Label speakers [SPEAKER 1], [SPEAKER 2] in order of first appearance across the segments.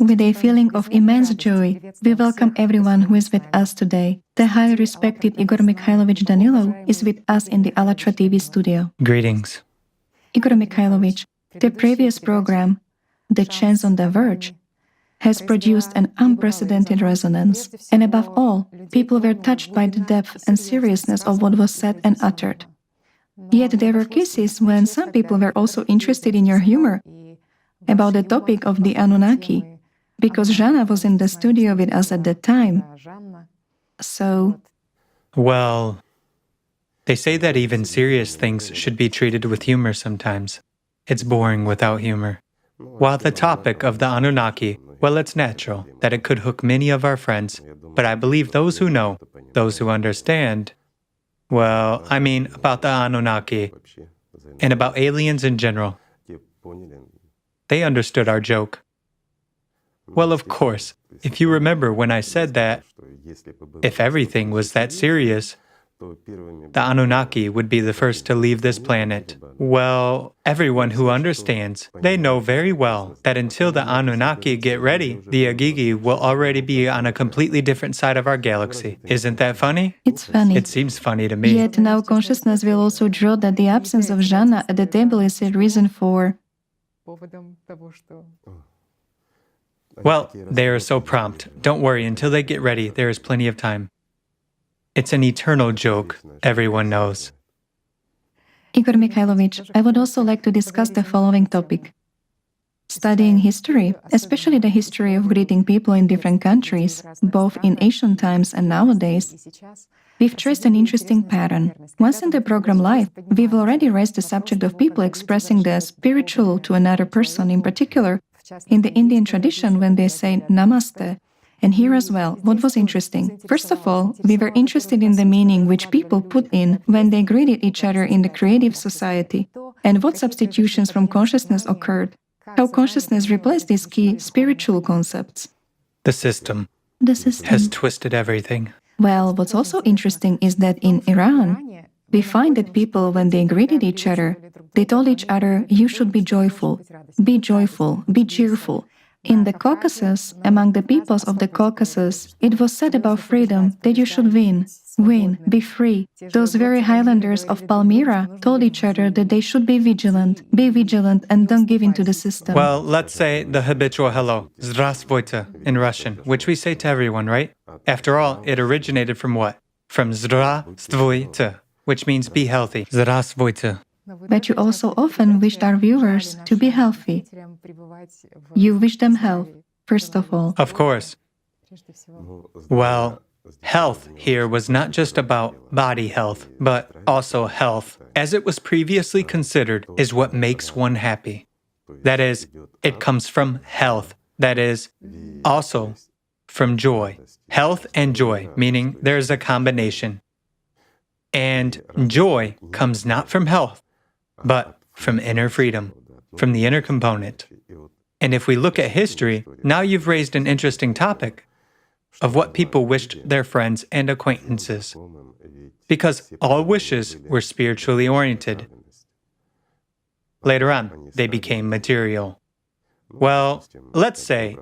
[SPEAKER 1] With a feeling of immense joy, we welcome everyone who is with us today. The highly respected Igor Mikhailovich Danilov is with us in the Allat TV studio.
[SPEAKER 2] Greetings.
[SPEAKER 1] Igor Mikhailovich, the previous program, The Chance on the Verge, has produced an unprecedented resonance, and above all, people were touched by the depth and seriousness of what was said and uttered. Yet there were cases when some people were also interested in your humor about the topic of the Anunnaki, because Jana was in the studio with us at that time. So...
[SPEAKER 2] Well, they say that even serious things should be treated with humor sometimes. It's boring without humor. While the topic of the Anunnaki, well, it's natural that it could hook many of our friends, but I believe those who know, those who understand, well, I mean about the Anunnaki and about aliens in general, they understood our joke. Well, of course, if you remember when I said that if everything was that serious, the Anunnaki would be the first to leave this planet. Well, everyone who understands, they know very well that until the Anunnaki get ready, the Agigi will already be on a completely different side of our galaxy. Isn't that funny?
[SPEAKER 1] It's funny.
[SPEAKER 2] It seems funny to me.
[SPEAKER 1] Yet now consciousness will also draw that the absence of Jana at the table is a reason for...
[SPEAKER 2] Well, they are so prompt. Don't worry, until they get ready, there is plenty of time. It's an eternal joke, everyone knows.
[SPEAKER 1] Igor Mikhailovich, I would also like to discuss the following topic. Studying history, especially the history of greeting people in different countries, both in ancient times and nowadays, we've traced an interesting pattern. Once in the program live, we've already raised the subject of people expressing the spiritual to another person, in particular, in the Indian tradition when they say Namaste. And here as well, what was interesting? First of all, we were interested in the meaning which people put in when they greeted each other in the creative society, and what substitutions from consciousness occurred, how consciousness replaced these key spiritual concepts.
[SPEAKER 2] The system has twisted everything.
[SPEAKER 1] Well, what's also interesting is that in Iran, we find that people, when they greeted each other, they told each other, you should be joyful, be cheerful. In the Caucasus, among the peoples of the Caucasus, it was said about freedom that you should win, be free. Those very highlanders of Palmyra told each other that they should be vigilant and don't give in to the system.
[SPEAKER 2] Well, let's say the habitual hello, здравствуйте, in Russian, which we say to everyone, right? After all, it originated from what? From здравствуйте, which means be healthy. Здравствуйте.
[SPEAKER 1] But you also often wished our viewers to be healthy. You wish them health, first of all.
[SPEAKER 2] Of course. Well, health here was not just about body health, but also health, as it was previously considered, is what makes one happy. That is, it comes from health. That is, also from joy. Health and joy, meaning there's a combination. And joy comes not from health, but from inner freedom, from the inner component. And if we look at history, now you've raised an interesting topic of what people wished their friends and acquaintances, because all wishes were spiritually oriented. Later on, they became material. Well, let's say,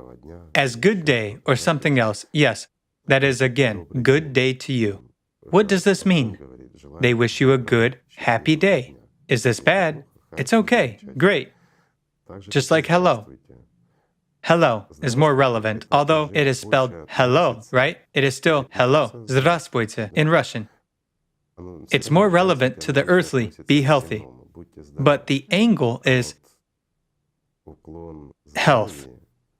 [SPEAKER 2] as good day or something else, yes, that is again, good day to you. What does this mean? They wish you a good, happy day. Is this bad? It's okay, great. Just like hello. Hello is more relevant, although it is spelled hello, right? It is still hello, здравствуйте, in Russian. It's more relevant to the earthly, be healthy. But the angle is health.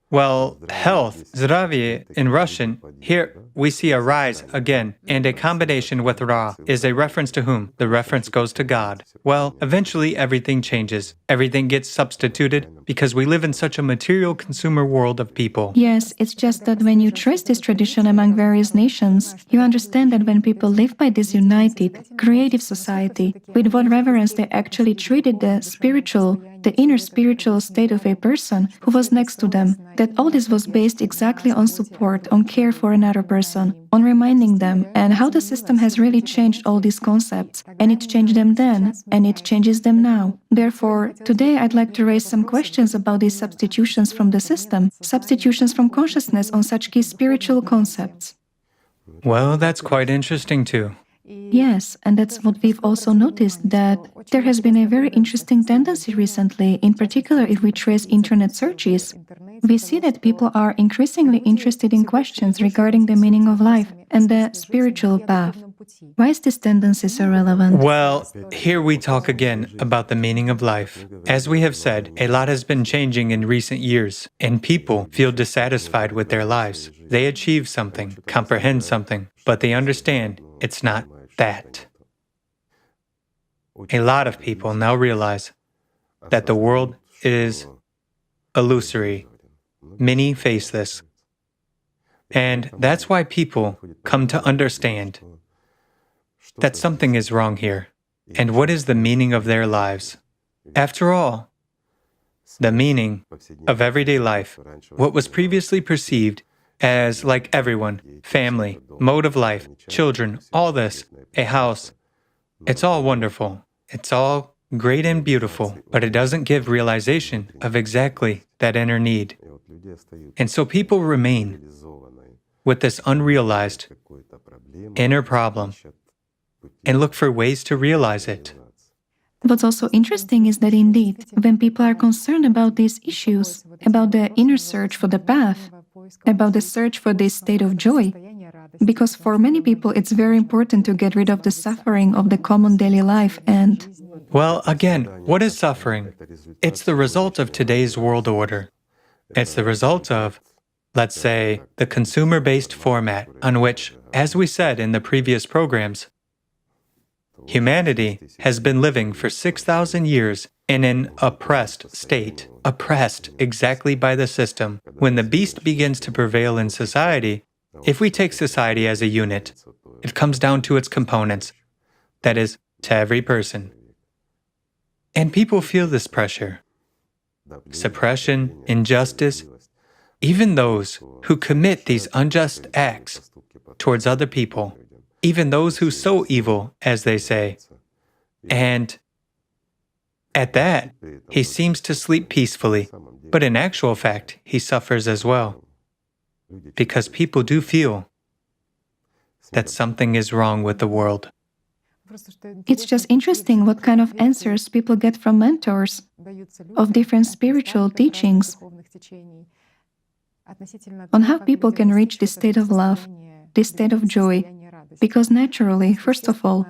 [SPEAKER 2] Well, health, zdravie in Russian, here we see a rise again, and a combination with ra is a reference to whom? The reference goes to God. Well, eventually everything changes. Everything gets substituted because we live in such a material consumer world of people.
[SPEAKER 1] Yes, it's just that when you trace this tradition among various nations, you understand that when people live by this united, creative society, with what reverence they actually treated the spiritual, the inner spiritual state of a person who was next to them, that all this was based exactly on support, on care for another person, on reminding them, and how the system has really changed all these concepts, and it changed them then, and it changes them now. Therefore, today I'd like to raise some questions about these substitutions from the system, substitutions from consciousness on such key spiritual concepts.
[SPEAKER 2] Well, that's quite interesting too.
[SPEAKER 1] Yes, and that's what we've also noticed, that there has been a very interesting tendency recently, in particular if we trace internet searches. We see that people are increasingly interested in questions regarding the meaning of life and the spiritual path. Why is this tendency so relevant?
[SPEAKER 2] Well, here we talk again about the meaning of life. As we have said, a lot has been changing in recent years, and people feel dissatisfied with their lives. They achieve something, comprehend something, but they understand it's not that. A lot of people now realize that the world is illusory. Many face this. And that's why people come to understand that something is wrong here. And what is the meaning of their lives? After all, the meaning of everyday life, what was previously perceived as like everyone, family, mode of life, children, all this, a house, it's all wonderful. It's all great and beautiful, but it doesn't give realization of exactly that inner need. And so people remain with this unrealized inner problem and look for ways to realize it.
[SPEAKER 1] What's also interesting is that indeed, when people are concerned about these issues, about the inner search for the path, about the search for this state of joy, because for many people it's very important to get rid of the suffering of the common daily life and...
[SPEAKER 2] Well, again, what is suffering? It's the result of today's world order. It's the result of, let's say, the consumer-based format on which, as we said in the previous programs, humanity has been living for 6,000 years in an oppressed state, oppressed exactly by the system. When the beast begins to prevail in society, if we take society as a unit, it comes down to its components, that is, to every person. And people feel this pressure. Suppression, injustice, even those who commit these unjust acts towards other people, even those who sow evil, as they say. And at that, he seems to sleep peacefully, but in actual fact, he suffers as well. Because people do feel that something is wrong with the world.
[SPEAKER 1] It's just interesting what kind of answers people get from mentors of different spiritual teachings on how people can reach this state of love, this state of joy, because naturally, first of all,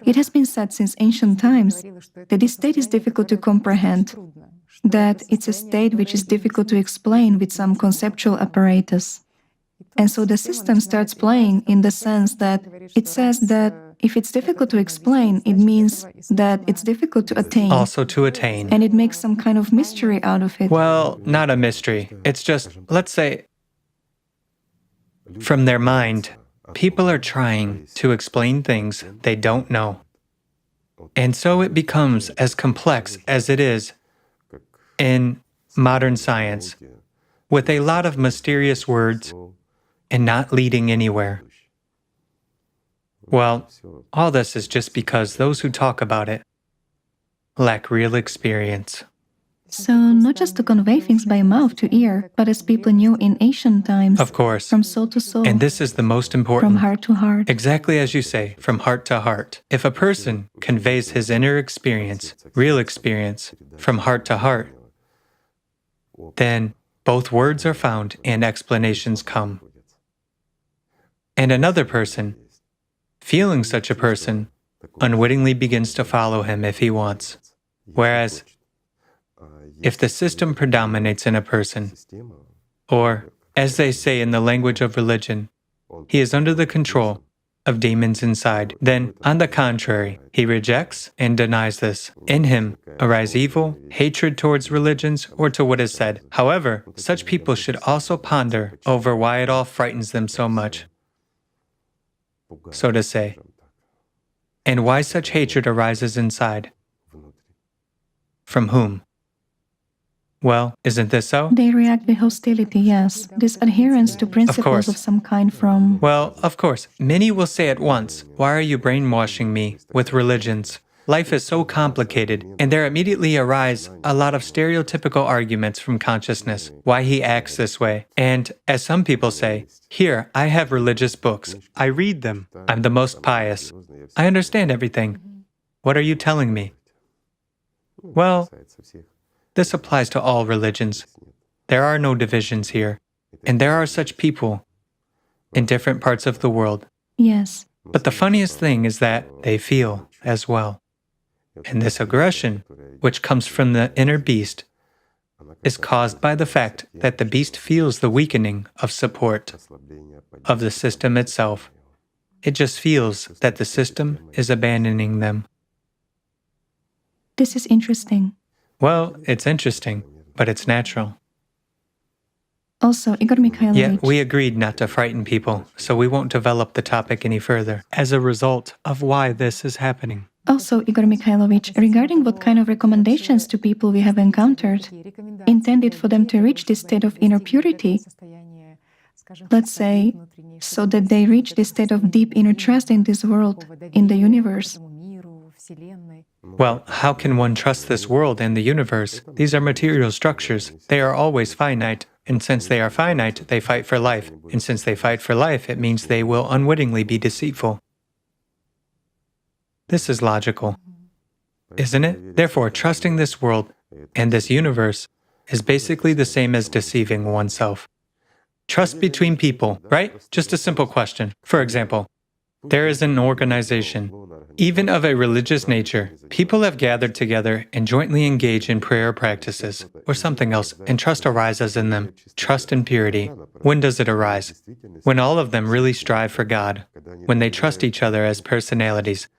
[SPEAKER 1] it has been said since ancient times that this state is difficult to comprehend, that it's a state which is difficult to explain with some conceptual apparatus. And so the system starts playing in the sense that it says that if it's difficult to explain, it means that it's difficult to attain.
[SPEAKER 2] Also to attain.
[SPEAKER 1] And it makes some kind of mystery out of it.
[SPEAKER 2] Well, not a mystery. It's just, let's say, from their mind, people are trying to explain things they don't know. And so it becomes as complex as it is in modern science, with a lot of mysterious words and not leading anywhere. Well, all this is just because those who talk about it lack real experience.
[SPEAKER 1] So, not just to convey things by mouth to ear, but as people knew in ancient times,
[SPEAKER 2] Of course.
[SPEAKER 1] from soul to soul,
[SPEAKER 2] And this is the most important.
[SPEAKER 1] from heart to heart.
[SPEAKER 2] Exactly as you say, from heart to heart. If a person conveys his inner experience, real experience, from heart to heart, then both words are found and explanations come. And another person, feeling such a person, unwittingly begins to follow him if he wants. Whereas, if the system predominates in a person, or, as they say in the language of religion, he is under the control of demons inside, then, on the contrary, he rejects and denies this. In him arise evil, hatred towards religions, or to what is said. However, such people should also ponder over why it all frightens them so much, so to say, and why such hatred arises inside. From whom? Well, isn't this so?
[SPEAKER 1] They react with hostility, yes. This adherence to principles
[SPEAKER 2] course.
[SPEAKER 1] of some kind from...
[SPEAKER 2] Well, of course, many will say at once, why are you brainwashing me with religions? Life is so complicated, and there immediately arise a lot of stereotypical arguments from consciousness, why he acts this way. And, as some people say, here, I have religious books. I read them. I'm the most pious. I understand everything. What are you telling me? Well, this applies to all religions. There are no divisions here, and there are such people in different parts of the world.
[SPEAKER 1] Yes.
[SPEAKER 2] But the funniest thing is that they feel as well. And this aggression, which comes from the inner beast, is caused by the fact that the beast feels the weakening of support of the system itself. It just feels that the system is abandoning them.
[SPEAKER 1] This is interesting.
[SPEAKER 2] Well, it's interesting, but it's natural.
[SPEAKER 1] Also, Igor Mikhailovich...
[SPEAKER 2] Yet we agreed not to frighten people, so we won't develop the topic any further as a result of why this is happening.
[SPEAKER 1] Also, Igor Mikhailovich, regarding what kind of recommendations to people we have encountered, intended for them to reach this state of inner purity, let's say, so that they reach this state of deep inner trust in this world, in the universe.
[SPEAKER 2] Well, how can one trust this world and the universe? These are material structures. They are always finite. And since they are finite, they fight for life. And since they fight for life, it means they will unwittingly be deceitful. This is logical, isn't it? Therefore, trusting this world and this universe is basically the same as deceiving oneself. Trust between people, right? Just a simple question. For example, there is an organization, even of a religious nature. People have gathered together and jointly engage in prayer practices or something else, and trust arises in them. Trust and purity. When does it arise? When all of them really strive for God, when they trust each other as personalities.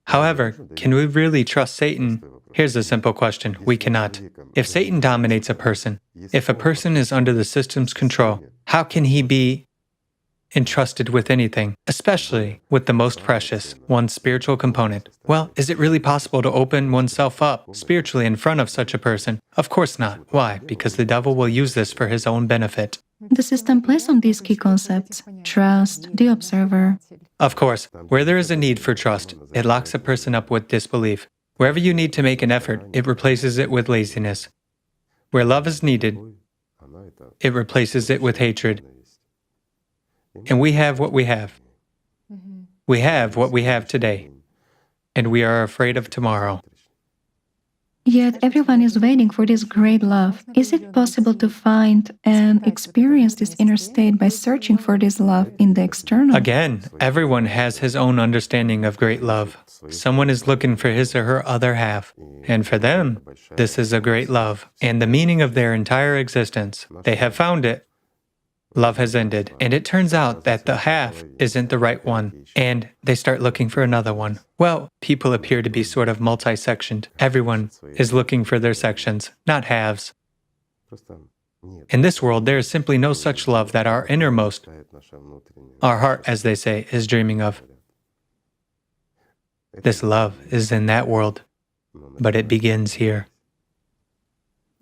[SPEAKER 2] However, can we really trust Satan? Here's a simple question. We cannot. If Satan dominates a person, if a person is under the system's control, how can he be entrusted with anything, especially with the most precious, one's spiritual component? Well, is it really possible to open oneself up spiritually in front of such a person? Of course not. Why? Because the devil will use this for his own benefit.
[SPEAKER 1] The system plays on these key concepts: trust, the observer.
[SPEAKER 2] Of course, where there is a need for trust, it locks a person up with disbelief. Wherever you need to make an effort, it replaces it with laziness. Where love is needed, it replaces it with hatred. And we have what we have. We have what we have today, and we are afraid of tomorrow.
[SPEAKER 1] Yet everyone is waiting for this great love. Is it possible to find and experience this inner state by searching for this love in the external?
[SPEAKER 2] Again, everyone has his own understanding of great love. Someone is looking for his or her other half, and for them, this is a great love, and the meaning of their entire existence. They have found it. Love has ended, and it turns out that the half isn't the right one, and they start looking for another one. Well, people appear to be sort of multi-sectioned. Everyone is looking for their sections, not halves. In this world, there is simply no such love that our innermost, our heart, as they say, is dreaming of. This love is in that world, but it begins here.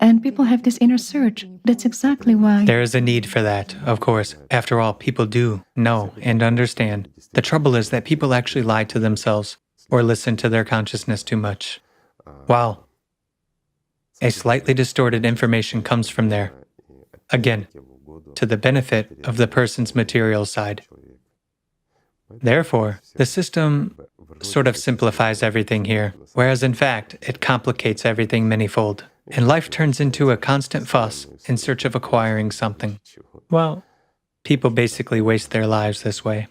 [SPEAKER 1] And people have this inner search. That's exactly why.
[SPEAKER 2] There is a need for that, of course. After all, people do know and understand. The trouble is that people actually lie to themselves or listen to their consciousness too much. Wow. A slightly distorted information comes from there. Again, to the benefit of the person's material side. Therefore, the system sort of simplifies everything here, whereas in fact, it complicates everything manyfold. And life turns into a constant fuss in search of acquiring something. Well, people basically waste their lives this way.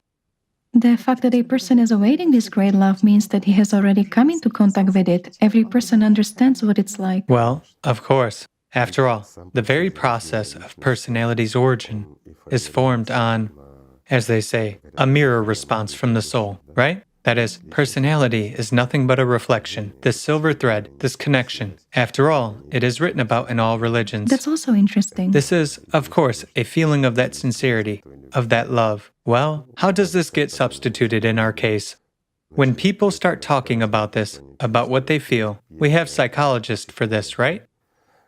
[SPEAKER 1] The fact that a person is awaiting this great love means that he has already come into contact with it. Every person understands what it's like.
[SPEAKER 2] Well, of course. After all, the very process of personality's origin is formed on, as they say, a mirror response from the soul, right? That is, personality is nothing but a reflection, this silver thread, this connection. After all, it is written about in all religions.
[SPEAKER 1] That's also interesting.
[SPEAKER 2] This is, of course, a feeling of that sincerity, of that love. Well, how does this get substituted in our case? When people start talking about this, about what they feel, we have psychologists for this, right?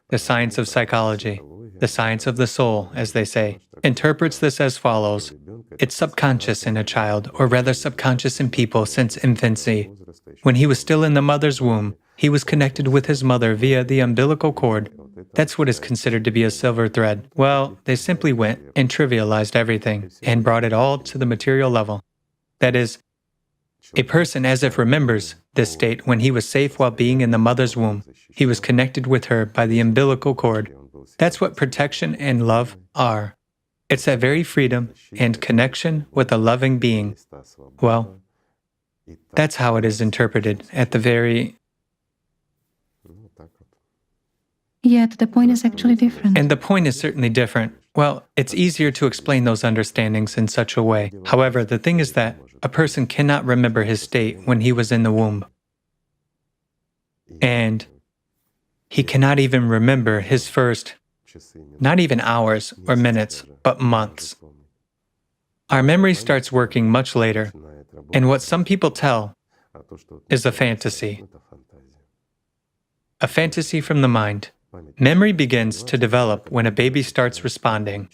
[SPEAKER 2] The science of psychology, the science of the soul, as they say, interprets this as follows. It's subconscious in a child, or rather subconscious in people since infancy. When he was still in the mother's womb, he was connected with his mother via the umbilical cord. That's what is considered to be a silver thread. Well, they simply went and trivialized everything and brought it all to the material level. That is, a person as if remembers this state when he was safe while being in the mother's womb. He was connected with her by the umbilical cord. That's what protection and love are. It's that very freedom and connection with a loving being. Well, that's how it is interpreted at the very...
[SPEAKER 1] Yet the point is actually different.
[SPEAKER 2] And the point is certainly different. Well, it's easier to explain those understandings in such a way. However, the thing is that a person cannot remember his state when he was in the womb. And he cannot even remember his first, not even hours or minutes, but months. Our memory starts working much later, and what some people tell is a fantasy from the mind. Memory begins to develop when a baby starts responding.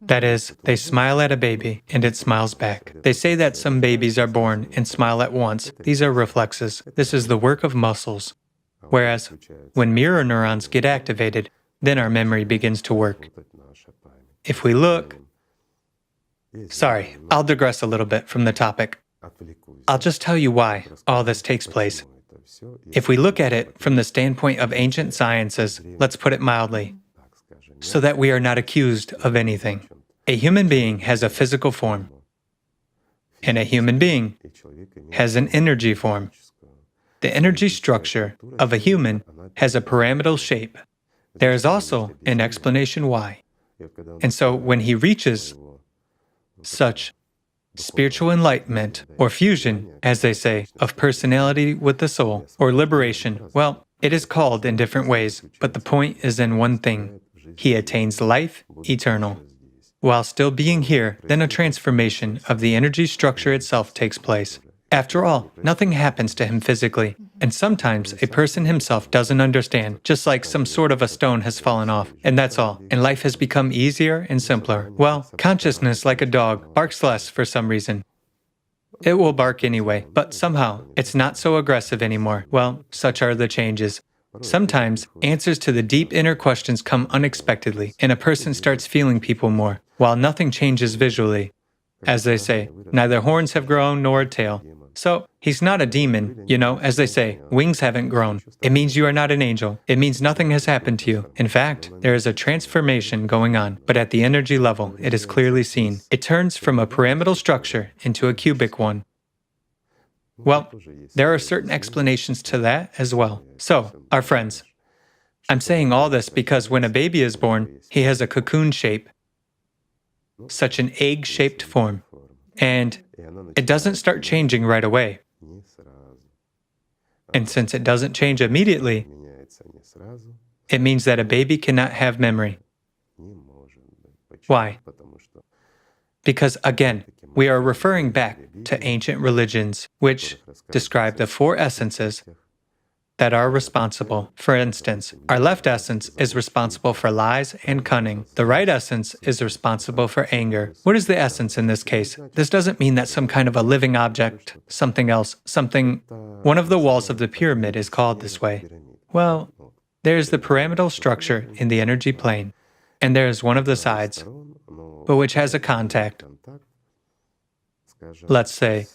[SPEAKER 2] That is, they smile at a baby and it smiles back. They say that some babies are born and smile at once. These are reflexes. This is the work of muscles. Whereas, when mirror neurons get activated, then our memory begins to work. If we look... Sorry, I'll digress a little bit from the topic. I'll just tell you why all this takes place. If we look at it from the standpoint of ancient sciences, let's put it mildly, so that we are not accused of anything. A human being has a physical form, and a human being has an energy form. The energy structure of a human has a pyramidal shape. There is also an explanation why. And so when he reaches such spiritual enlightenment, or fusion, as they say, of personality with the soul, or liberation, well, it is called in different ways, but the point is in one thing. He attains life eternal. While still being here, then a transformation of the energy structure itself takes place. After all, nothing happens to him physically, and sometimes a person himself doesn't understand, just like some sort of a stone has fallen off, and that's all, and life has become easier and simpler. Well, consciousness, like a dog, barks less for some reason. It will bark anyway, but somehow, it's not so aggressive anymore. Well, such are the changes. Sometimes, answers to the deep inner questions come unexpectedly, and a person starts feeling people more, while nothing changes visually. As they say, neither horns have grown nor a tail. So, he's not a demon, as they say, wings haven't grown. It means you are not an angel. It means nothing has happened to you. In fact, there is a transformation going on, but at the energy level, it is clearly seen. It turns from a pyramidal structure into a cubic one. Well, there are certain explanations to that as well. So, our friends, I'm saying all this because when a baby is born, he has a cocoon shape, such an egg-shaped form, and it doesn't start changing right away. And since it doesn't change immediately, it means that a baby cannot have memory. Why? Because, again, we are referring back to ancient religions, which describe the four essences that are responsible. For instance, our left essence is responsible for lies and cunning. The right essence is responsible for anger. What is the essence in this case? This doesn't mean that some kind of a living object, something else, something... One of the walls of the pyramid is called this way. Well, there is the pyramidal structure in the energy plane, and there is one of the sides, but which has a contact, let's say,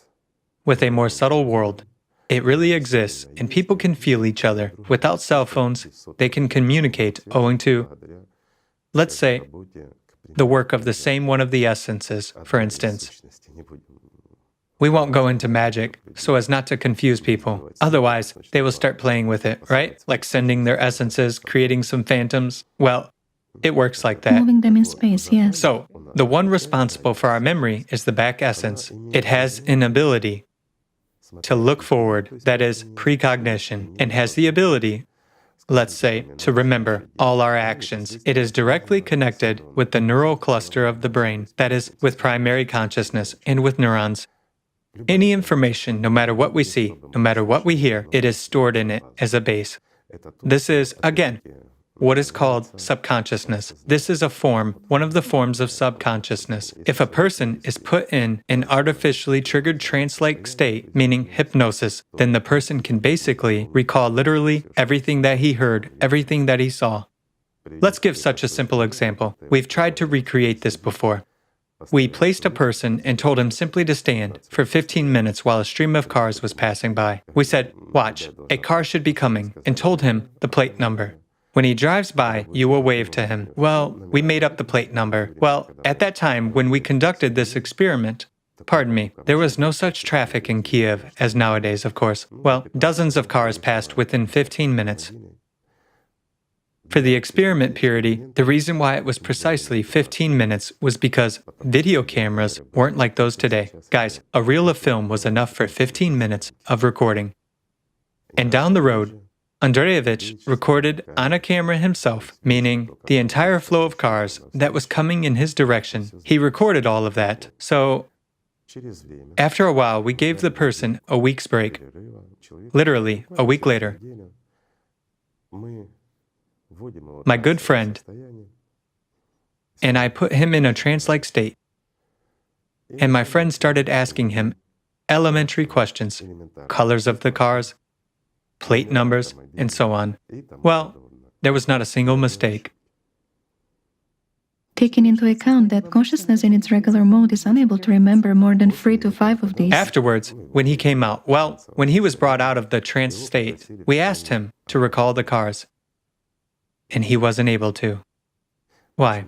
[SPEAKER 2] with a more subtle world. It really exists, and people can feel each other. Without cell phones, they can communicate owing to, let's say, the work of the same one of the essences, for instance. We won't go into magic, so as not to confuse people. Otherwise, they will start playing with it, right? Like sending their essences, creating some phantoms. Well, it works like that.
[SPEAKER 1] Moving them in space, yes.
[SPEAKER 2] So, the one responsible for our memory is the back essence. It has an ability to look forward, that is, precognition, and has the ability, let's say, to remember all our actions. It is directly connected with the neural cluster of the brain, that is, with primary consciousness and with neurons. Any information, no matter what we see, no matter what we hear, it is stored in it as a base. This is, again, what is called subconsciousness. This is a form, one of the forms of subconsciousness. If a person is put in an artificially triggered trance-like state, meaning hypnosis, then the person can basically recall literally everything that he heard, everything that he saw. Let's give such a simple example. We've tried to recreate this before. We placed a person and told him simply to stand for 15 minutes while a stream of cars was passing by. We said, "Watch, a car should be coming," and told him the plate number. When he drives by, you will wave to him. Well, we made up the plate number. Well, at that time, when we conducted this experiment, pardon me, there was no such traffic in Kiev as nowadays, of course. Well, dozens of cars passed within 15 minutes. For the experiment period, the reason why it was precisely 15 minutes was because video cameras weren't like those today. Guys, a reel of film was enough for 15 minutes of recording. And down the road, Andreevich recorded on a camera himself, meaning the entire flow of cars that was coming in his direction. He recorded all of that. So, after a while, we gave the person a week's break. Literally, a week later. My good friend and I put him in a trance-like state. And my friend started asking him elementary questions, colors of the cars, plate numbers, and so on. Well, there was not a single mistake.
[SPEAKER 1] Taking into account that consciousness in its regular mode is unable to remember more than 3 to 5 of these.
[SPEAKER 2] Afterwards, when he came out, well, when he was brought out of the trance state, we asked him to recall the cars. And he wasn't able to. Why?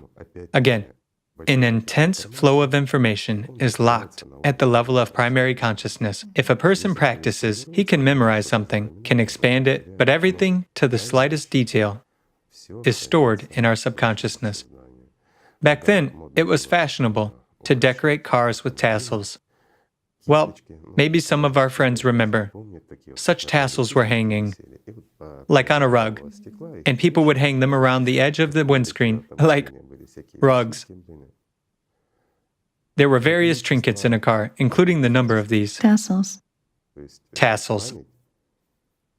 [SPEAKER 2] Again, an intense flow of information is locked at the level of primary consciousness. If a person practices, he can memorize something, can expand it, but everything to the slightest detail is stored in our subconsciousness. Back then, it was fashionable to decorate cars with tassels. Well, maybe some of our friends remember. Such tassels were hanging, like on a rug, and people would hang them around the edge of the windscreen, like rugs. There were various trinkets in a car, including the number of these.
[SPEAKER 1] Tassels.
[SPEAKER 2] Tassels.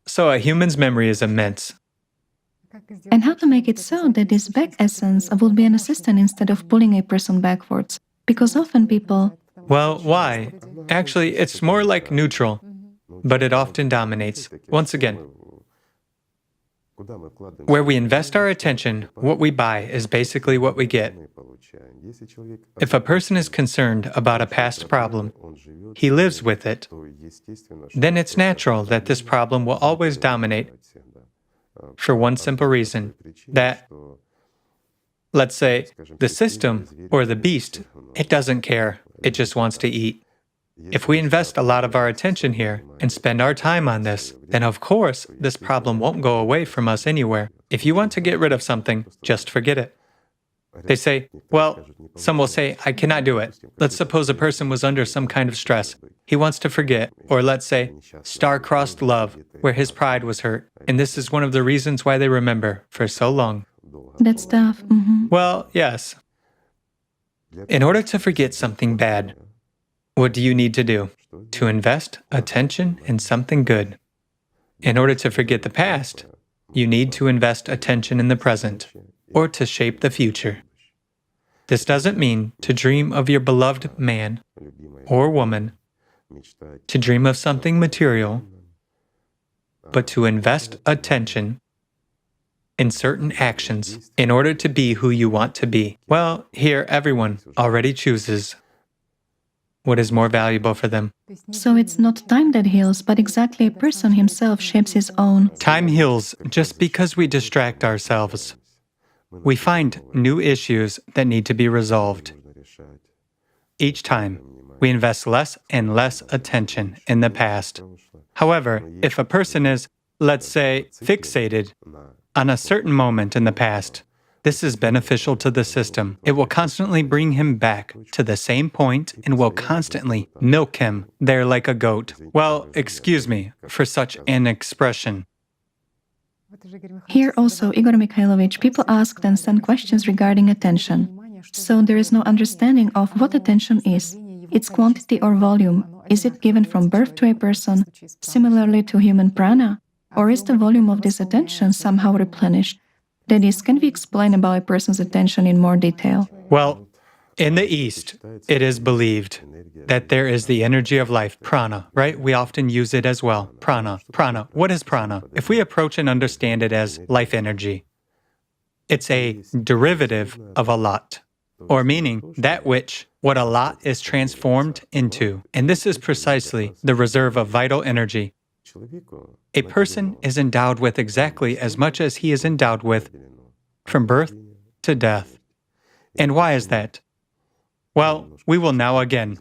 [SPEAKER 2] So a human's memory is immense.
[SPEAKER 1] And how to make it so that this back essence would be an assistant instead of pulling a person backwards? Because often people...
[SPEAKER 2] Well, why? Actually, it's more like neutral, but it often dominates. Once again, where we invest our attention, what we buy is basically what we get. If a person is concerned about a past problem, he lives with it, then it's natural that this problem will always dominate for one simple reason, that, let's say, the system or the beast, it doesn't care, it just wants to eat. If we invest a lot of our attention here and spend our time on this, then of course, this problem won't go away from us anywhere. If you want to get rid of something, just forget it. They say, well, some will say, I cannot do it. Let's suppose a person was under some kind of stress. He wants to forget, or let's say, star-crossed love, where his pride was hurt. And this is one of the reasons why they remember for so long.
[SPEAKER 1] That's tough.
[SPEAKER 2] Well, yes. In order to forget something bad, what do you need to do? To invest attention in something good. In order to forget the past, you need to invest attention in the present, or to shape the future. This doesn't mean to dream of your beloved man or woman, to dream of something material, but to invest attention in certain actions in order to be who you want to be. Well, here everyone already chooses what is more valuable for them.
[SPEAKER 1] So it's not time that heals, but exactly a person himself shapes his own.
[SPEAKER 2] Time heals just because we distract ourselves. We find new issues that need to be resolved. Each time, we invest less and less attention in the past. However, if a person is, let's say, fixated on a certain moment in the past, this is beneficial to the system. It will constantly bring him back to the same point and will constantly milk him there like a goat. Well, excuse me for such an expression.
[SPEAKER 1] Here also, Igor Mikhailovich, people asked and sent questions regarding attention. So there is no understanding of what attention is, its quantity or volume. Is it given from birth to a person, similarly to human prana? Or is the volume of this attention somehow replenished? That is, can we explain about a person's attention in more detail?
[SPEAKER 2] Well, in the East, it is believed that there is the energy of life, prana, right? We often use it as well. Prana. Prana. What is prana? If we approach and understand it as life energy, it's a derivative of Allat, or meaning that which what Allat is transformed into. And this is precisely the reserve of vital energy. A person is endowed with exactly as much as he is endowed with from birth to death. And why is that? Well, we will now again,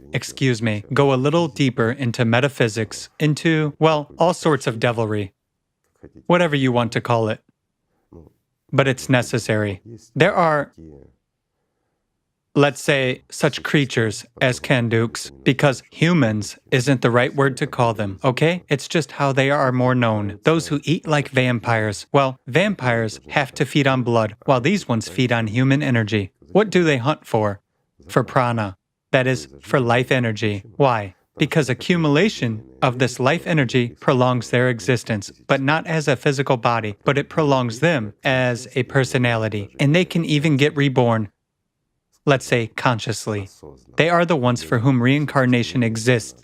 [SPEAKER 2] go a little deeper into metaphysics, into, well, all sorts of devilry, whatever you want to call it. But it's necessary. There are, let's say, such creatures as Kanduks, because humans isn't the right word to call them, okay? It's just how they are more known. Those who eat like vampires. Well, vampires have to feed on blood, while these ones feed on human energy. What do they hunt for? For prana. That is, for life energy. Why? Because accumulation of this life energy prolongs their existence, but not as a physical body, but it prolongs them as a personality. And they can even get reborn, let's say consciously. They are the ones for whom reincarnation exists.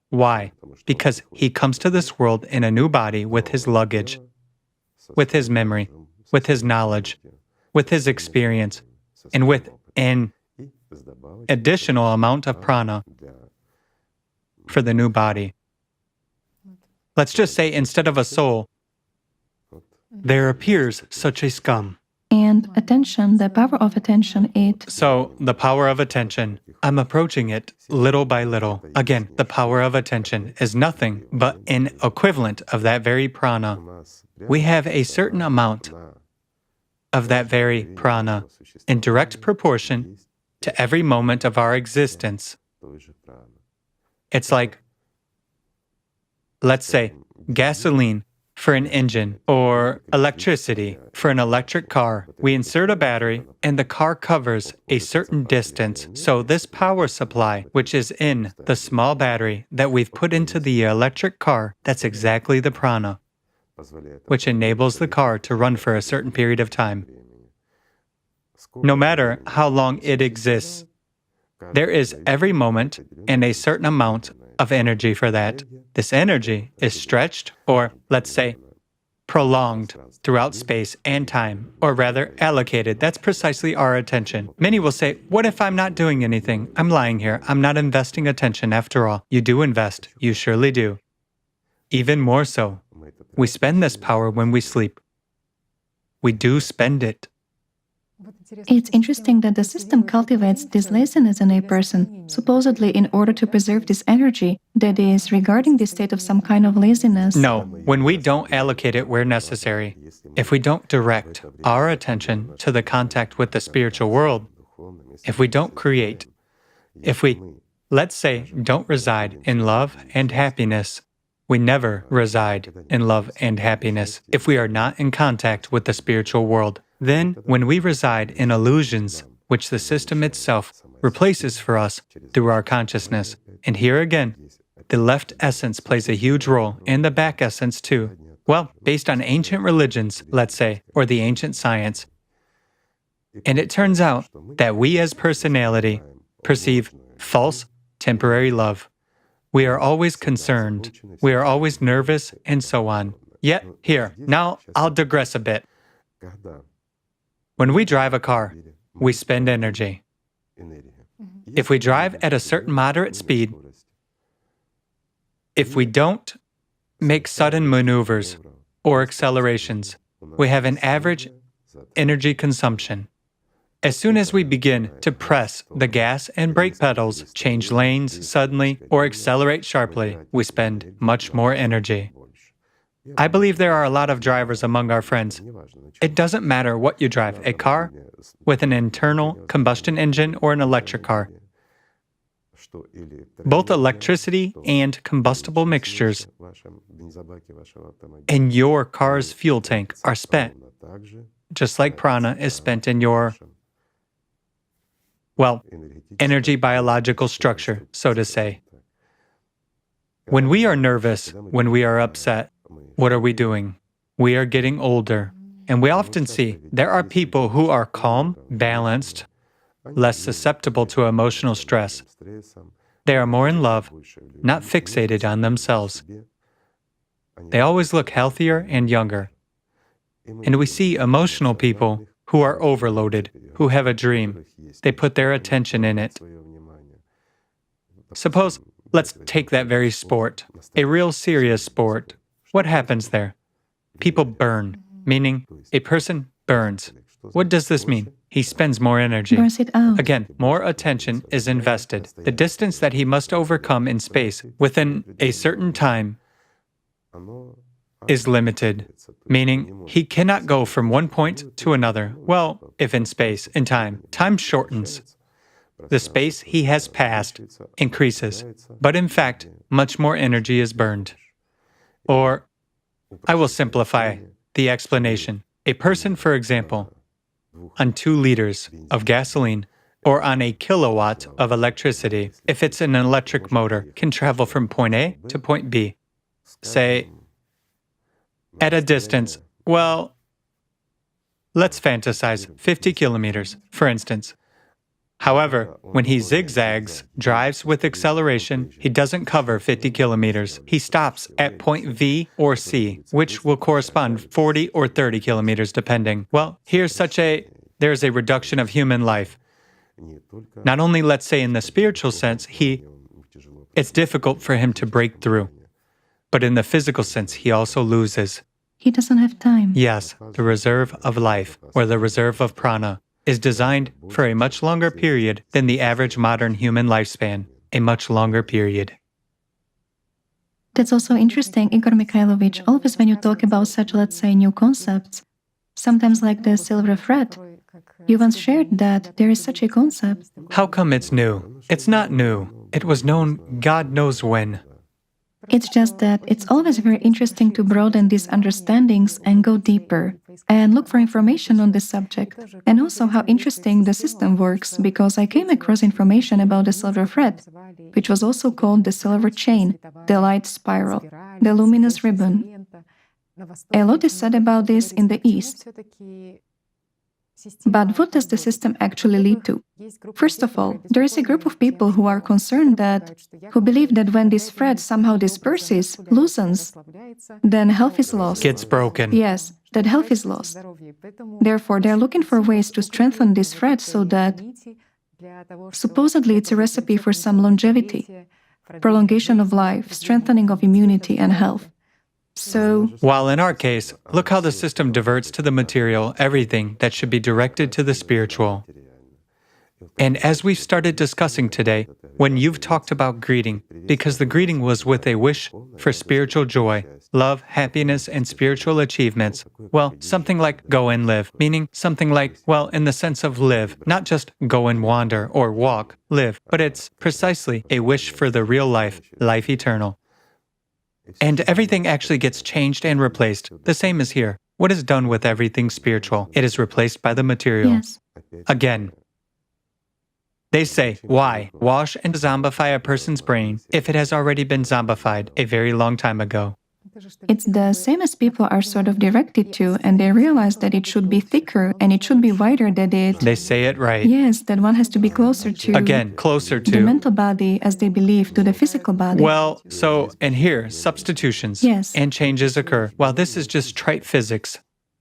[SPEAKER 2] Why? Because he comes to this world in a new body with his luggage, with his memory, with his knowledge, with his experience, and with an additional amount of prana for the new body. Let's just say instead of a soul, there appears such a scum.
[SPEAKER 1] And attention, the power of attention,
[SPEAKER 2] So, the power of attention, I'm approaching it little by little. Again, the power of attention is nothing but an equivalent of that very prana. We have a certain amount of that very prana in direct proportion to every moment of our existence. It's like, let's say, gasoline for an engine or electricity for an electric car. We insert a battery and the car covers a certain distance. So this power supply, which is in the small battery that we've put into the electric car, that's exactly the prana, which enables the car to run for a certain period of time. No matter how long it exists, there is every moment and a certain amount of energy for that. This energy is stretched, or let's say, prolonged throughout space and time, or rather allocated. That's precisely our attention. Many will say, what if I'm not doing anything? I'm lying here. I'm not investing attention after all. You do invest. You surely do. Even more so, we spend this power when we sleep. We do spend it.
[SPEAKER 1] It's interesting that the system cultivates this laziness in a person, supposedly in order to preserve this energy, that is, regarding the state of some kind of laziness.
[SPEAKER 2] No, when we don't allocate it where necessary, if we don't direct our attention to the contact with the spiritual world, if we don't create, if we, let's say, don't reside in love and happiness, we never reside in love and happiness if we are not in contact with the spiritual world. Then, when we reside in illusions, which the system itself replaces for us through our consciousness, and here again, the left essence plays a huge role, and the back essence too. Well, based on ancient religions, let's say, or the ancient science. And it turns out that we as personality perceive false, temporary love. We are always concerned, we are always nervous, and so on. Yet, here, now I'll digress a bit. When we drive a car, we spend energy. If we drive at a certain moderate speed, if we don't make sudden maneuvers or accelerations, we have an average energy consumption. As soon as we begin to press the gas and brake pedals, change lanes suddenly, or accelerate sharply, we spend much more energy. I believe there are a lot of drivers among our friends. It doesn't matter what you drive, a car with an internal combustion engine or an electric car. Both electricity and combustible mixtures in your car's fuel tank are spent, just like prana is spent in your, well, energy biological structure, so to say. When we are nervous, when we are upset, What are we doing? We are getting older. And we often see there are people who are calm, balanced, less susceptible to emotional stress. They are more in love, not fixated on themselves. They always look healthier and younger. And we see emotional people who are overloaded, who have a dream. They put their attention in it. Suppose, let's take that very sport, a real serious sport. What happens there? People burn, meaning a person burns. What does this mean? He spends more energy.
[SPEAKER 1] Burns it out.
[SPEAKER 2] Again, more attention is invested. The distance that he must overcome in space within a certain time is limited, meaning he cannot go from one point to another. Well, if in space, in time, time shortens. The space he has passed increases, but in fact, much more energy is burned. Or, I will simplify the explanation. A person, for example, on 2 liters of gasoline or on a kilowatt of electricity, if it's an electric motor, can travel from point A to point B. Say, at a distance, well, let's fantasize 50 kilometers, for instance. However, when he zigzags, drives with acceleration, he doesn't cover 50 kilometers. He stops at point V or C, which will correspond 40 or 30 kilometers depending. Well, there's a reduction of human life. Not only, let's say in the spiritual sense, it's difficult for him to break through, but in the physical sense, he also loses.
[SPEAKER 1] He doesn't have time.
[SPEAKER 2] Yes, the reserve of life, or the reserve of prana, is designed for a much longer period than the average modern human lifespan, a much longer period.
[SPEAKER 1] That's also interesting, Igor Mikhailovich. Always when you talk about such, let's say, new concepts, sometimes like the silver thread, you once shared that there is such a concept.
[SPEAKER 2] How come it's new? It's not new. It was known God knows when.
[SPEAKER 1] It's just that it's always very interesting to broaden these understandings and go deeper and look for information on this subject, and also how interesting the system works, because I came across information about the silver thread, which was also called the silver chain, the light spiral, the luminous ribbon. A lot is said about this in the East. But what does the system actually lead to? First of all, there is a group of people who are concerned who believe that when this thread somehow disperses, loosens, then health is lost.
[SPEAKER 2] Gets broken.
[SPEAKER 1] Yes, that health is lost. Therefore, they're looking for ways to strengthen this thread so that supposedly it's a recipe for some longevity, prolongation of life, strengthening of immunity and health. So,
[SPEAKER 2] while in our case, look how the system diverts to the material everything that should be directed to the spiritual. And as we've started discussing today, when you've talked about greeting, because the greeting was with a wish for spiritual joy, love, happiness, and spiritual achievements, well, something like go and live, meaning something like, well, in the sense of live, not just go and wander or walk, live, but it's precisely a wish for the real life, life eternal. And everything actually gets changed and replaced. The same is here. What is done with everything spiritual? It is replaced by the material.
[SPEAKER 1] yes.
[SPEAKER 2] Again, they say, why wash and zombify a person's brain if it has already been zombified a very long time ago?
[SPEAKER 1] It's the same as people are sort of directed to, and they realize that it should be thicker and it should be wider, that it...
[SPEAKER 2] They say it right.
[SPEAKER 1] Yes, that one has to be closer to...
[SPEAKER 2] Again, closer
[SPEAKER 1] the
[SPEAKER 2] to...
[SPEAKER 1] mental body, as they believe, to the physical body.
[SPEAKER 2] Well, and here, substitutions
[SPEAKER 1] Yes.
[SPEAKER 2] and changes occur. While this is just trite physics,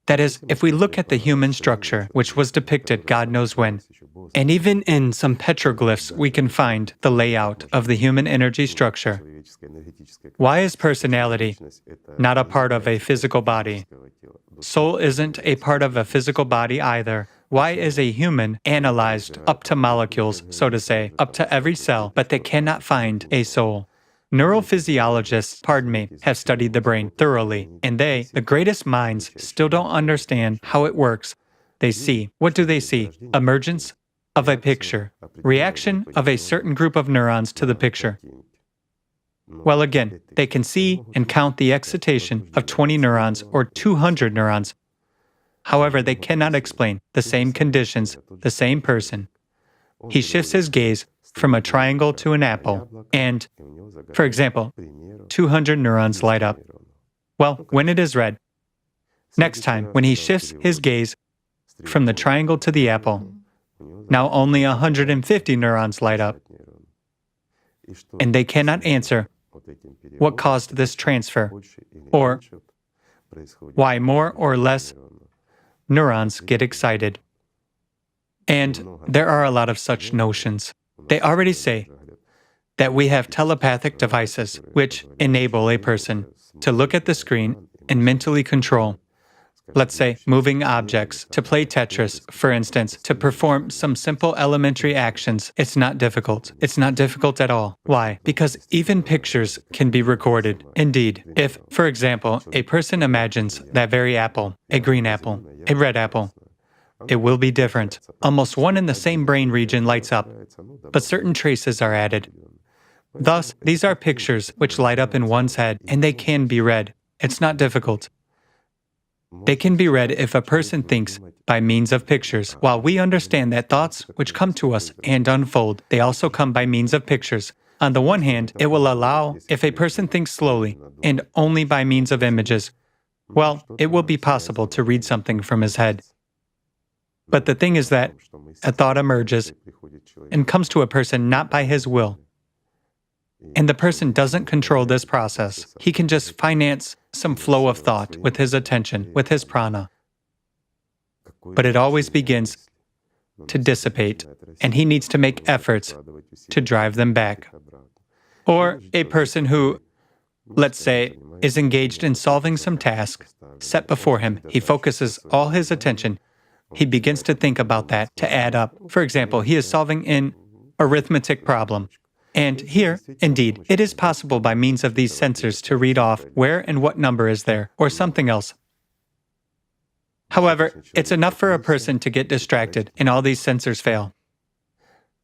[SPEAKER 2] that is, if we look at the human structure, which was depicted God knows when, and even in some petroglyphs we can find the layout of the human energy structure. Why is personality not a part of a physical body? Soul isn't a part of a physical body either. Why is a human analyzed up to molecules, so to say, up to every cell, but they cannot find a soul? Neurophysiologists, have studied the brain thoroughly, and they, the greatest minds, still don't understand how it works. They see. What do they see? Emergence of a picture. Reaction of a certain group of neurons to the picture. Well, again, they can see and count the excitation of 20 neurons or 200 neurons. However, they cannot explain the same conditions, the same person. He shifts his gaze from a triangle to an apple, and, for example, 200 neurons light up. Well, when it is red. Next time, when he shifts his gaze from the triangle to the apple, now only 150 neurons light up, and they cannot answer what caused this transfer, or why more or less neurons get excited. And there are a lot of such notions. They already say that we have telepathic devices which enable a person to look at the screen and mentally control, let's say, moving objects, to play Tetris, for instance, to perform some simple elementary actions. It's not difficult. It's not difficult at all. Why? Because even pictures can be recorded. Indeed, if, for example, a person imagines that very apple, a green apple, a red apple, it will be different. Almost one and the same brain region lights up, but certain traces are added. Thus, these are pictures which light up in one's head, and they can be read. It's not difficult. They can be read if a person thinks by means of pictures. While we understand that thoughts which come to us and unfold, they also come by means of pictures. On the one hand, it will allow, if a person thinks slowly and only by means of images, well, it will be possible to read something from his head. But the thing is that a thought emerges and comes to a person not by his will. And the person doesn't control this process. He can just finance some flow of thought with his attention, with his prana. But it always begins to dissipate, and he needs to make efforts to drive them back. Or a person who, let's say, is engaged in solving some task set before him, he focuses all his attention. He begins to think about that, to add up. For example, he is solving an arithmetic problem. And here, indeed, it is possible by means of these sensors to read off where and what number is there, or something else. However, it's enough for a person to get distracted, and all these sensors fail.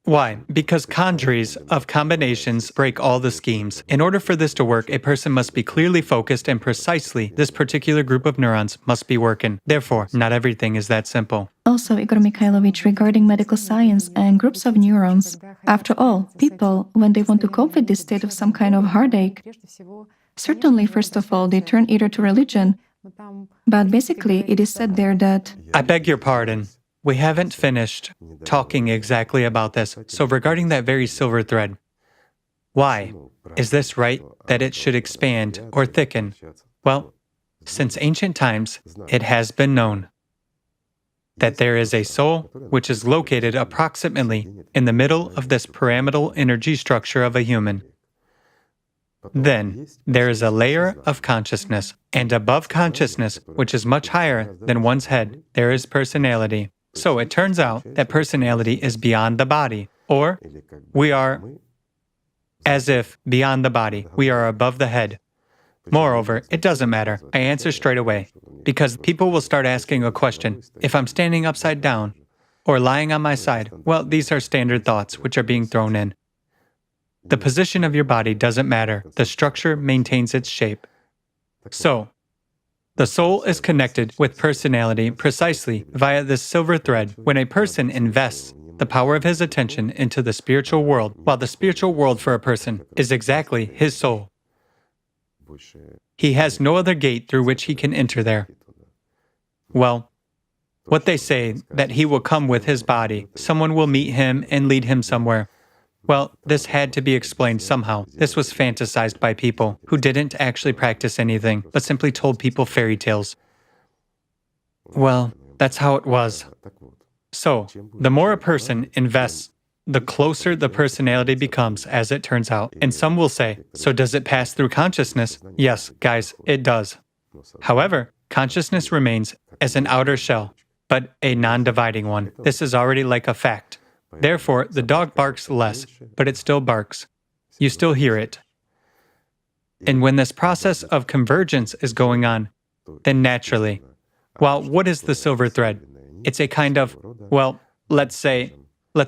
[SPEAKER 2] Why? Because conjuries of combinations break all the schemes. In order for this to work, a person must be clearly focused, and precisely this particular group of neurons must be working. Therefore, not everything is that simple.
[SPEAKER 1] Also, Igor Mikhailovich, regarding medical science and groups of neurons, after all, people, when they want to cope with this state of some kind of heartache, certainly, first of all, they turn either to religion, but basically, it is said there that...
[SPEAKER 2] I beg your pardon. We haven't finished talking exactly about this. So regarding that very silver thread, why? Is this right that it should expand or thicken? Well, since ancient times, it has been known that there is a soul which is located approximately in the middle of this pyramidal energy structure of a human. Then, there is a layer of consciousness, and above consciousness, which is much higher than one's head, there is personality. So it turns out that personality is beyond the body, or we are as if beyond the body, we are above the head. Moreover, it doesn't matter. I answer straight away, because people will start asking a question. If I'm standing upside down or lying on my side, well, these are standard thoughts which are being thrown in. The position of your body doesn't matter. The structure maintains its shape. So, the soul is connected with personality precisely via this silver thread. When a person invests the power of his attention into the spiritual world, while the spiritual world for a person is exactly his soul, he has no other gate through which he can enter there. Well, what they say, that he will come with his body, someone will meet him and lead him somewhere. Well, this had to be explained somehow. This was fantasized by people who didn't actually practice anything, but simply told people fairy tales. Well, that's how it was. So, the more a person invests, the closer the personality becomes, as it turns out. And some will say, so does it pass through consciousness? Yes, guys, it does. However, consciousness remains as an outer shell, but a non-dividing one. This is already like a fact. Therefore, the dog barks less, but it still barks. You still hear it. And when this process of convergence is going on, then naturally, well, what is the silver thread? It's a kind of, well, let's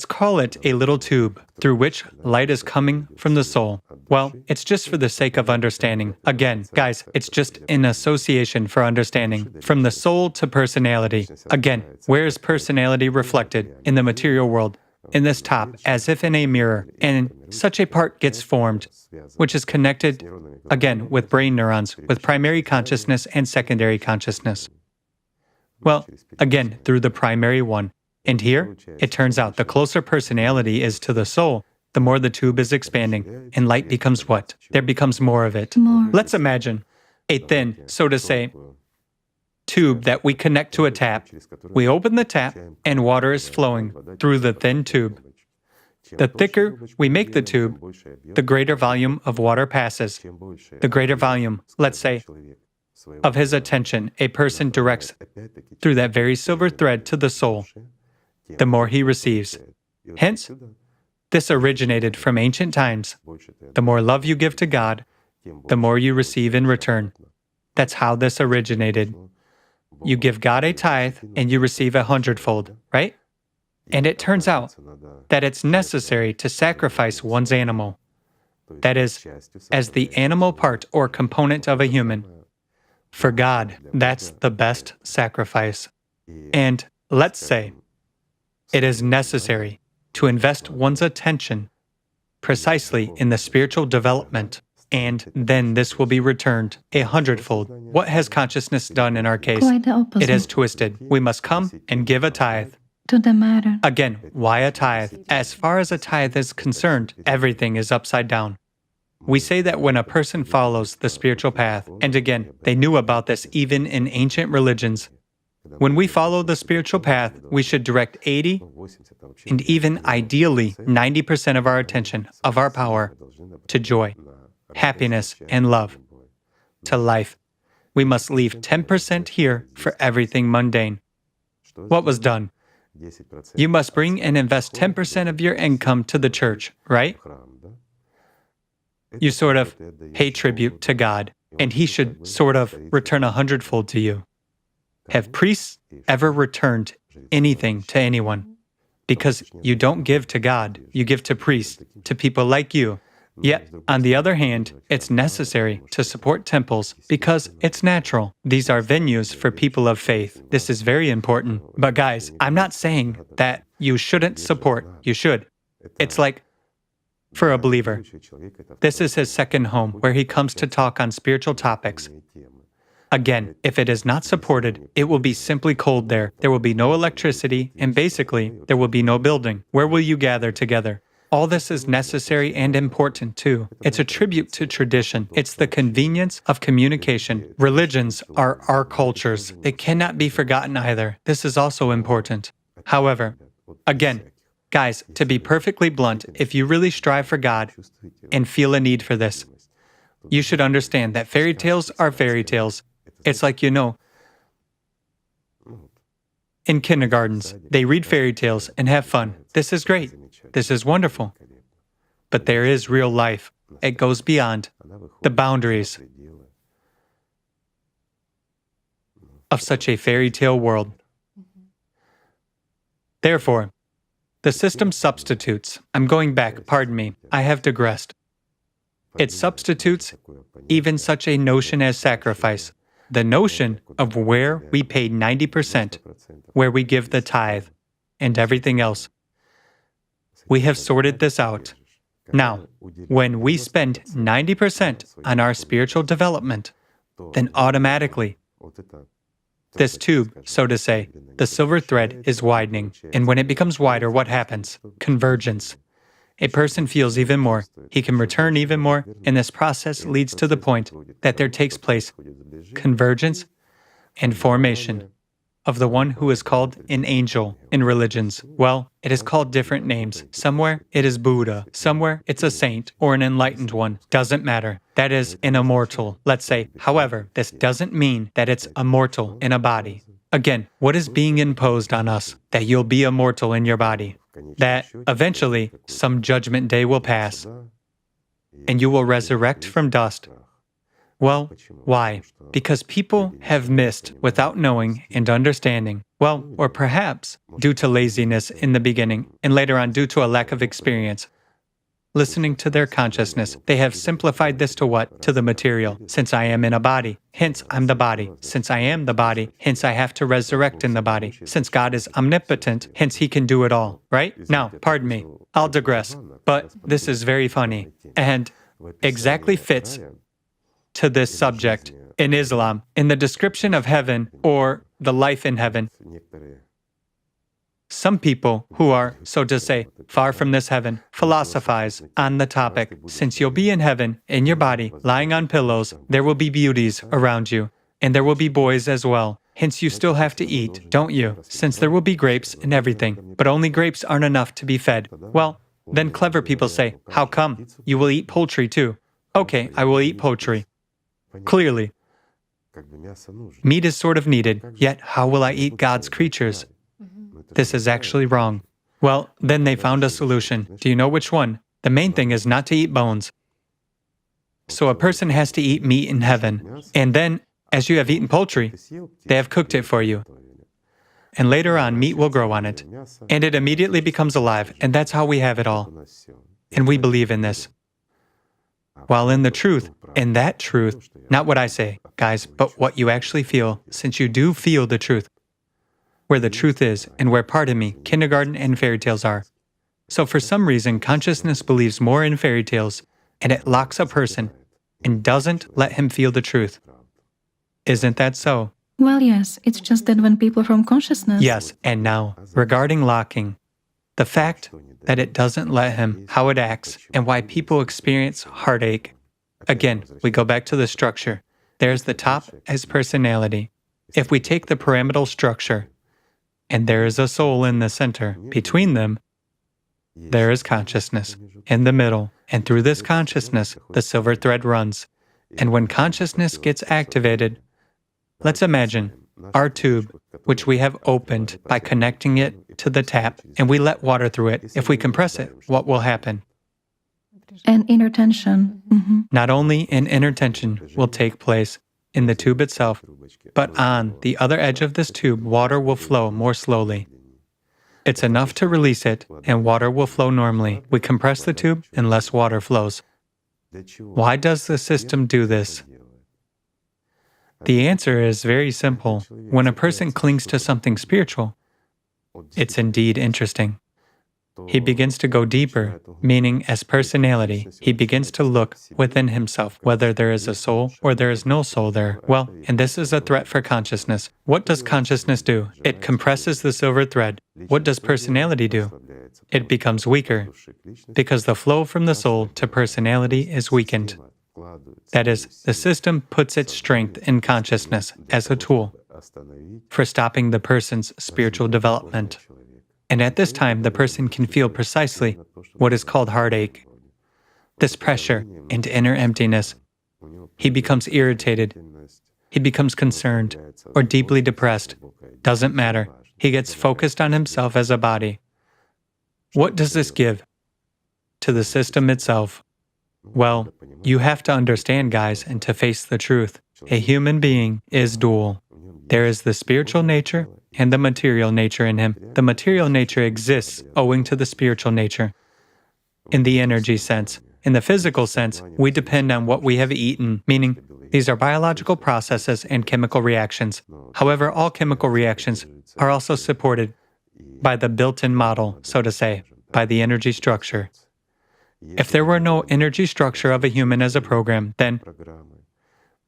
[SPEAKER 2] call it a little tube through which light is coming from the soul. Well, it's just for the sake of understanding. Again, guys, it's just an association for understanding. From the soul to personality. Again, where is personality reflected in the material world? in this top as if in a mirror, and such a part gets formed, which is connected, again, with brain neurons, with primary consciousness and secondary consciousness. Well, again, through the primary one. And here, it turns out the closer personality is to the soul, the more the tube is expanding, and light becomes what? There becomes more of it.
[SPEAKER 1] More.
[SPEAKER 2] Let's imagine a thin, so to say, tube that we connect to a tap. We open the tap, and water is flowing through the thin tube. The thicker we make the tube, the greater volume of water passes. The greater volume, let's say, of his attention a person directs through that very silver thread to the soul, the more he receives. Hence, this originated from ancient times. The more love you give to God, the more you receive in return. That's how this originated. You give God a tithe, and you receive 100-fold, right? And it turns out that it's necessary to sacrifice one's animal. That is, as the animal part or component of a human. For God, that's the best sacrifice. And let's say, it is necessary to invest one's attention precisely in the spiritual development, and then this will be returned 100-fold. What has consciousness done in our case?
[SPEAKER 1] Quite the opposite.
[SPEAKER 2] It has twisted. We must come and give a tithe.
[SPEAKER 1] To the matter.
[SPEAKER 2] Again, why a tithe? As far as a tithe is concerned, everything is upside down. We say that when a person follows the spiritual path, and again, they knew about this even in ancient religions, when we follow the spiritual path, we should direct 80 and even ideally 90% of our attention, of our power, to joy, happiness, and love, to life. We must leave 10% here for everything mundane. What was done? You must bring and invest 10% of your income to the church, right? You sort of pay tribute to God, and He should sort of return 100-fold to you. Have priests ever returned anything to anyone? Because you don't give to God, you give to priests, to people like you. Yet, on the other hand, it's necessary to support temples because it's natural. These are venues for people of faith. This is very important. But guys, I'm not saying that you shouldn't support. You should. It's like, for a believer, this is his second home where he comes to talk on spiritual topics. Again, if it is not supported, it will be simply cold there. There will be no electricity, and basically, there will be no building. Where will you gather together? All this is necessary and important too. It's a tribute to tradition. It's the convenience of communication. Religions are our cultures. They cannot be forgotten either. This is also important. However, again, guys, to be perfectly blunt, if you really strive for God and feel a need for this, you should understand that fairy tales are fairy tales. It's like, in kindergartens, they read fairy tales and have fun. This is great. This is wonderful. But there is real life. It goes beyond the boundaries of such a fairy tale world. Therefore, the system substitutes. I'm going back, pardon me. I have digressed. It substitutes even such a notion as sacrifice. The notion of where we pay 90%, where we give the tithe, and everything else. We have sorted this out. Now, when we spend 90% on our spiritual development, then automatically, this tube, so to say, the silver thread is widening. And when it becomes wider, what happens? Convergence. A person feels even more. He can return even more, and this process leads to the point that there takes place convergence and formation of the one who is called an angel in religions. Well, it is called different names. Somewhere it is Buddha, somewhere it's a saint or an enlightened one. Doesn't matter. That is an immortal, let's say. However, this doesn't mean that it's immortal in a body. Again, what is being imposed on us? That you'll be immortal in your body. That eventually some judgment day will pass and you will resurrect from dust. Well, why? Because people have missed without knowing and understanding. Well, or perhaps due to laziness in the beginning and later on due to a lack of experience. listening to their consciousness. They have simplified this to what? To the material. Since I am in a body, hence I'm the body. Since I am the body, hence I have to resurrect in the body. Since God is omnipotent, hence He can do it all, right? Now, pardon me, I'll digress, but this is very funny and exactly fits to this subject. In Islam, in the description of heaven or the life in heaven, some people who are, so to say, far from this heaven, philosophize on the topic. Since you'll be in heaven, in your body, lying on pillows, there will be beauties around you, and there will be boys as well. Hence you still have to eat, don't you? Since there will be grapes and everything, but only grapes aren't enough to be fed. Well, then clever people say, how come? You will eat poultry too. Okay, I will eat poultry. Clearly, meat is sort of needed, yet how will I eat God's creatures? This is actually wrong. Well, then they found a solution. Do you know which one? The main thing is not to eat bones. So a person has to eat meat in heaven, and then, as you have eaten poultry, they have cooked it for you. And later on, meat will grow on it, and it immediately becomes alive, and that's how we have it all. And we believe in this. While in the truth, in that truth, not what I say, guys, but what you actually feel, since you do feel the truth, where the truth is, and where, pardon me, kindergarten and fairy tales are. So for some reason, consciousness believes more in fairy tales, and it locks a person and doesn't let him feel the truth. Isn't that so?
[SPEAKER 1] Well, yes, it's just that when people from consciousness...
[SPEAKER 2] Yes, and now, regarding locking, the fact that it doesn't let him, how it acts, and why people experience heartache. Again, we go back to the structure. There's the top as personality. If we take the pyramidal structure, and there is a soul in the center. Between them, there is consciousness in the middle, and through this consciousness, the silver thread runs. And when consciousness gets activated, let's imagine our tube, which we have opened by connecting it to the tap, and we let water through it. If we compress it, what will happen?
[SPEAKER 1] An inner tension.
[SPEAKER 2] Not only an inner tension will take place in the tube itself, but on the other edge of this tube, water will flow more slowly. It's enough to release it, and water will flow normally. We compress the tube, and less water flows. Why does the system do this? The answer is very simple. When a person clings to something spiritual, it's indeed interesting. He begins to go deeper, meaning as personality, he begins to look within himself, whether there is a soul or there is no soul there. Well, and this is a threat for consciousness. What does consciousness do? It compresses the silver thread. What does personality do? It becomes weaker, because the flow from the soul to personality is weakened. That is, the system puts its strength in consciousness as a tool for stopping the person's spiritual development. And at this time, the person can feel precisely what is called heartache, this pressure and inner emptiness. He becomes irritated, he becomes concerned, or deeply depressed. Doesn't matter. He gets focused on himself as a body. What does this give to the system itself? Well, you have to understand, guys, and to face the truth. A human being is dual. There is the spiritual nature and the material nature in him. The material nature exists owing to the spiritual nature. In the energy sense. In the physical sense, we depend on what we have eaten, meaning these are biological processes and chemical reactions. However, all chemical reactions are also supported by the built-in model, so to say, by the energy structure. If there were no energy structure of a human as a program, then,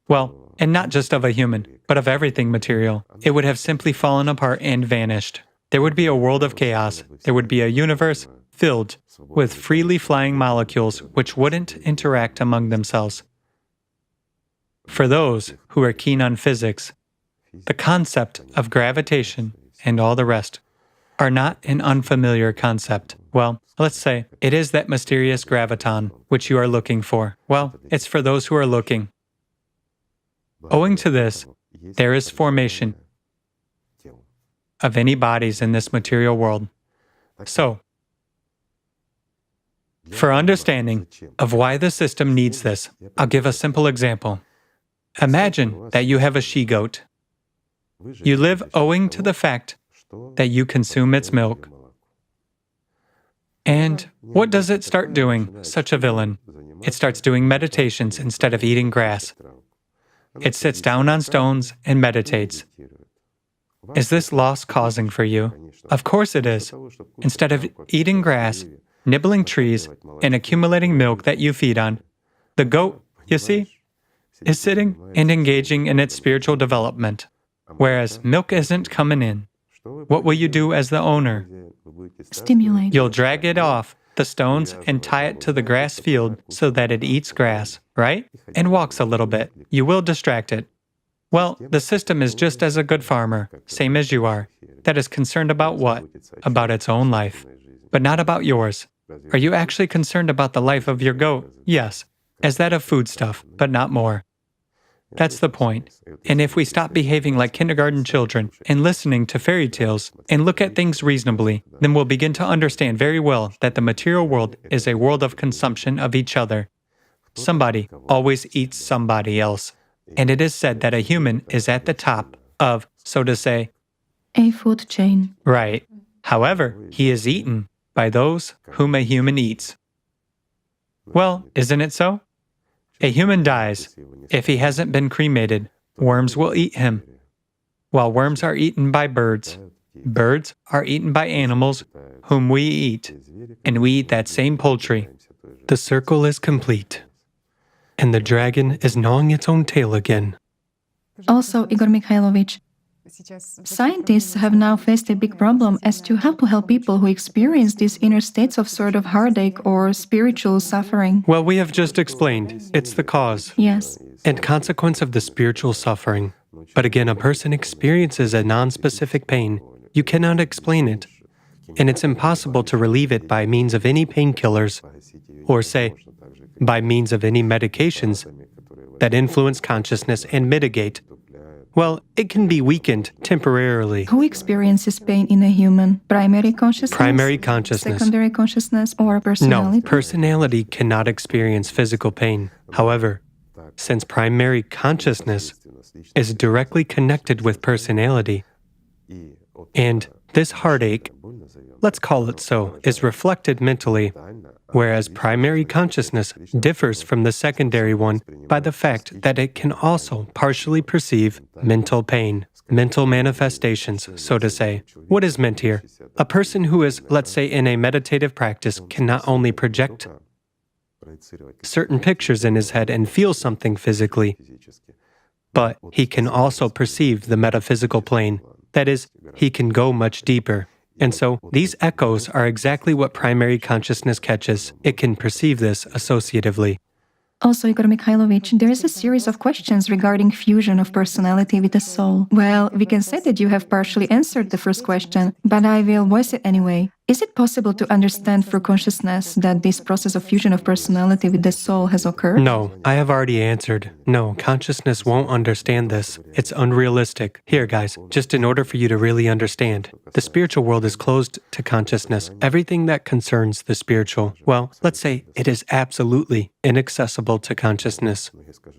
[SPEAKER 2] well, and not just of a human, but of everything material, it would have simply fallen apart and vanished. There would be a world of chaos. There would be a universe filled with freely flying molecules which wouldn't interact among themselves. For those who are keen on physics, the concept of gravitation and all the rest are not an unfamiliar concept. Well, let's say it is that mysterious graviton which you are looking for. Well, it's for those who are looking. Owing to this, there is formation of any bodies in this material world. So, for understanding of why the system needs this, I'll give a simple example. Imagine that you have a she-goat. You live owing to the fact that you consume its milk. And what does it start doing, such a villain? It starts doing meditations instead of eating grass. It sits down on stones and meditates. Is this loss causing for you? Of course it is. Instead of eating grass, nibbling trees, and accumulating milk that you feed on, the goat, you see, is sitting and engaging in its spiritual development, whereas milk isn't coming in. What will you do as the owner?
[SPEAKER 1] Stimulate.
[SPEAKER 2] You'll drag it off the stones and tie it to the grass field so that it eats grass, right? And walks a little bit. You will distract it. Well, the system is just as a good farmer, same as you are, that is concerned about what? About its own life, but not about yours. Are you actually concerned about the life of your goat? Yes, as that of foodstuff, but not more. That's the point. And if we stop behaving like kindergarten children and listening to fairy tales and look at things reasonably, then we'll begin to understand very well that the material world is a world of consumption of each other. Somebody always eats somebody else. And it is said that a human is at the top of, so to say,
[SPEAKER 1] a food chain.
[SPEAKER 2] Right. However, he is eaten by those whom a human eats. Well, isn't it so? A human dies. If he hasn't been cremated, worms will eat him. While worms are eaten by birds, birds are eaten by animals whom we eat, and we eat that same poultry. The circle is complete, and the dragon is gnawing its own tail again.
[SPEAKER 1] Also, Igor Mikhailovich, scientists have now faced a big problem as to how to help people who experience these inner states of sort of heartache or spiritual suffering.
[SPEAKER 3] Well, we have just explained. It's the cause
[SPEAKER 1] Yes.
[SPEAKER 3] and consequence of the spiritual suffering. But again, a person experiences a non-specific pain. You cannot explain it. And it's impossible to relieve it by means of any painkillers, or say, by means of any medications that influence consciousness and mitigate. Well, it can be weakened temporarily.
[SPEAKER 1] Who experiences pain in a human? Primary consciousness?
[SPEAKER 3] Primary consciousness.
[SPEAKER 1] Secondary consciousness or personality?
[SPEAKER 3] No, personality cannot experience physical pain. However, since primary consciousness is directly connected with personality, and this heartache, let's call it so, is reflected mentally, whereas primary consciousness differs from the secondary one by the fact that it can also partially perceive mental pain, mental manifestations, so to say. What is meant here? A person who is, let's say, in a meditative practice can not only project certain pictures in his head and feel something physically, but he can also perceive the metaphysical plane. That is, he can go much deeper. And so, these echoes are exactly what primary consciousness catches. It can perceive this associatively.
[SPEAKER 1] Also, Igor Mikhailovich, there is a series of questions regarding fusion of personality with the soul. Well, we can say that you have partially answered the first question, but I will voice it anyway. Is it possible to understand through consciousness that this process of fusion of personality with the soul has occurred?
[SPEAKER 3] No, I have already answered. No, consciousness won't understand this. It's unrealistic. Here, guys, just in order for you to really understand, the spiritual world is closed to consciousness. Everything that concerns the spiritual, well, let's say it is absolutely inaccessible to consciousness.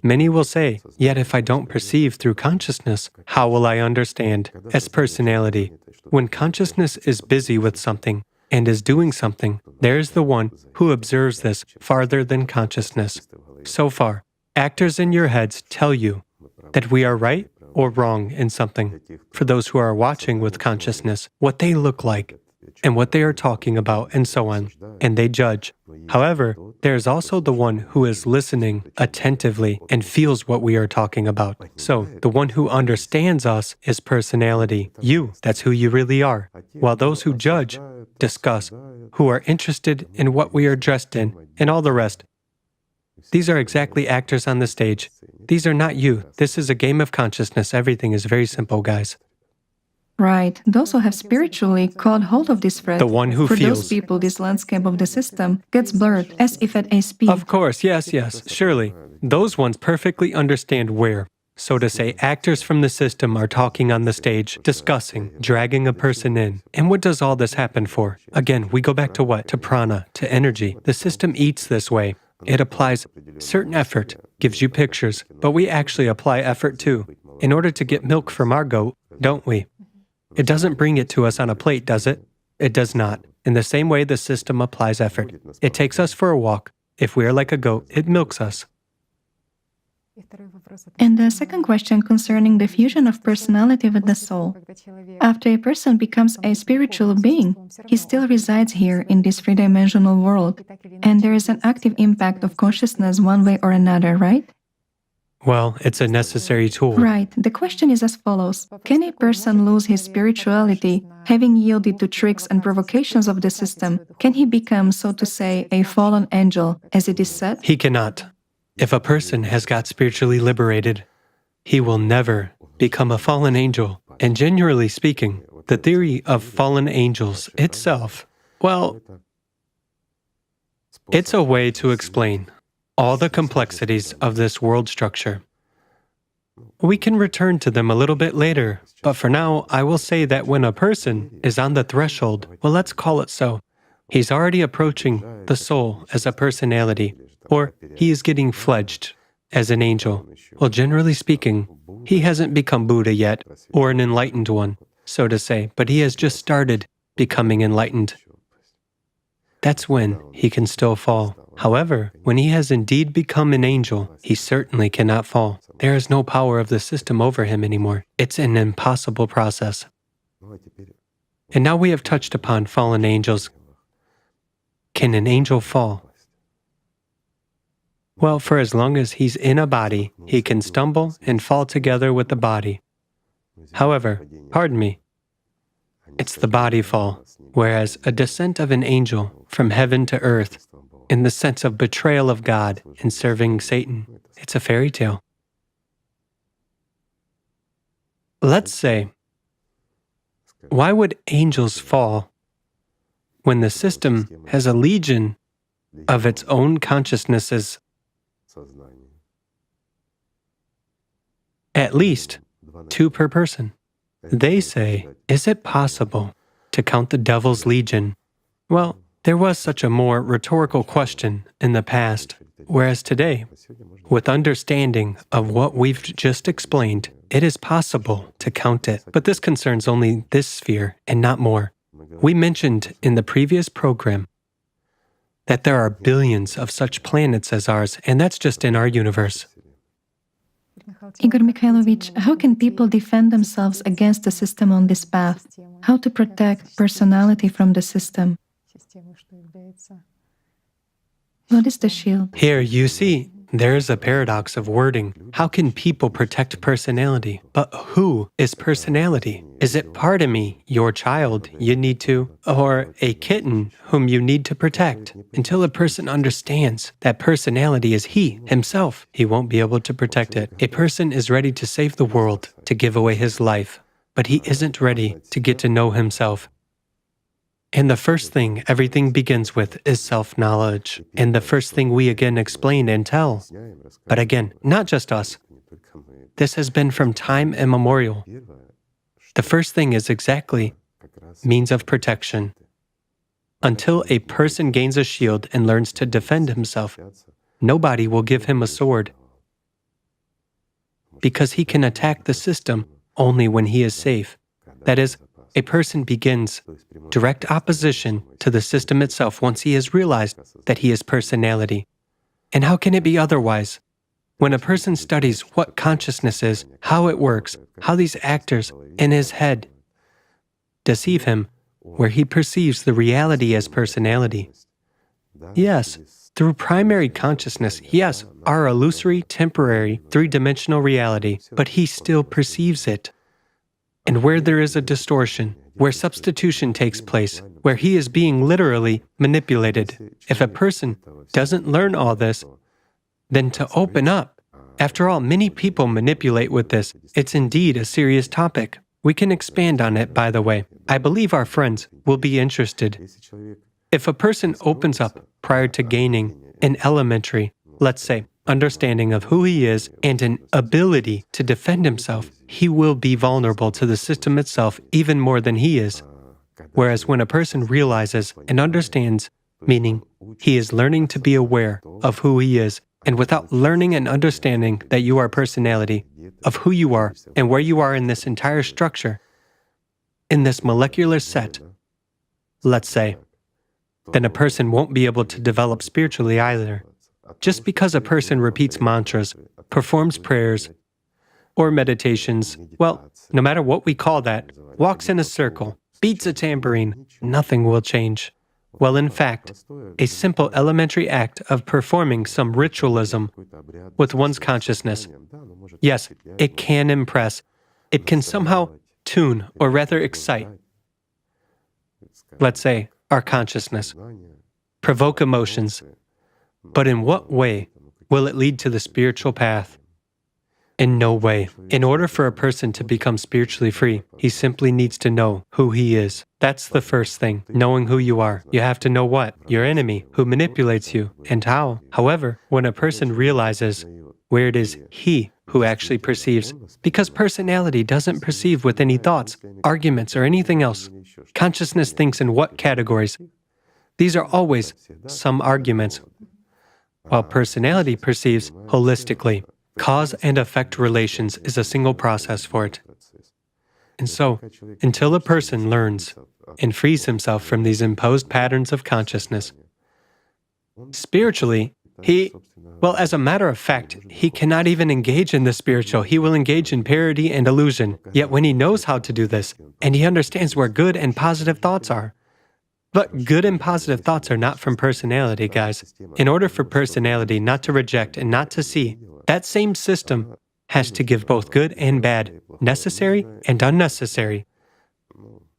[SPEAKER 3] Many will say, yet if I don't perceive through consciousness, how will I understand? As personality, when consciousness is busy with something and is doing something, there is the one who observes this farther than consciousness. So far, actors in your heads tell you that we are right or wrong in something. For those who are watching with consciousness, what they look like and what they are talking about and so on, and they judge. However, there is also the one who is listening attentively and feels what we are talking about. So, the one who understands us is personality. You, that's who you really are. While those who judge, discuss, who are interested in what we are dressed in, and all the rest, these are exactly actors on the stage. These are not you. This is a game of consciousness. Everything is very simple, guys.
[SPEAKER 1] Right. Those who have spiritually caught hold of this thread,
[SPEAKER 3] The one who
[SPEAKER 1] for
[SPEAKER 3] feels.
[SPEAKER 1] those people, this landscape of the system gets blurred as if at a speed.
[SPEAKER 3] Of course, yes, surely. Those ones perfectly understand where, so to say, actors from the system are talking on the stage, discussing, dragging a person in. And what does all this happen for? Again, we go back to what? To prana, to energy. The system eats this way. It applies certain effort, gives you pictures, but we actually apply effort too, in order to get milk from our goat, don't we? It doesn't bring it to us on a plate, does it? it does not. In the same way, the system applies effort. It takes us for a walk. If we are like a goat, it milks us.
[SPEAKER 1] And the second question concerning the fusion of personality with the soul. After a person becomes a spiritual being, he still resides here in this three-dimensional world, and there is an active impact of consciousness one way or another, right?
[SPEAKER 3] Well, it's a necessary tool.
[SPEAKER 1] Right. The question is as follows. Can a person lose his spirituality, having yielded to tricks and provocations of the system? Can he become, so to say, a fallen angel, as it is said?
[SPEAKER 3] He cannot. If a person has got spiritually liberated, he will never become a fallen angel. And generally speaking, the theory of fallen angels itself, well, it's a way to explain all the complexities of this world structure. We can return to them a little bit later, but for now, I will say that when a person is on the threshold, well, let's call it so, he's already approaching the soul as a personality, or he is getting fledged as an angel. Well, generally speaking, he hasn't become Buddha yet, or an enlightened one, so to say, but he has just started becoming enlightened. That's when he can still fall. However, when he has indeed become an angel, he certainly cannot fall. There is no power of the system over him anymore. It's an impossible process. And now we have touched upon fallen angels. Can an angel fall? Well, for as long as he's in a body, he can stumble and fall together with the body. However, pardon me, it's the body fall, whereas a descent of an angel from heaven to earth, in the sense of betrayal of God and serving Satan, it's a fairy tale. Let's say, why would angels fall when the system has a legion of its own consciousnesses? At least 2 per person. They say, is it possible to count the devil's legion? Well, there was such a more rhetorical question in the past, whereas today, with understanding of what we've just explained, it is possible to count it. But this concerns only this sphere and not more. We mentioned in the previous program that there are billions of such planets as ours, and that's just in our universe.
[SPEAKER 1] Igor Mikhailovich, how can people defend themselves against the system on this path? How to protect personality from the system? What is the shield?
[SPEAKER 3] Here, you see, there's a paradox of wording. How can people protect personality? But who is personality? Is it part of me, your child, you need to, or a kitten whom you need to protect? Until a person understands that personality is he, himself, he won't be able to protect it. A person is ready to save the world, to give away his life, but he isn't ready to get to know himself. And the first thing everything begins with is self-knowledge. And the first thing we again explain and tell. But again, not just us. This has been from time immemorial. The first thing is exactly means of protection. Until a person gains a shield and learns to defend himself, nobody will give him a sword. Because he can attack the system only when he is safe. That is, a person begins direct opposition to the system itself once he has realized that he is personality. And how can it be otherwise? When a person studies what consciousness is, how it works, how these actors in his head deceive him, where he perceives the reality as personality. Yes, through primary consciousness, yes, our illusory, temporary, three-dimensional reality, but he still perceives it. And where there is a distortion, where substitution takes place, where he is being literally manipulated, if a person doesn't learn all this, then to open up. After all, many people manipulate with this. It's indeed a serious topic. We can expand on it, by the way. I believe our friends will be interested. If a person opens up prior to gaining an elementary, let's say, understanding of who he is and an ability to defend himself, he will be vulnerable to the system itself even more than he is. Whereas when a person realizes and understands, meaning he is learning to be aware of who he is, and without learning and understanding that you are personality, of who you are and where you are in this entire structure, in this molecular set, let's say, then a person won't be able to develop spiritually either. Just because a person repeats mantras, performs prayers, or meditations, well, no matter what we call that, walks in a circle, beats a tambourine, nothing will change. Well, in fact, a simple elementary act of performing some ritualism with one's consciousness, yes, it can impress. It can somehow tune, or rather excite, let's say, our consciousness, provoke emotions. But in what way will it lead to the spiritual path? In no way. In order for a person to become spiritually free, he simply needs to know who he is. That's the first thing, knowing who you are. You have to know what? Your enemy, who manipulates you, and how. However, when a person realizes where it is he who actually perceives, because personality doesn't perceive with any thoughts, arguments, or anything else. Consciousness thinks in what categories? These are always some arguments, while personality perceives holistically. Cause and effect relations is a single process for it. And so, until a person learns and frees himself from these imposed patterns of consciousness, spiritually, as a matter of fact, he cannot even engage in the spiritual. He will engage in parody and illusion. Yet when he knows how to do this, and he understands where good and positive thoughts are, but good and positive thoughts are not from personality, guys. In order for personality not to reject and not to see, that same system has to give both good and bad, necessary and unnecessary.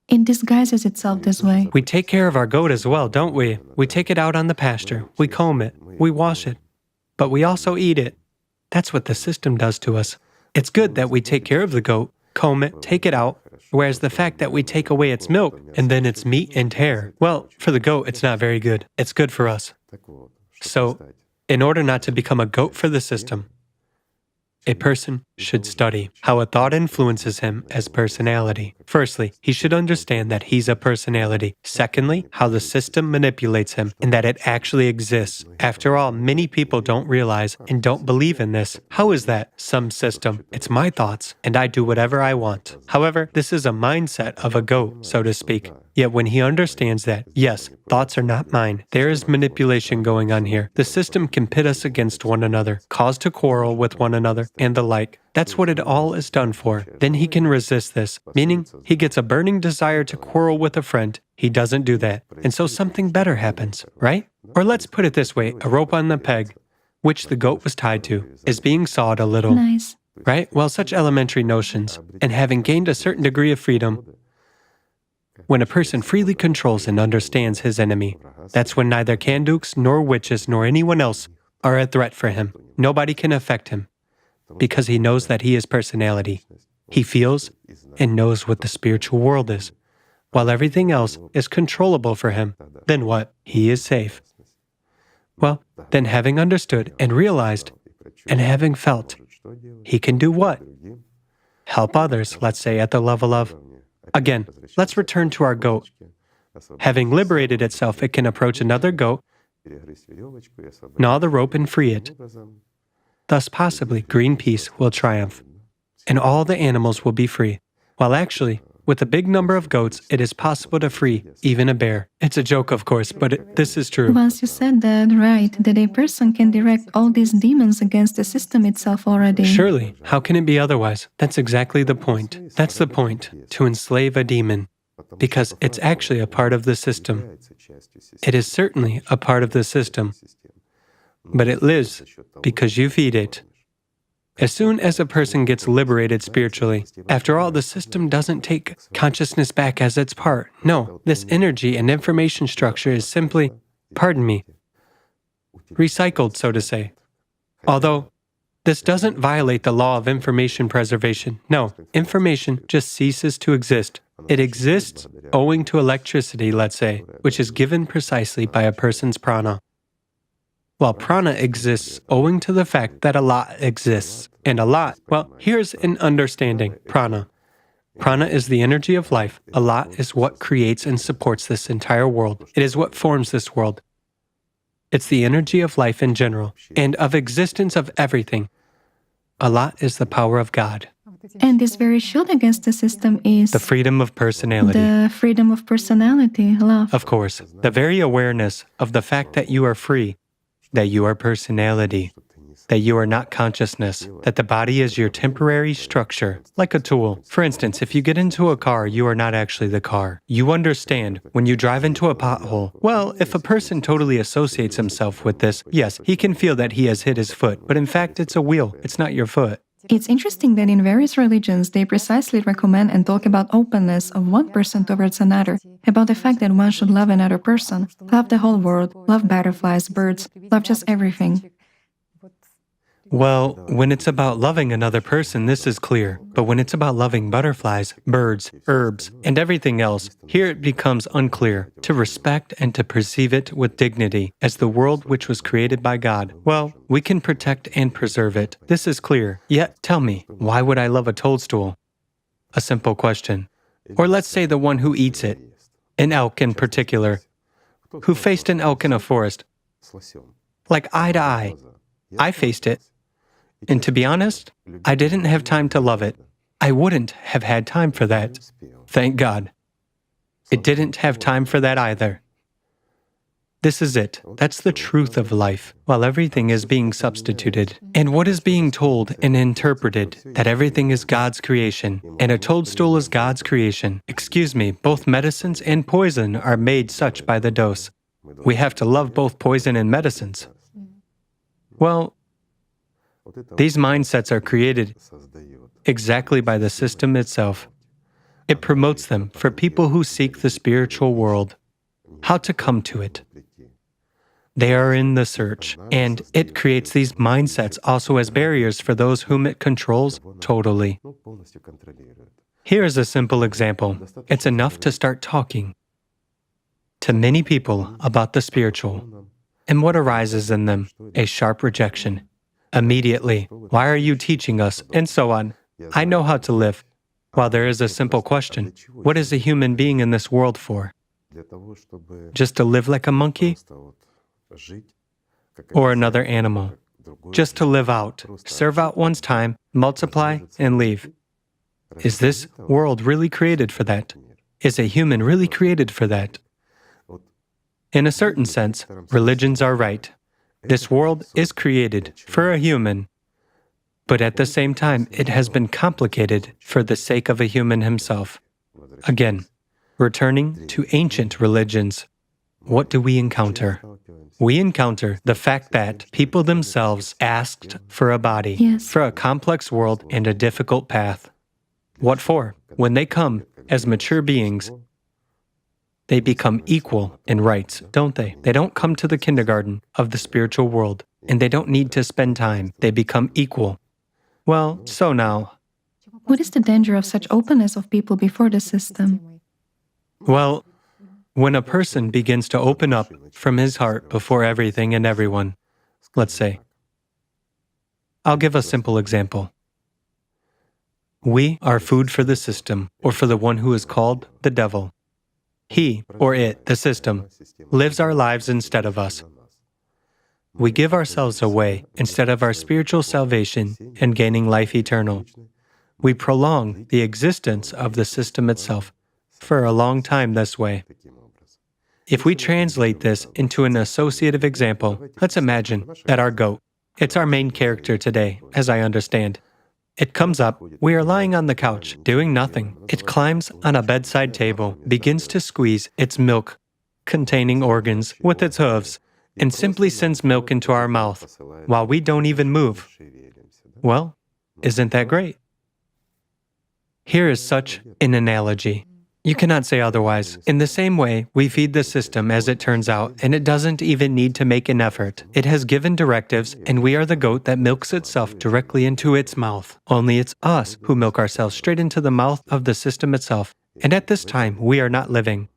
[SPEAKER 1] It disguises itself this way.
[SPEAKER 3] We take care of our goat as well, don't we? We take it out on the pasture, we comb it, we wash it, but we also eat it. That's what the system does to us. It's good that we take care of the goat, comb it, take it out, whereas the fact that we take away its milk and then its meat and hair, well, for the goat, it's not very good. It's good for us. So, in order not to become a goat for the system, a person should study how a thought influences him as personality. Firstly, he should understand that he's a personality. Secondly, how the system manipulates him and that it actually exists. After all, many people don't realize and don't believe in this. How is that? Some system. It's my thoughts, and I do whatever I want. However, this is a mindset of a goat, so to speak. Yet when he understands that, yes, thoughts are not mine, there is manipulation going on here. The system can pit us against one another, cause to quarrel with one another, and the like. That's what it all is done for. Then he can resist this, meaning he gets a burning desire to quarrel with a friend. He doesn't do that. And so something better happens, right? Or let's put it this way, a rope on the peg, which the goat was tied to, is being sawed a little.
[SPEAKER 1] Nice.
[SPEAKER 3] Right? Well, such elementary notions, and having gained a certain degree of freedom, when a person freely controls and understands his enemy, that's when neither Kandukes nor witches nor anyone else are a threat for him. Nobody can affect him, because he knows that he is personality. He feels and knows what the spiritual world is. While everything else is controllable for him, then what? He is safe. Well, then having understood and realized and having felt, he can do what? Help others, let's say at the level of, again, let's return to our goat. Having liberated itself, it can approach another goat, gnaw the rope and free it. Thus possibly green peace will triumph, and all the animals will be free. While actually, with a big number of goats, it is possible to free even a bear. It's a joke, of course, but this is true.
[SPEAKER 1] Once you said that, right, that a person can direct all these demons against the system itself already.
[SPEAKER 3] Surely, how can it be otherwise? That's exactly the point. That's the point, to enslave a demon, because it's actually a part of the system. It is certainly a part of the system, but it lives because you feed it. As soon as a person gets liberated spiritually, after all, the system doesn't take consciousness back as its part. No, this energy and information structure is simply, pardon me, recycled, so to say. Although, this doesn't violate the law of information preservation. No, information just ceases to exist. It exists owing to electricity, let's say, which is given precisely by a person's prana. While prana exists owing to the fact that Allat exists. And Allat, well, here's an understanding. Prana. Prana is the energy of life. Allat is what creates and supports this entire world. It is what forms this world. It's the energy of life in general, and of existence of everything. Allat is the power of God.
[SPEAKER 1] And this very shield against the system is
[SPEAKER 3] The freedom of personality.
[SPEAKER 1] the freedom of personality, love.
[SPEAKER 3] Of course, the very awareness of the fact that you are free, that you are personality, that you are not consciousness, that the body is your temporary structure, like a tool. For instance, if you get into a car, you are not actually the car. You understand when you drive into a pothole. Well, if a person totally associates himself with this, yes, he can feel that he has hit his foot, but in fact, it's a wheel, it's not your foot.
[SPEAKER 1] It's interesting that in various religions, they precisely recommend and talk about openness of one person towards another, about the fact that one should love another person, love the whole world, love butterflies, birds, love just everything.
[SPEAKER 3] Well, when it's about loving another person, this is clear. But when it's about loving butterflies, birds, herbs, and everything else, here it becomes unclear. To respect and to perceive it with dignity as the world which was created by God. Well, we can protect and preserve it. This is clear. Yet, tell me, why would I love a toadstool? A simple question. Or let's say the one who eats it, an elk in particular, who faced an elk in a forest, like eye to eye. I faced it. And to be honest, I didn't have time to love it. I wouldn't have had time for that. Thank God. It didn't have time for that either. This is it. That's the truth of life, while everything is being substituted. And what is being told and interpreted, that everything is God's creation, and a toadstool is God's creation. Excuse me, both medicines and poison are made such by the dose. We have to love both poison and medicines. Well, these mindsets are created exactly by the system itself. It promotes them for people who seek the spiritual world, how to come to it. They are in the search, and it creates these mindsets also as barriers for those whom it controls totally. Here is a simple example. It's enough to start talking to many people about the spiritual, and what arises in them, a sharp rejection. Immediately, why are you teaching us, and so on. I know how to live. While there is a simple question, what is a human being in this world for? Just to live like a monkey? Or another animal? Just to live out, serve out one's time, multiply, and leave. Is this world really created for that? Is a human really created for that? In a certain sense, religions are right. This world is created for a human, but at the same time, it has been complicated for the sake of a human himself. Again, returning to ancient religions, what do we encounter? We encounter the fact that people themselves asked for a body,
[SPEAKER 1] Yes.
[SPEAKER 3] for a complex world and a difficult path. What for? When they come as mature beings, they become equal in rights, don't they? They don't come to the kindergarten of the spiritual world, and they don't need to spend time. They become equal. Well, so now,
[SPEAKER 1] What is the danger of such openness of people before the system?
[SPEAKER 3] well, when a person begins to open up from his heart before everything and everyone, let's say, I'll give a simple example. We are food for the system, or for the one who is called the devil. He, or it, the system, lives our lives instead of us. We give ourselves away instead of our spiritual salvation and gaining life eternal. We prolong the existence of the system itself for a long time this way. If we translate this into an associative example, let's imagine that our goat, it's our main character today, as I understand. It comes up, we are lying on the couch, doing nothing. It climbs on a bedside table, begins to squeeze its milk-containing organs with its hooves, and simply sends milk into our mouth, while we don't even move. Well, isn't that great? Here is such an analogy. You cannot say otherwise. In the same way, we feed the system as it turns out, and it doesn't even need to make an effort. It has given directives, and we are the goat that milks itself directly into its mouth. Only it's us who milk ourselves straight into the mouth of the system itself. And at this time, we are not living.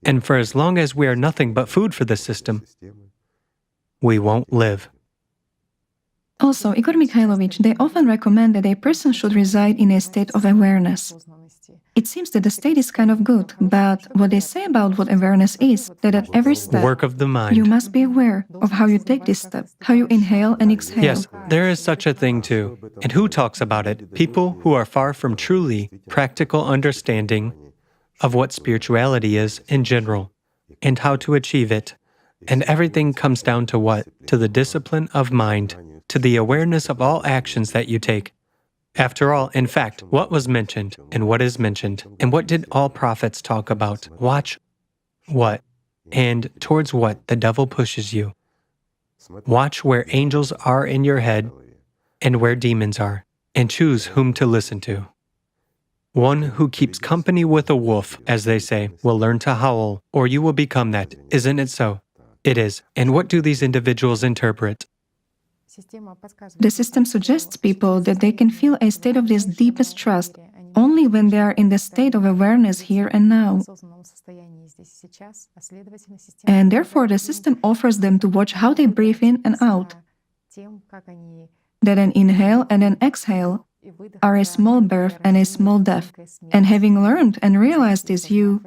[SPEAKER 3] And for as long as we are nothing but food for the system, we won't live.
[SPEAKER 1] Also, Igor Mikhailovich, they often recommend that a person should reside in a state of awareness. It seems that the state is kind of good, but what they say about what awareness is, that at every step,
[SPEAKER 3] Work of the mind.
[SPEAKER 1] you must be aware of how you take this step, how you inhale and exhale.
[SPEAKER 3] Yes, there is such a thing too. And who talks about it? People who are far from truly practical understanding of what spirituality is in general and how to achieve it. And everything comes down to what? To the discipline of mind, to the awareness of all actions that you take. After all, in fact, what was mentioned and what is mentioned, and what did all prophets talk about? Watch what and towards what the devil pushes you. Watch where angels are in your head and where demons are, and choose whom to listen to. One who keeps company with a wolf, as they say, will learn to howl, or you will become that. Isn't it so? It is. And what do these individuals interpret?
[SPEAKER 1] The system suggests people that they can feel a state of this deepest trust only when they are in the state of awareness here and now. And therefore, the system offers them to watch how they breathe in and out, that an inhale and an exhale are a small birth and a small death. And having learned and realized this, you...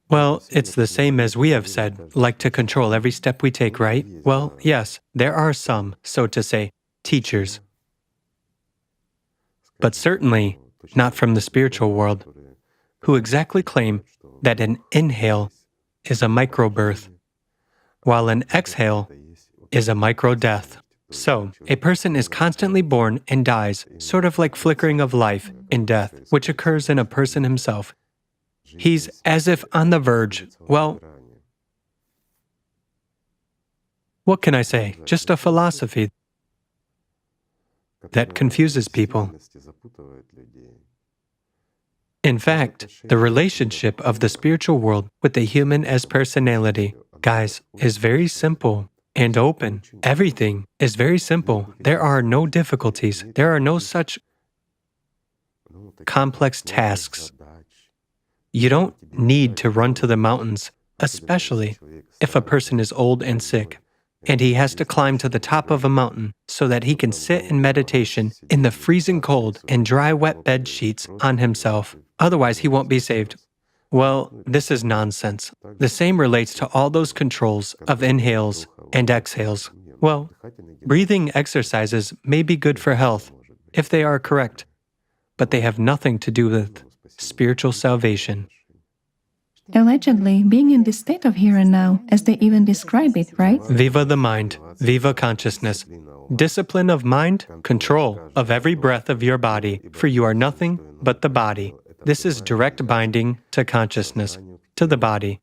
[SPEAKER 3] Well, it's the same as we have said, like to control every step we take, right? Well, yes, there are some, so to say, teachers. But certainly not from the spiritual world, who exactly claim that an inhale is a micro-birth, while an exhale is a micro-death. So, a person is constantly born and dies, sort of like flickering of life and death, which occurs in a person himself. He's as if on the verge. Well, what can I say? Just a philosophy that confuses people. In fact, the relationship of the spiritual world with the human as personality, guys, is very simple and open. Everything is very simple. There are no difficulties. There are no such complex tasks. You don't need to run to the mountains, especially if a person is old and sick, and he has to climb to the top of a mountain so that he can sit in meditation in the freezing cold and dry wet bed sheets on himself. Otherwise, he won't be saved. Well, this is nonsense. The same relates to all those controls of inhales and exhales. Well, breathing exercises may be good for health, if they are correct, but they have nothing to do with spiritual salvation.
[SPEAKER 1] Allegedly, being in this state of here and now, as they even describe it, right?
[SPEAKER 3] Viva the mind, viva consciousness. Discipline of mind, control of every breath of your body, for you are nothing but the body. This is direct binding to consciousness, to the body.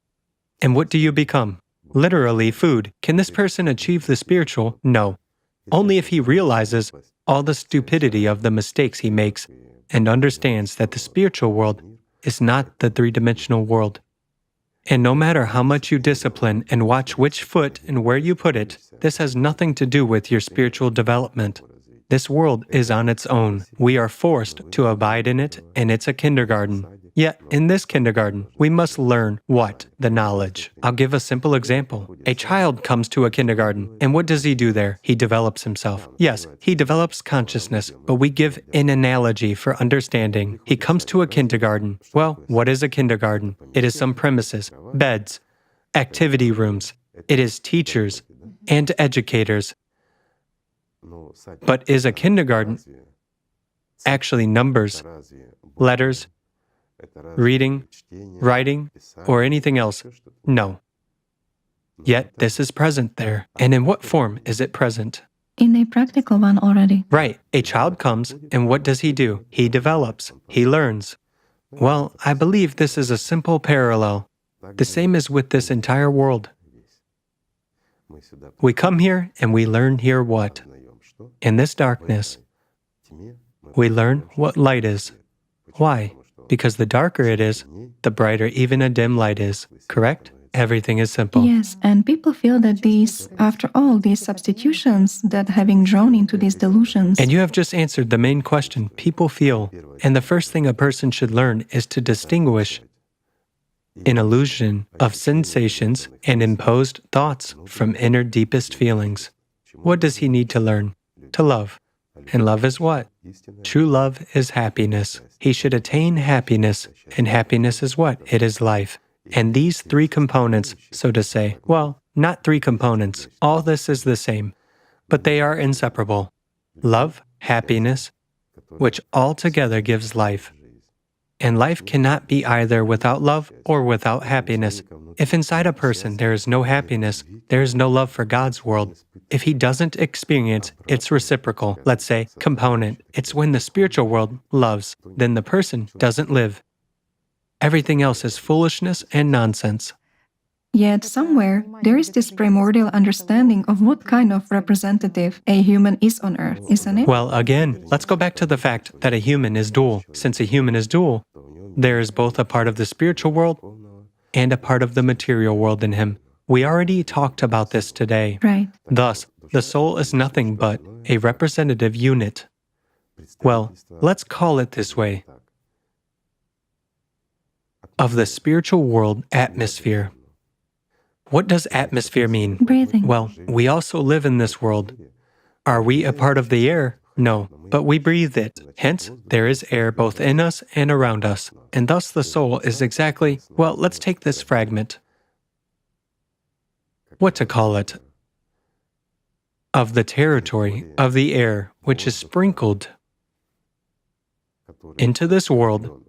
[SPEAKER 3] And what do you become? Literally food. Can this person achieve the spiritual? No. Only if he realizes all the stupidity of the mistakes he makes and understands that the spiritual world is not the three-dimensional world. And no matter how much you discipline and watch which foot and where you put it, this has nothing to do with your spiritual development. This world is on its own. We are forced to abide in it, and it's a kindergarten. Yet, in this kindergarten, we must learn what? The knowledge. I'll give a simple example. A child comes to a kindergarten, and what does he do there? He develops himself. Yes, he develops consciousness, but we give an analogy for understanding. He comes to a kindergarten. Well, what is a kindergarten? It is some premises, beds, activity rooms. It is teachers and educators. But is a kindergarten actually numbers, letters, reading, writing, or anything else? No. Yet this is present there. And in what form is it present?
[SPEAKER 1] In a practical one already.
[SPEAKER 3] Right. A child comes, and what does he do? He develops. He learns. Well, I believe this is a simple parallel. The same as with this entire world. We come here, and we learn here what? In this darkness, we learn what light is. Why? Because the darker it is, the brighter even a dim light is. Correct? Everything is simple.
[SPEAKER 1] Yes, and people feel that these, after all, these substitutions that having drawn into these delusions.
[SPEAKER 3] And you have just answered the main question people feel. And the first thing a person should learn is to distinguish an illusion of sensations and imposed thoughts from inner deepest feelings. What does he need to learn? to love. And love is what? True love is happiness. He should attain happiness, and happiness is what? It is life. And these three components, so to say, well, not three components, all this is the same, but they are inseparable. Love, happiness, which altogether gives life. And life cannot be either without love or without happiness. If inside a person there is no happiness, there is no love for God's world. If he doesn't experience its reciprocal, let's say, component, it's when the spiritual world loves, then the person doesn't live. Everything else is foolishness and nonsense.
[SPEAKER 1] Yet somewhere, there is this primordial understanding of what kind of representative a human is on Earth, isn't it?
[SPEAKER 3] Well, again, let's go back to the fact that a human is dual. Since a human is dual, there is both a part of the spiritual world and a part of the material world in him. We already talked about this today.
[SPEAKER 1] Right.
[SPEAKER 3] Thus, the soul is nothing but a representative unit. Well, let's call it this way. Of the spiritual world atmosphere. What does atmosphere mean?
[SPEAKER 1] Breathing.
[SPEAKER 3] Well, we also live in this world. Are we a part of the air? No, but we breathe it. Hence, there is air both in us and around us. And thus the soul is exactly, well, let's take this fragment. What to call it? Of the territory of the air, which is sprinkled into this world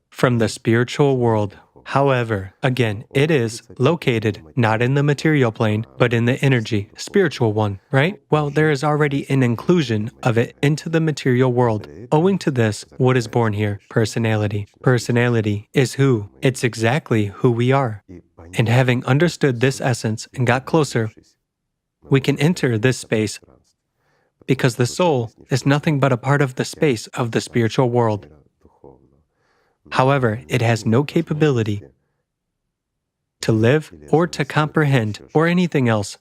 [SPEAKER 3] from the spiritual world. However, again, it is located not in the material plane, but in the energy, spiritual one, right? Well, there is already an inclusion of it into the material world. Owing to this, what is born here? Personality. Personality is who? It's exactly who we are. And having understood this essence and got closer, we can enter this space because the soul is nothing but a part of the space of the spiritual world. However, it has no capability to live or to comprehend or anything else.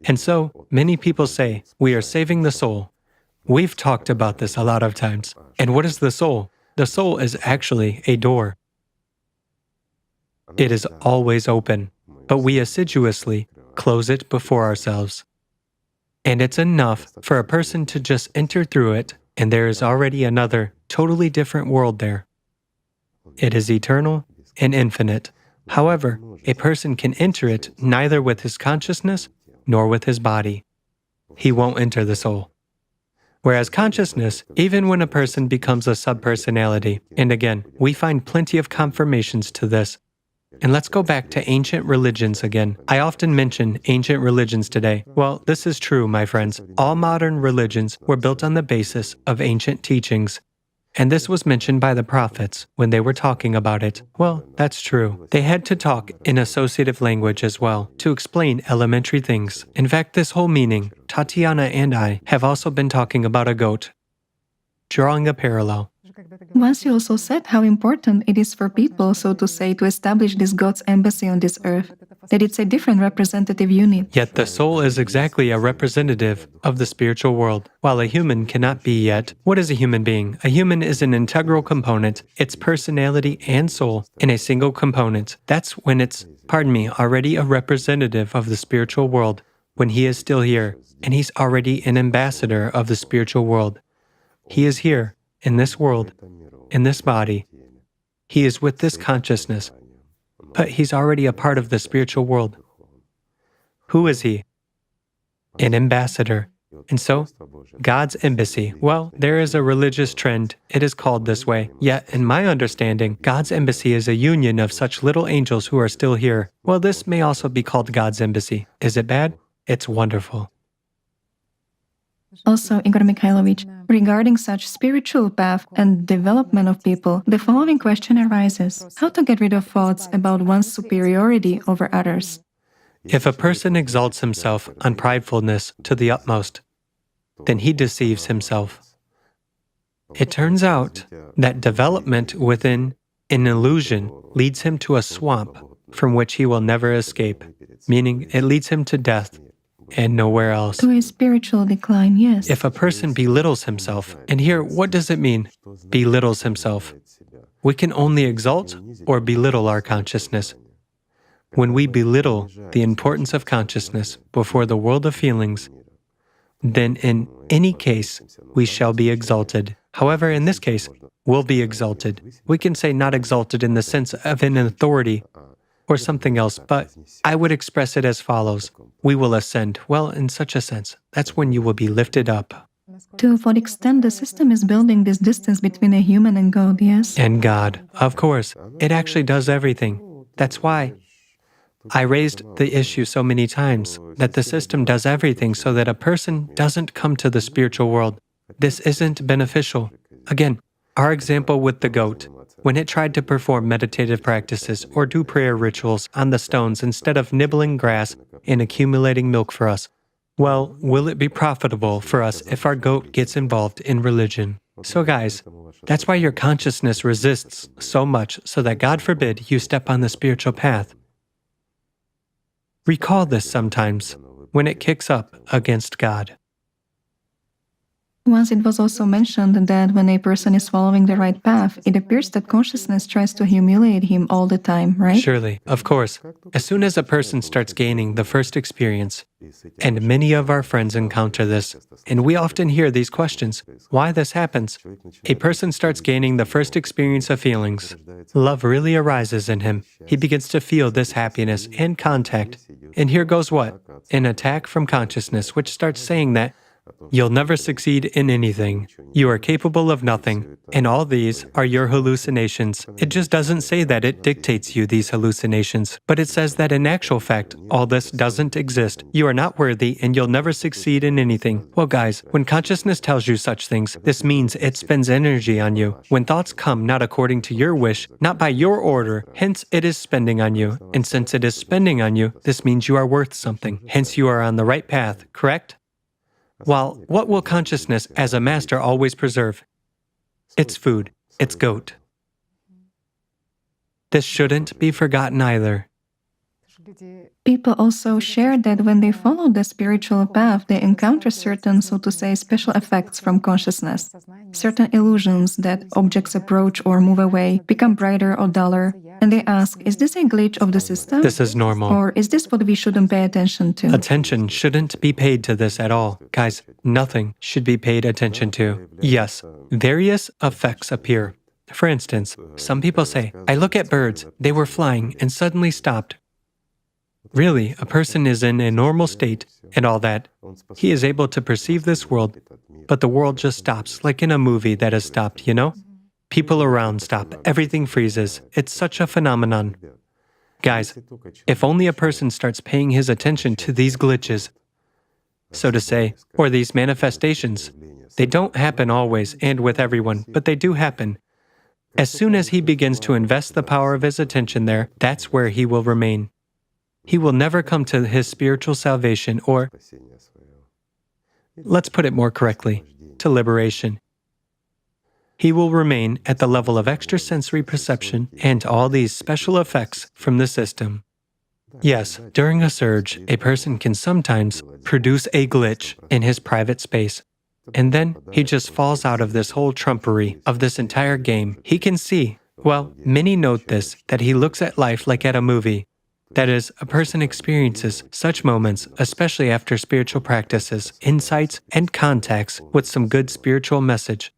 [SPEAKER 3] And so, many people say, we are saving the soul. We've talked about this a lot of times. And what is the soul? The soul is actually a door. It is always open, but we assiduously close it before ourselves. And it's enough for a person to just enter through it, and there is already another, totally different world there. It is eternal and infinite. However, a person can enter it neither with his consciousness nor with his body. He won't enter the soul. Whereas consciousness, even when a person becomes a subpersonality, and again, we find plenty of confirmations to this. And let's go back to ancient religions again. I often mention ancient religions today. Well, this is true, my friends. All modern religions were built on the basis of ancient teachings. And this was mentioned by the prophets when they were talking about it. Well, that's true. They had to talk in associative language as well to explain elementary things. In fact, this whole meaning, Tatiana and I have also been talking about a goat, drawing a parallel.
[SPEAKER 1] Once you also said how important it is for people, so to say, to establish this God's embassy on this earth, that it's a different representative unit.
[SPEAKER 3] Yet the soul is exactly a representative of the spiritual world, while a human cannot be yet. What is a human being? A human is an integral component, its personality and soul in a single component. That's when it's, already a representative of the spiritual world, when he is still here, and he's already an ambassador of the spiritual world. He is here, in this world, in this body. He is with this consciousness, but he's already a part of the spiritual world. Who is he? An ambassador. And so, God's embassy. Well, there is a religious trend. It is called this way. Yet, in my understanding, God's embassy is a union of such little angels who are still here. Well, this may also be called God's embassy. Is it bad? It's wonderful.
[SPEAKER 1] Also, Igor Mikhailovich, regarding such spiritual path and development of people, the following question arises: how to get rid of thoughts about one's superiority over others?
[SPEAKER 3] If a person exalts himself on pridefulness to the utmost, then he deceives himself. It turns out that development within an illusion leads him to a swamp from which he will never escape, meaning it leads him to death and nowhere else.
[SPEAKER 1] To a spiritual decline, yes.
[SPEAKER 3] If a person belittles himself, and here, what does it mean, belittles himself? We can only exalt or belittle our consciousness. When we belittle the importance of consciousness before the world of feelings, then in any case, we shall be exalted. However, in this case, we'll be exalted. We can say not exalted in the sense of an authority or something else, but I would express it as follows. We will ascend. Well, in such a sense, that's when you will be lifted up.
[SPEAKER 1] To what extent the system is building this distance between a human and God, yes?
[SPEAKER 3] And God, of course, it actually does everything. That's why I raised the issue so many times, that the system does everything so that a person doesn't come to the spiritual world. This isn't beneficial. Again, our example with the goat, when it tried to perform meditative practices or do prayer rituals on the stones instead of nibbling grass and accumulating milk for us, well, will it be profitable for us if our goat gets involved in religion? So guys, that's why your consciousness resists so much, so that God forbid you step on the spiritual path. Recall this sometimes when it kicks up against God.
[SPEAKER 1] Once it was also mentioned that when a person is following the right path, it appears that consciousness tries to humiliate him all the time, right?
[SPEAKER 3] Surely, of course. As soon as a person starts gaining the first experience, and many of our friends encounter this, and we often hear these questions, why this happens? A person starts gaining the first experience of feelings. Love really arises in him. He begins to feel this happiness and contact. And here goes what? An attack from consciousness, which starts saying that you'll never succeed in anything. You are capable of nothing. And all these are your hallucinations. It just doesn't say that it dictates you these hallucinations, but it says that in actual fact, all this doesn't exist. You are not worthy and you'll never succeed in anything. Well guys, when consciousness tells you such things, this means it spends energy on you. When thoughts come not according to your wish, not by your order, hence it is spending on you. And since it is spending on you, this means you are worth something. Hence you are on the right path, correct? While what will consciousness as a master always preserve? Its food, its goat. This shouldn't be forgotten either.
[SPEAKER 1] People also share that when they follow the spiritual path, they encounter certain, so to say, special effects from consciousness. Certain illusions that objects approach or move away, become brighter or duller, and they ask, is this a glitch of the system?
[SPEAKER 3] This is normal.
[SPEAKER 1] Or is this what we shouldn't pay attention to?
[SPEAKER 3] Attention shouldn't be paid to this at all. Guys, nothing should be paid attention to. Yes, various effects appear. For instance, some people say, I look at birds, they were flying and suddenly stopped. Really, a person is in a normal state and all that. He is able to perceive this world, but the world just stops, like in a movie that has stopped, you know? People around stop, everything freezes. It's such a phenomenon. Guys, if only a person starts paying his attention to these glitches, so to say, or these manifestations, they don't happen always and with everyone, but they do happen. As soon as he begins to invest the power of his attention there, that's where he will remain. He will never come to his spiritual salvation or, let's put it more correctly, to liberation. He will remain at the level of extrasensory perception and all these special effects from the system. Yes, during a surge, a person can sometimes produce a glitch in his private space. And then he just falls out of this whole trumpery of this entire game. He can see, well, many note this, that he looks at life like at a movie. That is, a person experiences such moments, especially after spiritual practices, insights, and contacts with some good spiritual message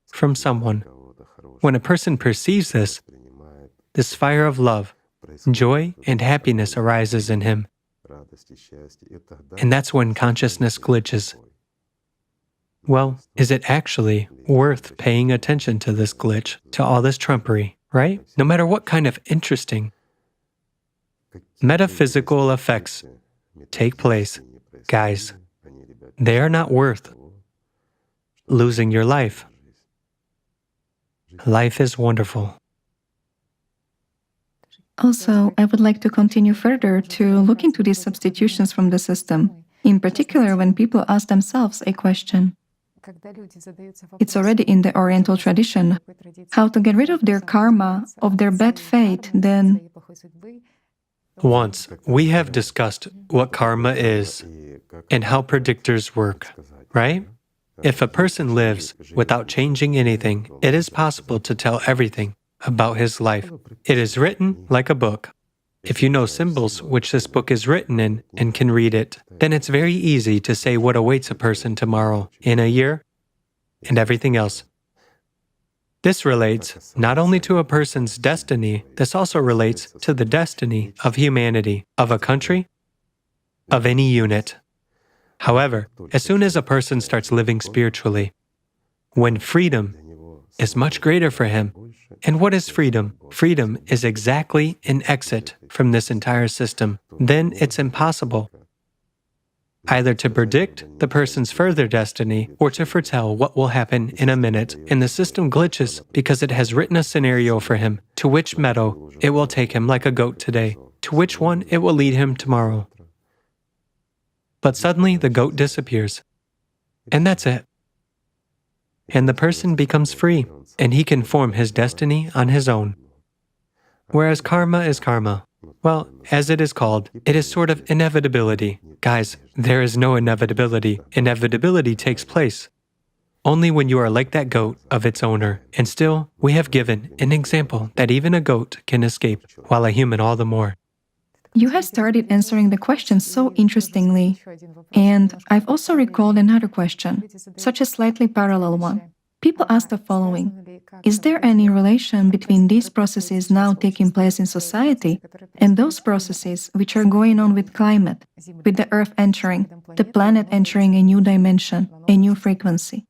[SPEAKER 3] from someone. When a person perceives this fire of love, joy, and happiness arises in him. And that's when consciousness glitches. Well, is it actually worth paying attention to this glitch, to all this trumpery, right? No matter what kind of interesting metaphysical effects take place, guys, they are not worth losing your life. Life is wonderful.
[SPEAKER 1] Also, I would like to continue further to look into these substitutions from the system, in particular when people ask themselves a question. It's already in the Oriental tradition, how to get rid of their karma, of their bad fate, then
[SPEAKER 3] Once, we have discussed what karma is and how predictors work, right? If a person lives without changing anything, it is possible to tell everything about his life. It is written like a book. If you know symbols which this book is written in and can read it, then it's very easy to say what awaits a person tomorrow, in a year, and everything else. This relates not only to a person's destiny, this also relates to the destiny of humanity, of a country, of any unit. However, as soon as a person starts living spiritually, when freedom is much greater for him, and what is freedom? Freedom is exactly an exit from this entire system. Then it's impossible either to predict the person's further destiny or to foretell what will happen in a minute, and the system glitches because it has written a scenario for him, to which meadow it will take him like a goat today, to which one it will lead him tomorrow. But suddenly the goat disappears, and that's it. And the person becomes free, and he can form his destiny on his own. Whereas karma is karma. Well, as it is called, it is sort of inevitability. Guys, there is no inevitability. Inevitability takes place only when you are like that goat of its owner. And still, we have given an example that even a goat can escape, while a human all the more.
[SPEAKER 1] You have started answering the question so interestingly, and I've also recalled another question, such a slightly parallel one. People ask the following: is there any relation between these processes now taking place in society and those processes which are going on with climate, with the Earth entering, the planet entering a new dimension, a new frequency?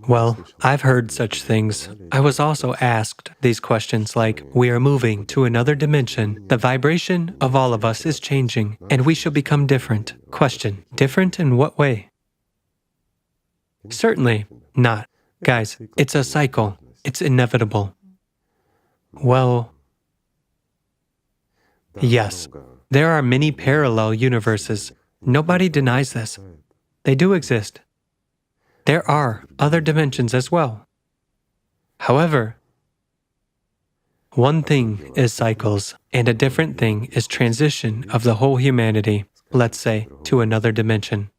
[SPEAKER 3] Well, I've heard such things. I was also asked these questions like, we are moving to another dimension. The vibration of all of us is changing, and we shall become different. Question, different in what way? Certainly not. Guys, it's a cycle. It's inevitable. Well, yes, there are many parallel universes. Nobody denies this. They do exist. There are other dimensions as well. However, one thing is cycles, and a different thing is transition of the whole humanity, let's say, to another dimension.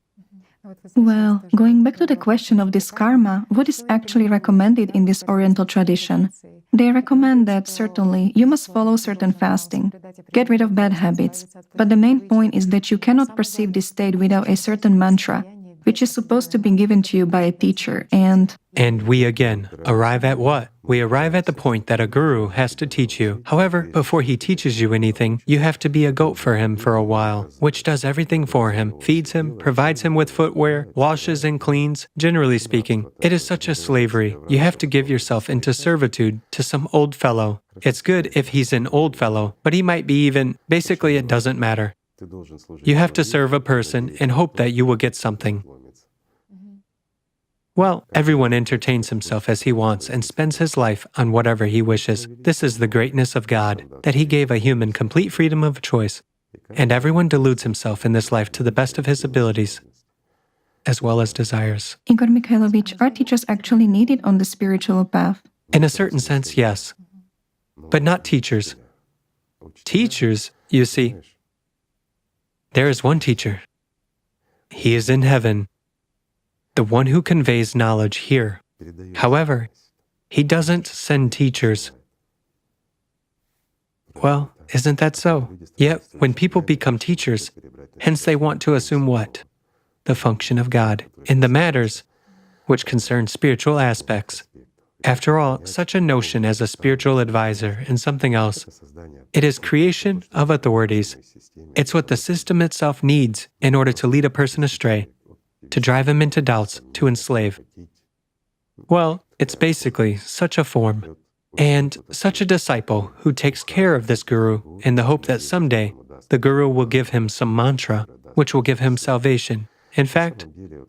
[SPEAKER 1] Well, going back to the question of this karma, what is actually recommended in this Oriental tradition? They recommend that certainly you must follow certain fasting, get rid of bad habits, but the main point is that you cannot perceive this state without a certain mantra, which is supposed to be given to you by a teacher, and
[SPEAKER 3] we again arrive at what? We arrive at the point that a guru has to teach you. However, before he teaches you anything, you have to be a goat for him for a while, which does everything for him, feeds him, provides him with footwear, washes and cleans. Generally speaking, it is such a slavery. You have to give yourself into servitude to some old fellow. It's good if he's an old fellow, but he might be even, basically it doesn't matter. You have to serve a person and hope that you will get something. Well, everyone entertains himself as he wants and spends his life on whatever he wishes. This is the greatness of God, that He gave a human complete freedom of choice, and everyone deludes himself in this life to the best of his abilities, as well as desires.
[SPEAKER 1] Igor Mikhailovich, are teachers actually needed on the spiritual path?
[SPEAKER 3] In a certain sense, yes, but not teachers. Teachers, you see, there is one teacher. He is in heaven, the one who conveys knowledge here. However, He doesn't send teachers. Well, isn't that so? Yet, when people become teachers, hence they want to assume what? The function of God in the matters which concern spiritual aspects. After all, such a notion as a spiritual advisor and something else, it is creation of authorities. It's what the system itself needs in order to lead a person astray, to drive him into doubts, to enslave. Well, it's basically such a form, and such a disciple who takes care of this guru in the hope that someday the guru will give him some mantra which will give him salvation. In fact,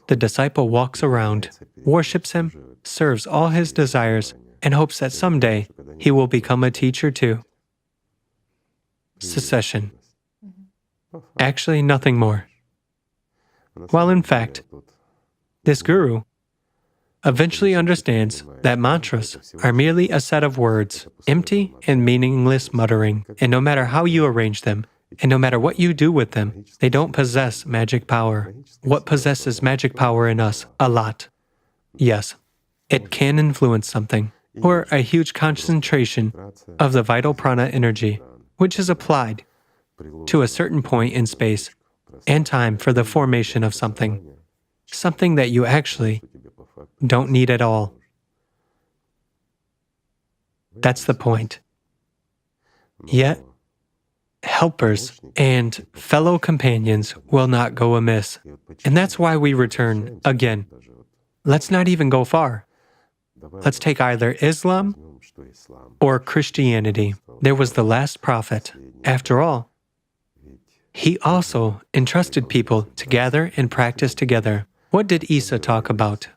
[SPEAKER 3] the disciple walks around, worships him, serves all his desires, and hopes that someday he will become a teacher too. Secession. Actually, nothing more. While in fact, this guru eventually understands that mantras are merely a set of words, empty and meaningless muttering, and no matter how you arrange them, and no matter what you do with them, they don't possess magic power. What possesses magic power in us? Allat. Yes, it can influence something, or a huge concentration of the vital prana energy. which is applied to a certain point in space and time for the formation of something that you actually don't need at all. That's the point. Yet, helpers and fellow companions will not go amiss. And that's why we return again. Let's not even go far. Let's take either Islam or Christianity. There was the last prophet. After all, he also entrusted people to gather and practice together. What did Isa talk about?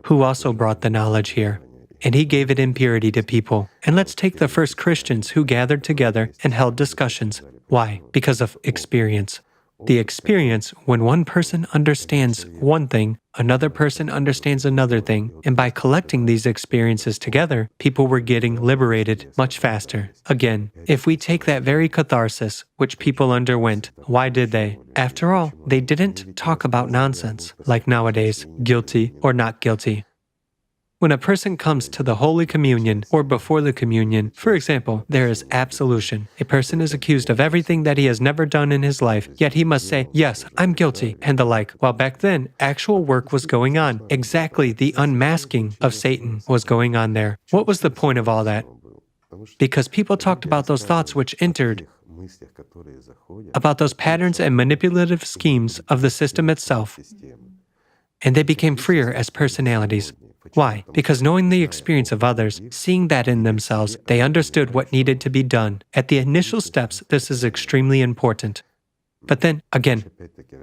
[SPEAKER 3] Who also brought the knowledge here. And he gave it in purity to people. And let's take the first Christians who gathered together and held discussions. Why? Because of experience. The experience when one person understands one thing, another person understands another thing, and by collecting these experiences together, people were getting liberated much faster. Again, if we take that very catharsis which people underwent, why did they? After all, they didn't talk about nonsense, like nowadays, guilty or not guilty. When a person comes to the Holy Communion or before the Communion, for example, there is absolution. A person is accused of everything that he has never done in his life, yet he must say, yes, I'm guilty, and the like. While back then, actual work was going on. Exactly the unmasking of Satan was going on there. What was the point of all that? Because people talked about those thoughts which entered, about those patterns and manipulative schemes of the system itself, and they became freer as personalities. Why? Because knowing the experience of others, seeing that in themselves, they understood what needed to be done. At the initial steps, this is extremely important. But then, again,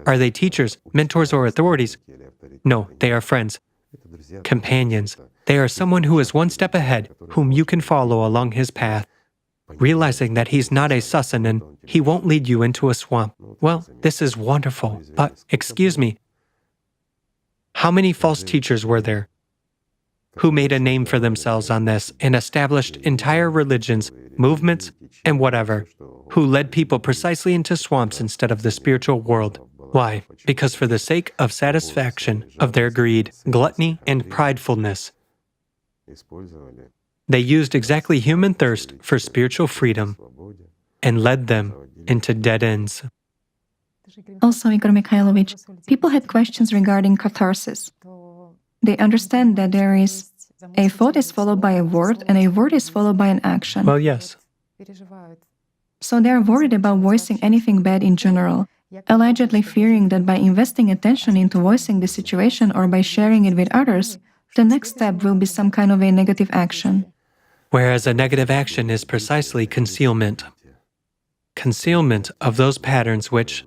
[SPEAKER 3] are they teachers, mentors, or authorities? No, they are friends, companions. They are someone who is one step ahead, whom you can follow along his path. Realizing that he's not a Susanan, he won't lead you into a swamp. Well, this is wonderful, but, excuse me, how many false teachers were there who made a name for themselves on this and established entire religions, movements, and whatever, who led people precisely into swamps instead of the spiritual world? Why? Because for the sake of satisfaction of their greed, gluttony, and pridefulness, they used exactly human thirst for spiritual freedom and led them into dead ends.
[SPEAKER 1] Also, Igor Mikhailovich, people had questions regarding catharsis. They understand that there is a thought is followed by a word, and a word is followed by an action.
[SPEAKER 3] Well, yes.
[SPEAKER 1] So they are worried about voicing anything bad in general, allegedly fearing that by investing attention into voicing the situation or by sharing it with others, the next step will be some kind of a negative action.
[SPEAKER 3] Whereas a negative action is precisely concealment. Concealment of those patterns which,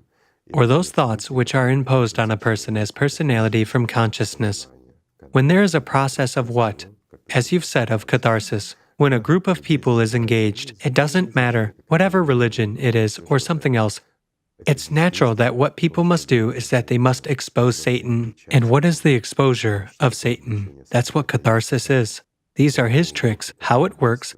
[SPEAKER 3] or those thoughts which are imposed on a person as personality from consciousness. When there is a process of what, as you've said, of catharsis, when a group of people is engaged, it doesn't matter, whatever religion it is or something else, it's natural that what people must do is that they must expose Satan. And what is the exposure of Satan? That's what catharsis is. These are his tricks, how it works.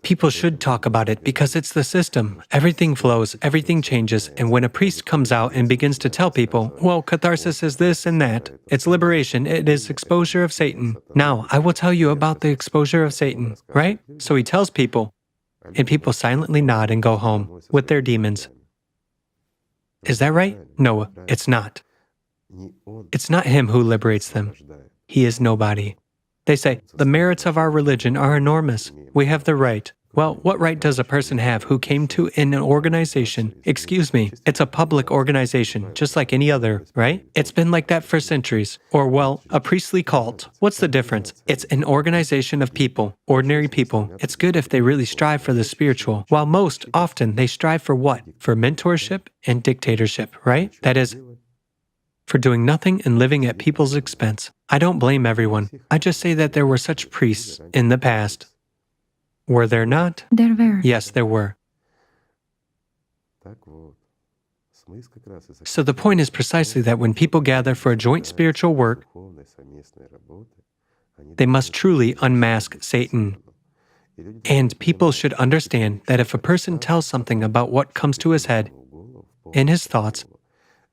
[SPEAKER 3] People should talk about it because it's the system. Everything flows, everything changes, and when a priest comes out and begins to tell people, well, catharsis is this and that, it's liberation, it is exposure of Satan. Now, I will tell you about the exposure of Satan, right? So he tells people, and people silently nod and go home with their demons. Is that right? No, it's not. It's not him who liberates them. He is nobody. They say, the merits of our religion are enormous. We have the right. Well, what right does a person have who came to an organization? Excuse me, it's a public organization, just like any other, right? It's been like that for centuries. Or, well, a priestly cult. What's the difference? It's an organization of people, ordinary people. It's good if they really strive for the spiritual, while most often they strive for what? For mentorship and dictatorship, right? That is, for doing nothing and living at people's expense. I don't blame everyone. I just say that there were such priests in the past. Were there not?
[SPEAKER 1] There were.
[SPEAKER 3] Yes, there were. So the point is precisely that when people gather for a joint spiritual work, they must truly unmask Satan. And people should understand that if a person tells something about what comes to his head, in his thoughts,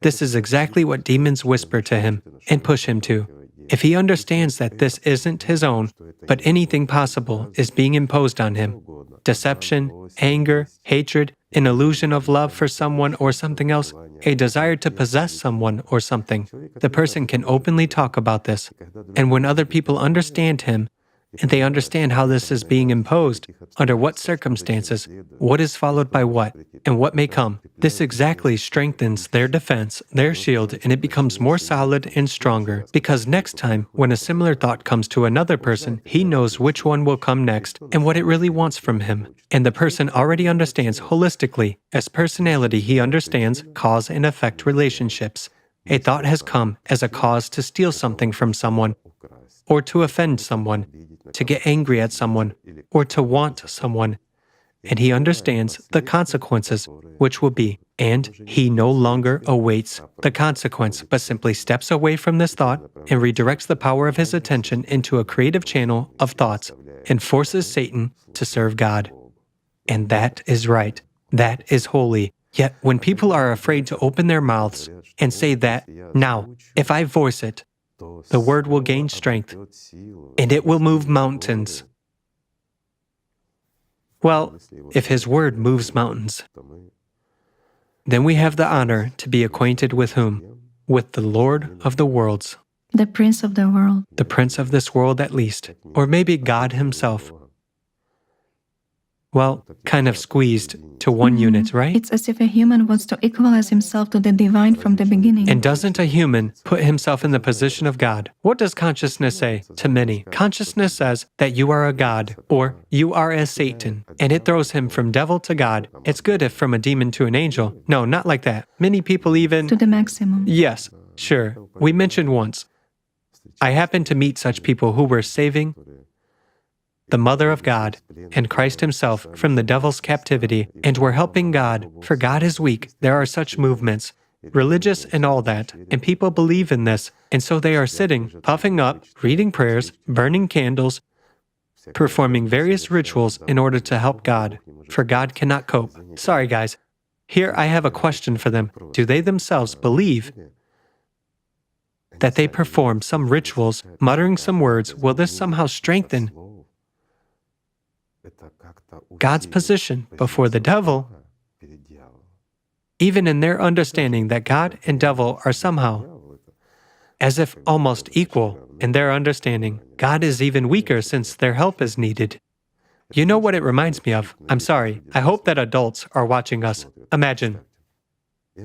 [SPEAKER 3] this is exactly what demons whisper to him and push him to. If he understands that this isn't his own, but anything possible is being imposed on him, deception, anger, hatred, an illusion of love for someone or something else, a desire to possess someone or something, the person can openly talk about this. And when other people understand him, and they understand how this is being imposed, under what circumstances, what is followed by what, and what may come, this exactly strengthens their defense, their shield, and it becomes more solid and stronger, because next time, when a similar thought comes to another person, he knows which one will come next and what it really wants from him. And the person already understands holistically, as personality, he understands cause and effect relationships. A thought has come as a cause to steal something from someone, or to offend someone, to get angry at someone, or to want someone. And he understands the consequences, which will be, and he no longer awaits the consequence, but simply steps away from this thought and redirects the power of his attention into a creative channel of thoughts and forces Satan to serve God. And that is right. That is holy. Yet when people are afraid to open their mouths and say that, now, if I voice it, the word will gain strength, and it will move mountains. Well, if his word moves mountains, then we have the honor to be acquainted with whom? With the Lord of the worlds.
[SPEAKER 1] The Prince of the world.
[SPEAKER 3] The Prince of this world at least, or maybe God himself. Well, kind of squeezed to one unit, right?
[SPEAKER 1] It's as if a human wants to equalize himself to the divine from the beginning.
[SPEAKER 3] And doesn't a human put himself in the position of God? What does consciousness say to many? Consciousness says that you are a God, or you are as Satan, and it throws him from devil to God. It's good if from a demon to an angel. No, not like that. Many people even...
[SPEAKER 1] To the maximum.
[SPEAKER 3] Yes, sure. We mentioned once. I happened to meet such people who were saving the Mother of God and Christ himself from the devil's captivity, and were helping God, for God is weak. There are such movements, religious and all that, and people believe in this, and so they are sitting, puffing up, reading prayers, burning candles, performing various rituals in order to help God, for God cannot cope. Sorry guys, here I have a question for them. Do they themselves believe that they perform some rituals, muttering some words? Will this somehow strengthen God's position before the devil, even in their understanding that God and devil are somehow, as if almost equal in their understanding? God is even weaker since their help is needed. You know what it reminds me of? I'm sorry, I hope that adults are watching us. Imagine.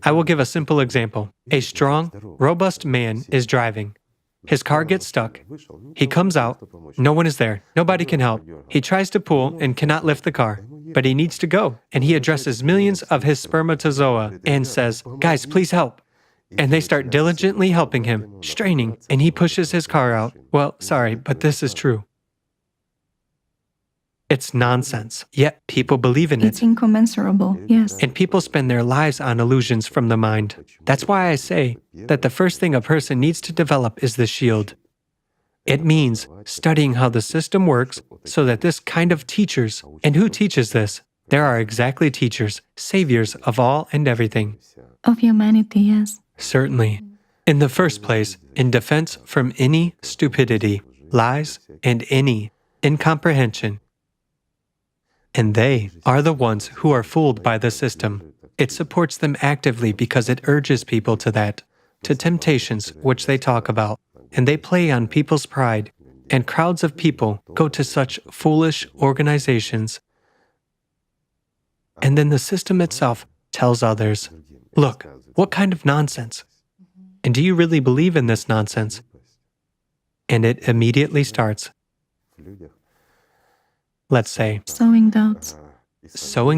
[SPEAKER 3] I will give a simple example. A strong, robust man is driving. His car gets stuck. He comes out. No one is there. Nobody can help. He tries to pull and cannot lift the car, but he needs to go. And he addresses millions of his spermatozoa and says, "Guys, please help." And they start diligently helping him, straining, and he pushes his car out. Well, sorry, but this is true. It's nonsense, yet people believe in it.
[SPEAKER 1] It's incommensurable, yes.
[SPEAKER 3] And people spend their lives on illusions from the mind. That's why I say that the first thing a person needs to develop is the shield. It means studying how the system works so that this kind of teachers, and who teaches this? There are exactly teachers, saviors of all and everything.
[SPEAKER 1] Of humanity, yes.
[SPEAKER 3] Certainly. In the first place, in defense from any stupidity, lies, and any incomprehension. And they are the ones who are fooled by the system. It supports them actively because it urges people to that, to temptations which they talk about, and they play on people's pride, and crowds of people go to such foolish organizations. And then the system itself tells others, look, what kind of nonsense? And do you really believe in this nonsense? And it immediately starts. Let's say, sowing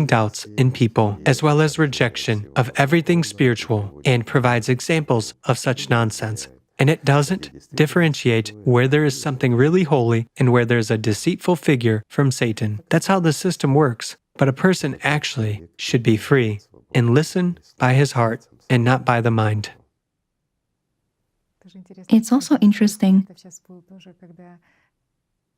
[SPEAKER 3] doubts in people, as well as rejection of everything spiritual, and provides examples of such nonsense. And it doesn't differentiate where there is something really holy and where there's a deceitful figure from Satan. That's how the system works. But a person actually should be free and listen by his heart and not by the mind.
[SPEAKER 1] It's also interesting.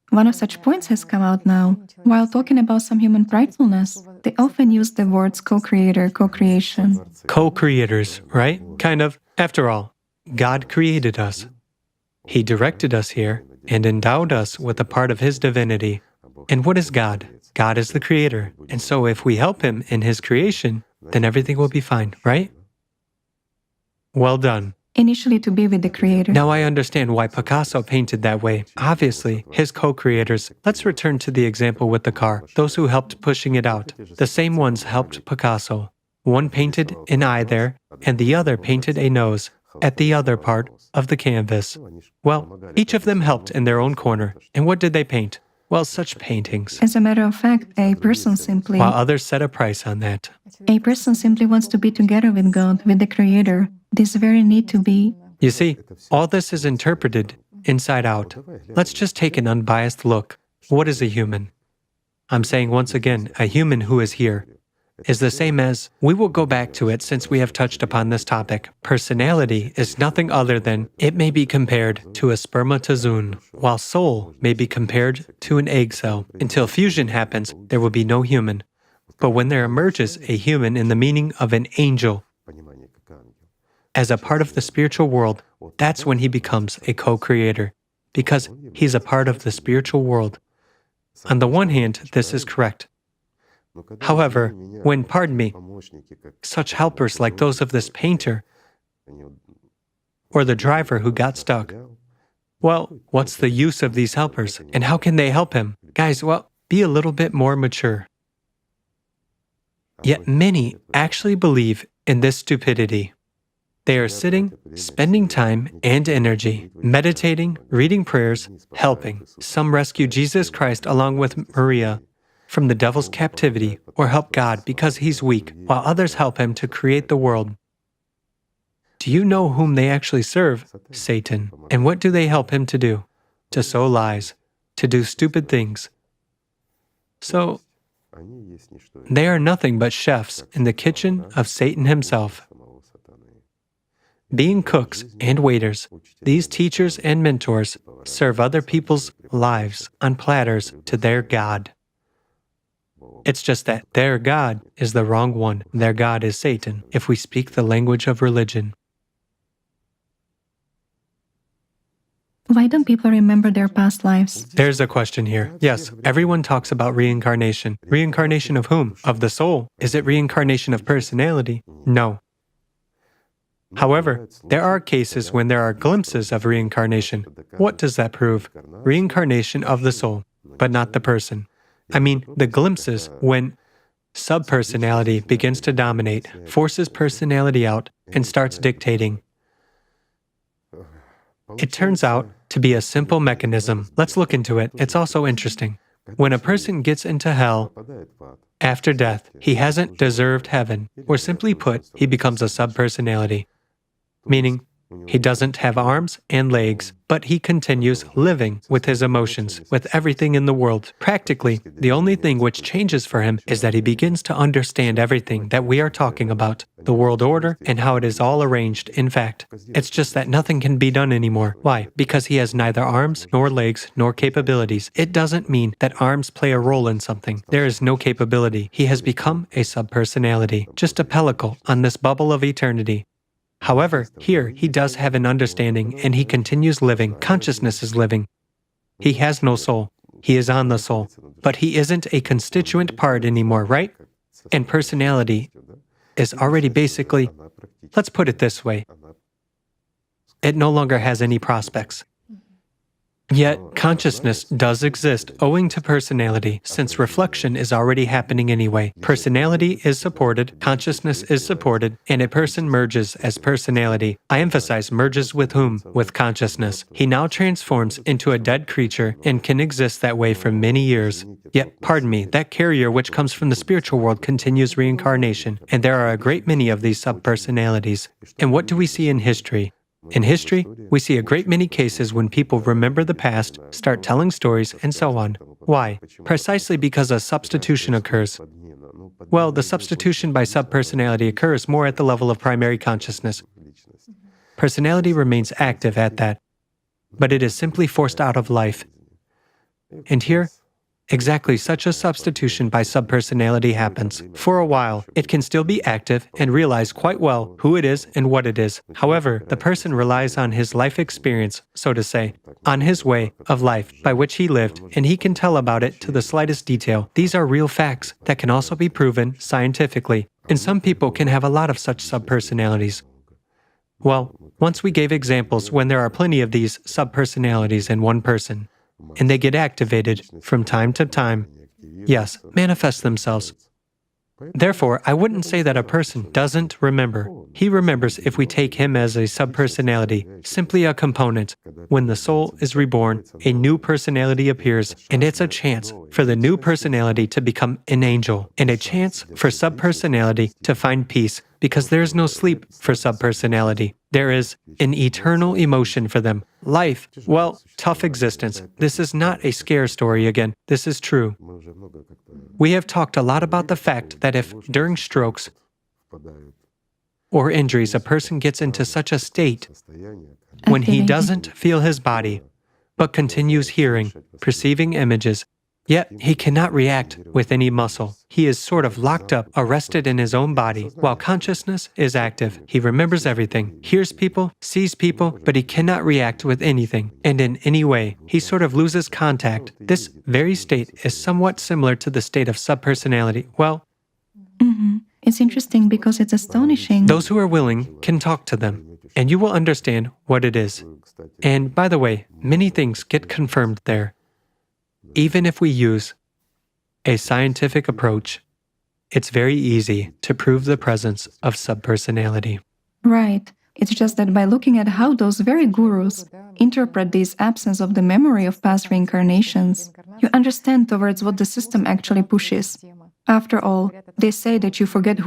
[SPEAKER 1] One of such points has come out now. While talking about some human pridefulness, they often use the words co-creator, co-creation.
[SPEAKER 3] Co-creators, right? Kind of. After all, God created us. He directed us here and endowed us with a part of His divinity. And what is God? God is the Creator. And so if we help Him in His creation, then everything will be fine, right? Well done.
[SPEAKER 1] Initially to be with the Creator.
[SPEAKER 3] Now I understand why Picasso painted that way. Obviously, his co-creators. Let's return to the example with the car. Those who helped pushing it out. The same ones helped Picasso. One painted an eye there, and the other painted a nose at the other part of the canvas. Well, each of them helped in their own corner. And what did they paint? Well, such paintings.
[SPEAKER 1] As a matter of fact, a person simply
[SPEAKER 3] While others set a price on that.
[SPEAKER 1] wants to be together with God, with the Creator. This very need to be.
[SPEAKER 3] You see, all this is interpreted inside out. Let's just take an unbiased look. What is a human? I'm saying once again, a human who is here is the same as, we will go back to it since we have touched upon this topic. Personality is nothing other than, it may be compared to a spermatozoon, while soul may be compared to an egg cell. Until fusion happens, there will be no human. But when there emerges a human in the meaning of an angel, as a part of the spiritual world, that's when he becomes a co-creator, because he's a part of the spiritual world. On the one hand, this is correct. However, when, such helpers like those of this painter, or the driver who got stuck, well, what's the use of these helpers, and how can they help him? Guys, well, be a little bit more mature. Yet many actually believe in this stupidity. They are sitting, spending time and energy, meditating, reading prayers, helping. Some rescue Jesus Christ along with Maria from the devil's captivity, or help God because he's weak, while others help him to create the world. Do you know whom they actually serve? Satan. And what do they help him to do? To sow lies, to do stupid things. So, they are nothing but chefs in the kitchen of Satan himself. Being cooks and waiters, these teachers and mentors serve other people's lives on platters to their God. It's just that their God is the wrong one. Their God is Satan, if we speak the language of religion.
[SPEAKER 1] Why don't people remember their past lives?
[SPEAKER 3] There's a question here. Yes, everyone talks about reincarnation. Reincarnation of whom? Of the soul. Is it reincarnation of personality? No. However, there are cases when there are glimpses of reincarnation. What does that prove? Reincarnation of the soul, but not the person. I mean, the glimpses when subpersonality begins to dominate, forces personality out, and starts dictating. It turns out to be a simple mechanism. Let's look into it. It's also interesting. When a person gets into hell, after death, he hasn't deserved heaven, or simply put, he becomes a subpersonality. Meaning, he doesn't have arms and legs, but he continues living with his emotions, with everything in the world. Practically, the only thing which changes for him is that he begins to understand everything that we are talking about, the world order and how it is all arranged. In fact, it's just that nothing can be done anymore. Why? Because he has neither arms, nor legs, nor capabilities. It doesn't mean that arms play a role in something. There is no capability. He has become a subpersonality, just a pellicle on this bubble of eternity. However, here he does have an understanding and he continues living. Consciousness is living. He has no soul. He is on the soul. But he isn't a constituent part anymore, right? And personality is already basically, let's put it this way, it no longer has any prospects. Yet, consciousness does exist owing to personality, since reflection is already happening anyway. Personality is supported, consciousness is supported, and a person merges as personality. I emphasize merges with whom? With consciousness. He now transforms into a dead creature and can exist that way for many years. Yet, that carrier which comes from the spiritual world continues reincarnation, and there are a great many of these subpersonalities. And what do we see in history? In history, we see a great many cases when people remember the past, start telling stories, and so on. Why? Precisely because a substitution occurs. Well, the substitution by subpersonality occurs more at the level of primary consciousness. Personality remains active at that, but it is simply forced out of life. And here, exactly such a substitution by subpersonality happens. For a while, it can still be active and realize quite well who it is and what it is. However, the person relies on his life experience, so to say, on his way of life by which he lived, and he can tell about it to the slightest detail. These are real facts that can also be proven scientifically, and some people can have a lot of such subpersonalities. Well, once we gave examples when there are plenty of these subpersonalities in one person, and they get activated from time to time, yes, manifest themselves. Therefore, I wouldn't say that a person doesn't remember. He remembers if we take him as a subpersonality, simply a component. When the soul is reborn, a new personality appears, and it's a chance for the new personality to become an angel, and a chance for subpersonality to find peace, because there is no sleep for subpersonality. There is an eternal emotion for them. Life, well, tough existence. This is not a scare story again. This is true. We have talked a lot about the fact that if during strokes or injuries a person gets into such a state when he doesn't feel his body, but continues hearing, perceiving images, yet he cannot react with any muscle. He is sort of locked up, arrested in his own body, while consciousness is active. He remembers everything, hears people, sees people, but he cannot react with anything. And in any way, he sort of loses contact. This very state is somewhat similar to the state of subpersonality. Well,
[SPEAKER 1] It's interesting because it's astonishing.
[SPEAKER 3] those who are willing can talk to them, and you will understand what it is. And by the way, many things get confirmed there. Even if we use a scientific approach, it's very easy to prove the presence of subpersonality.
[SPEAKER 1] Right. It's just that by looking at how those very gurus interpret this absence of the memory of past reincarnations, you understand towards what the system actually pushes. After all, they say that you forget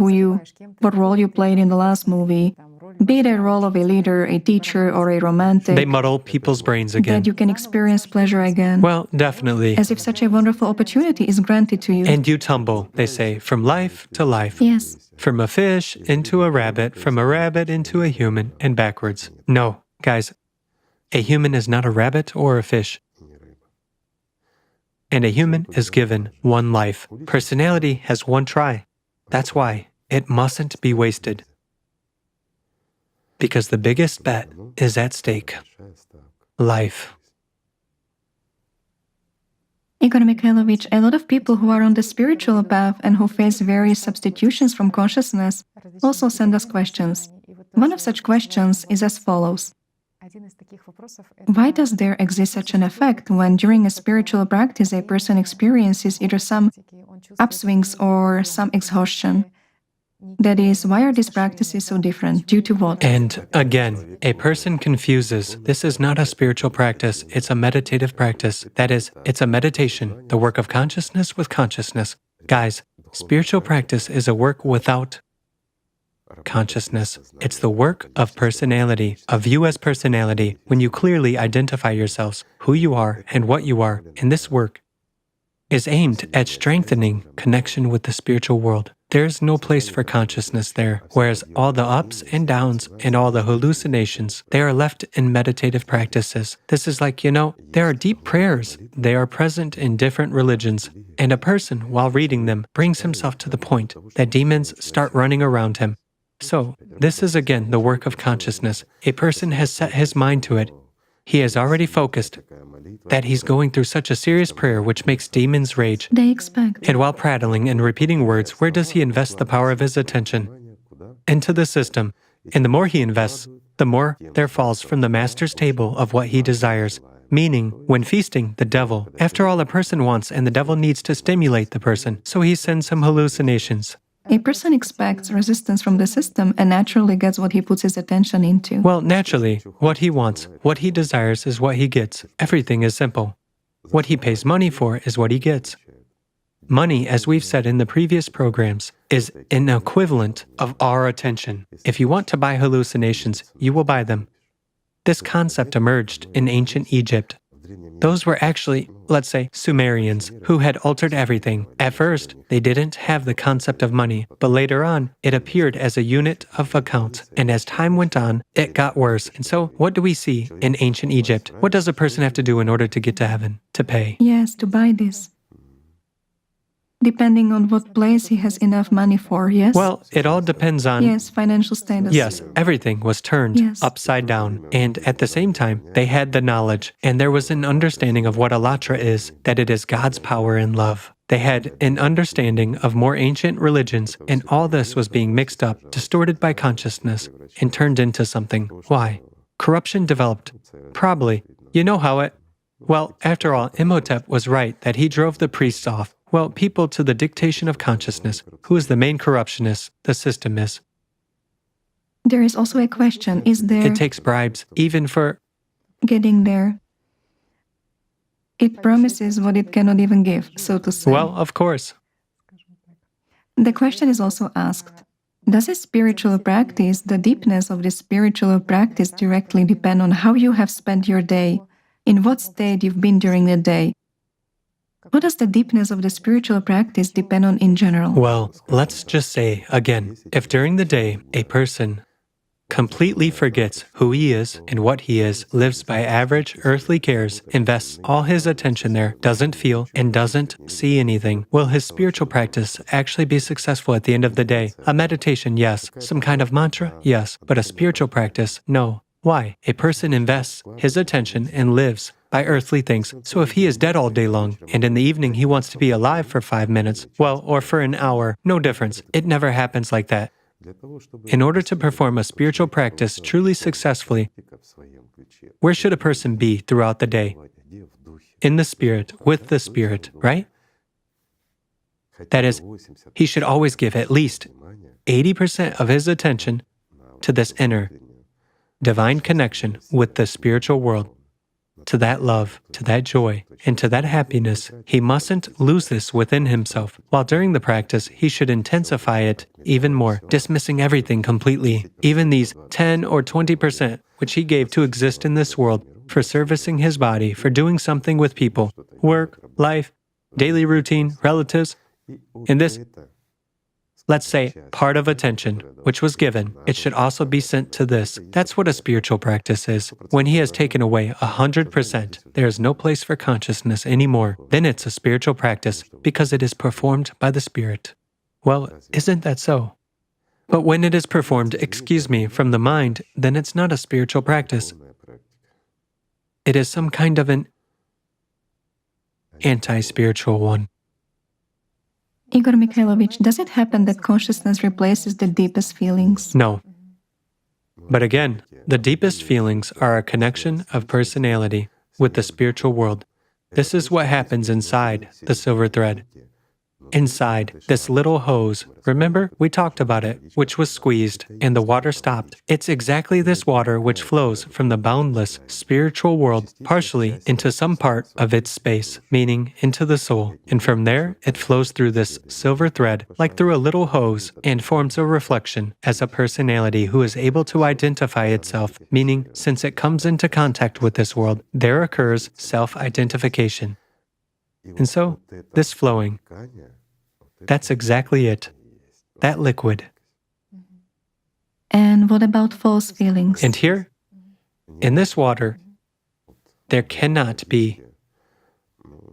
[SPEAKER 1] what role you played in the last movie, be it a role of a leader, a teacher, or a romantic.
[SPEAKER 3] They muddle people's brains again.
[SPEAKER 1] That you can experience pleasure again.
[SPEAKER 3] Well, definitely.
[SPEAKER 1] As if such a wonderful opportunity is granted to you.
[SPEAKER 3] And you tumble, they say, from life to life.
[SPEAKER 1] Yes.
[SPEAKER 3] From a fish into a rabbit, from a rabbit into a human, and backwards. No, guys, a human is not a rabbit or a fish. And a human is given one life. Personality has one try. That's why it mustn't be wasted. Because the biggest bet is at stake. Life.
[SPEAKER 1] Igor Mikhailovich, a lot of people who are on the spiritual path and who face various substitutions from consciousness also send us questions. One of such questions is as follows. Why does there exist such an effect when during a spiritual practice a person experiences either some upswings or some exhaustion? That is, why are these practices so different? Due to what?
[SPEAKER 3] And again, a person confuses. This is not a spiritual practice, it's a meditative practice. That is, it's a meditation, the work of consciousness with consciousness. Guys, spiritual practice is a work without consciousness. It's the work of personality, of you as personality, when you clearly identify yourselves, who you are and what you are. And this work is aimed at strengthening connection with the spiritual world. There's no place for consciousness there, whereas all the ups and downs and all the hallucinations, they are left in meditative practices. This is like, there are deep prayers. They are present in different religions, and a person, while reading them, brings himself to the point that demons start running around him. So, this is again the work of consciousness. A person has set his mind to it. He has already focused that he's going through such a serious prayer which makes demons rage.
[SPEAKER 1] They expect.
[SPEAKER 3] And while prattling and repeating words, where does he invest the power of his attention? Into the system. And the more he invests, the more there falls from the master's table of what he desires. Meaning, when feasting, the devil. After all, a person wants, and the devil needs to stimulate the person, so he sends some hallucinations.
[SPEAKER 1] A person expects resistance from the system and naturally gets what he puts his attention into.
[SPEAKER 3] Well, naturally, what he wants, what he desires is what he gets. Everything is simple. What he pays money for is what he gets. Money, as we've said in the previous programs, is an equivalent of our attention. If you want to buy hallucinations, you will buy them. This concept emerged in ancient Egypt. Those were actually, let's say, Sumerians, who had altered everything. At first, they didn't have the concept of money, but later on, it appeared as a unit of account. And as time went on, it got worse. And so, what do we see in ancient Egypt? What does a person have to do in order to get to heaven? To pay.
[SPEAKER 1] Yes, to buy this. Depending on what place he has enough money for, yes?
[SPEAKER 3] Well, it all depends on...
[SPEAKER 1] Yes, financial status.
[SPEAKER 3] Yes, everything was turned
[SPEAKER 1] Yes.
[SPEAKER 3] upside down. And at the same time, they had the knowledge, and there was an understanding of what Allatra is, that it is God's power and love. They had an understanding of more ancient religions, and all this was being mixed up, distorted by consciousness, and turned into something. Why? Corruption developed. Probably. You know how it... Well, after all, Imhotep was right that he drove the priests off. Well, people to the dictation of consciousness. Who is the main corruptionist? The system is.
[SPEAKER 1] There is also a question, is there...
[SPEAKER 3] It takes bribes, even for...
[SPEAKER 1] Getting there. It promises what it cannot even give, so to say.
[SPEAKER 3] Well, of course.
[SPEAKER 1] The question is also asked, does a spiritual practice, the deepness of the spiritual practice directly depend on how you have spent your day, in what state you've been during the day? What does the deepness of the spiritual practice depend on in general?
[SPEAKER 3] Well, let's just say, again, if during the day a person completely forgets who he is and what he is, lives by average earthly cares, invests all his attention there, doesn't feel and doesn't see anything, will his spiritual practice actually be successful at the end of the day? A meditation, yes. Some kind of mantra, yes. But a spiritual practice, no. Why? A person invests his attention and lives by earthly things. So if he is dead all day long, and in the evening he wants to be alive for 5 minutes, well, or for an hour, no difference. It never happens like that. In order to perform a spiritual practice truly successfully, where should a person be throughout the day? In the Spirit, with the Spirit, right? That is, he should always give at least 80% of his attention to this inner, divine connection with the spiritual world, to that love, to that joy, and to that happiness. He mustn't lose this within himself. While during the practice, he should intensify it even more, dismissing everything completely, even these 10 or 20% which he gave to exist in this world, for servicing his body, for doing something with people, work, life, daily routine, relatives. In this, let's say, part of attention, which was given, it should also be sent to this. That's what a spiritual practice is. When he has taken away 100%, there is no place for consciousness anymore. Then it's a spiritual practice, because it is performed by the Spirit. Well, isn't that so? But when it is performed, from the mind, then it's not a spiritual practice. It is some kind of an anti-spiritual one.
[SPEAKER 1] Igor Mikhailovich, does it happen that consciousness replaces the deepest feelings?
[SPEAKER 3] No. But again, the deepest feelings are a connection of personality with the spiritual world. This is what happens inside the silver thread. Inside this little hose, remember, we talked about it, which was squeezed and the water stopped. It's exactly this water which flows from the boundless spiritual world partially into some part of its space, meaning into the soul. And from there, it flows through this silver thread, like through a little hose, and forms a reflection as a personality who is able to identify itself, meaning since it comes into contact with this world, there occurs self-identification. And so, this flowing, that's exactly it. That liquid.
[SPEAKER 1] And what about false feelings?
[SPEAKER 3] And here, in this water, there cannot be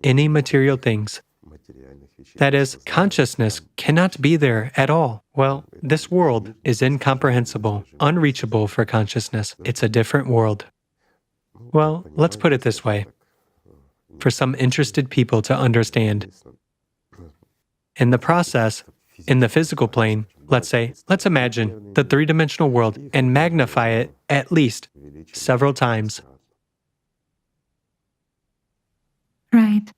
[SPEAKER 3] any material things. That is, consciousness cannot be there at all. Well, this world is incomprehensible, unreachable for consciousness. It's a different world. Well, let's put it this way, for some interested people to understand. In the process, in the physical plane, let's imagine the three-dimensional world and magnify it at least several times.
[SPEAKER 1] Right.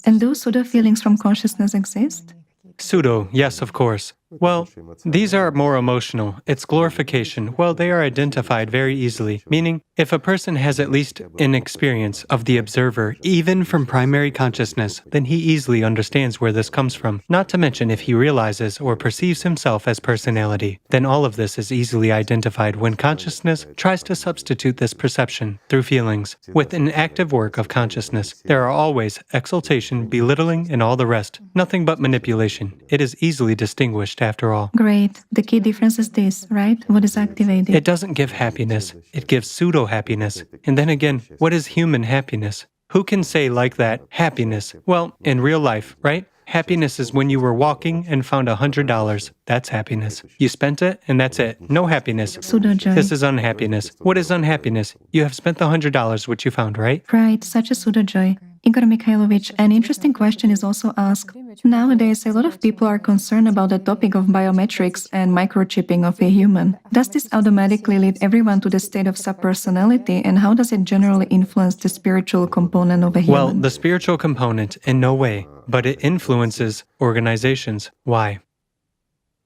[SPEAKER 1] And those pseudo feelings from consciousness exist?
[SPEAKER 3] Pseudo, yes, of course. Well, these are more emotional. It's glorification. Well, they are identified very easily, meaning if a person has at least an experience of the observer, even from primary consciousness, then he easily understands where this comes from. Not to mention if he realizes or perceives himself as personality, then all of this is easily identified when consciousness tries to substitute this perception through feelings. With an active work of consciousness, there are always exaltation, belittling, and all the rest. Nothing but manipulation. It is easily distinguished after all.
[SPEAKER 1] Great. The key difference is this, right? What is activated?
[SPEAKER 3] It doesn't give happiness. It gives pseudo-happiness. And then again, what is human happiness? Who can say like that, happiness? Well, in real life, right? Happiness is when you were walking and found $100. That's happiness. You spent it and that's it. No happiness.
[SPEAKER 1] Pseudo-joy.
[SPEAKER 3] This is unhappiness. What is unhappiness? You have spent the $100 which you found, right?
[SPEAKER 1] Right, such a pseudo-joy. Igor Mikhailovich, an interesting question is also asked. Nowadays, a lot of people are concerned about the topic of biometrics and microchipping of a human. Does this automatically lead everyone to the state of subpersonality, and how does it generally influence the spiritual component of a human?
[SPEAKER 3] Well, the spiritual component, in no way, but it influences organizations. Why?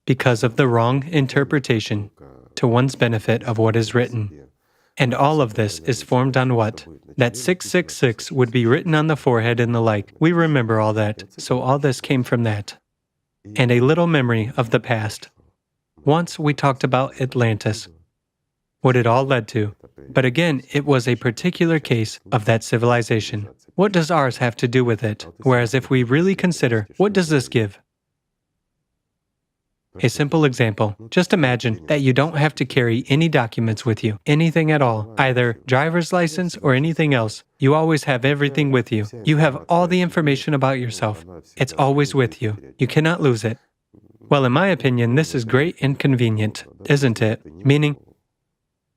[SPEAKER 3] Because of the wrong interpretation to one's benefit of what is written. And all of this is formed on what? That 666 would be written on the forehead and the like. We remember all that, so all this came from that. And a little memory of the past. Once we talked about Atlantis, what it all led to. But again, it was a particular case of that civilization. What does ours have to do with it? Whereas if we really consider, what does this give? A simple example. Just imagine that you don't have to carry any documents with you, anything at all, either driver's license or anything else. You always have everything with you. You have all the information about yourself. It's always with you. You cannot lose it. Well, in my opinion, this is great and convenient, isn't it? Meaning,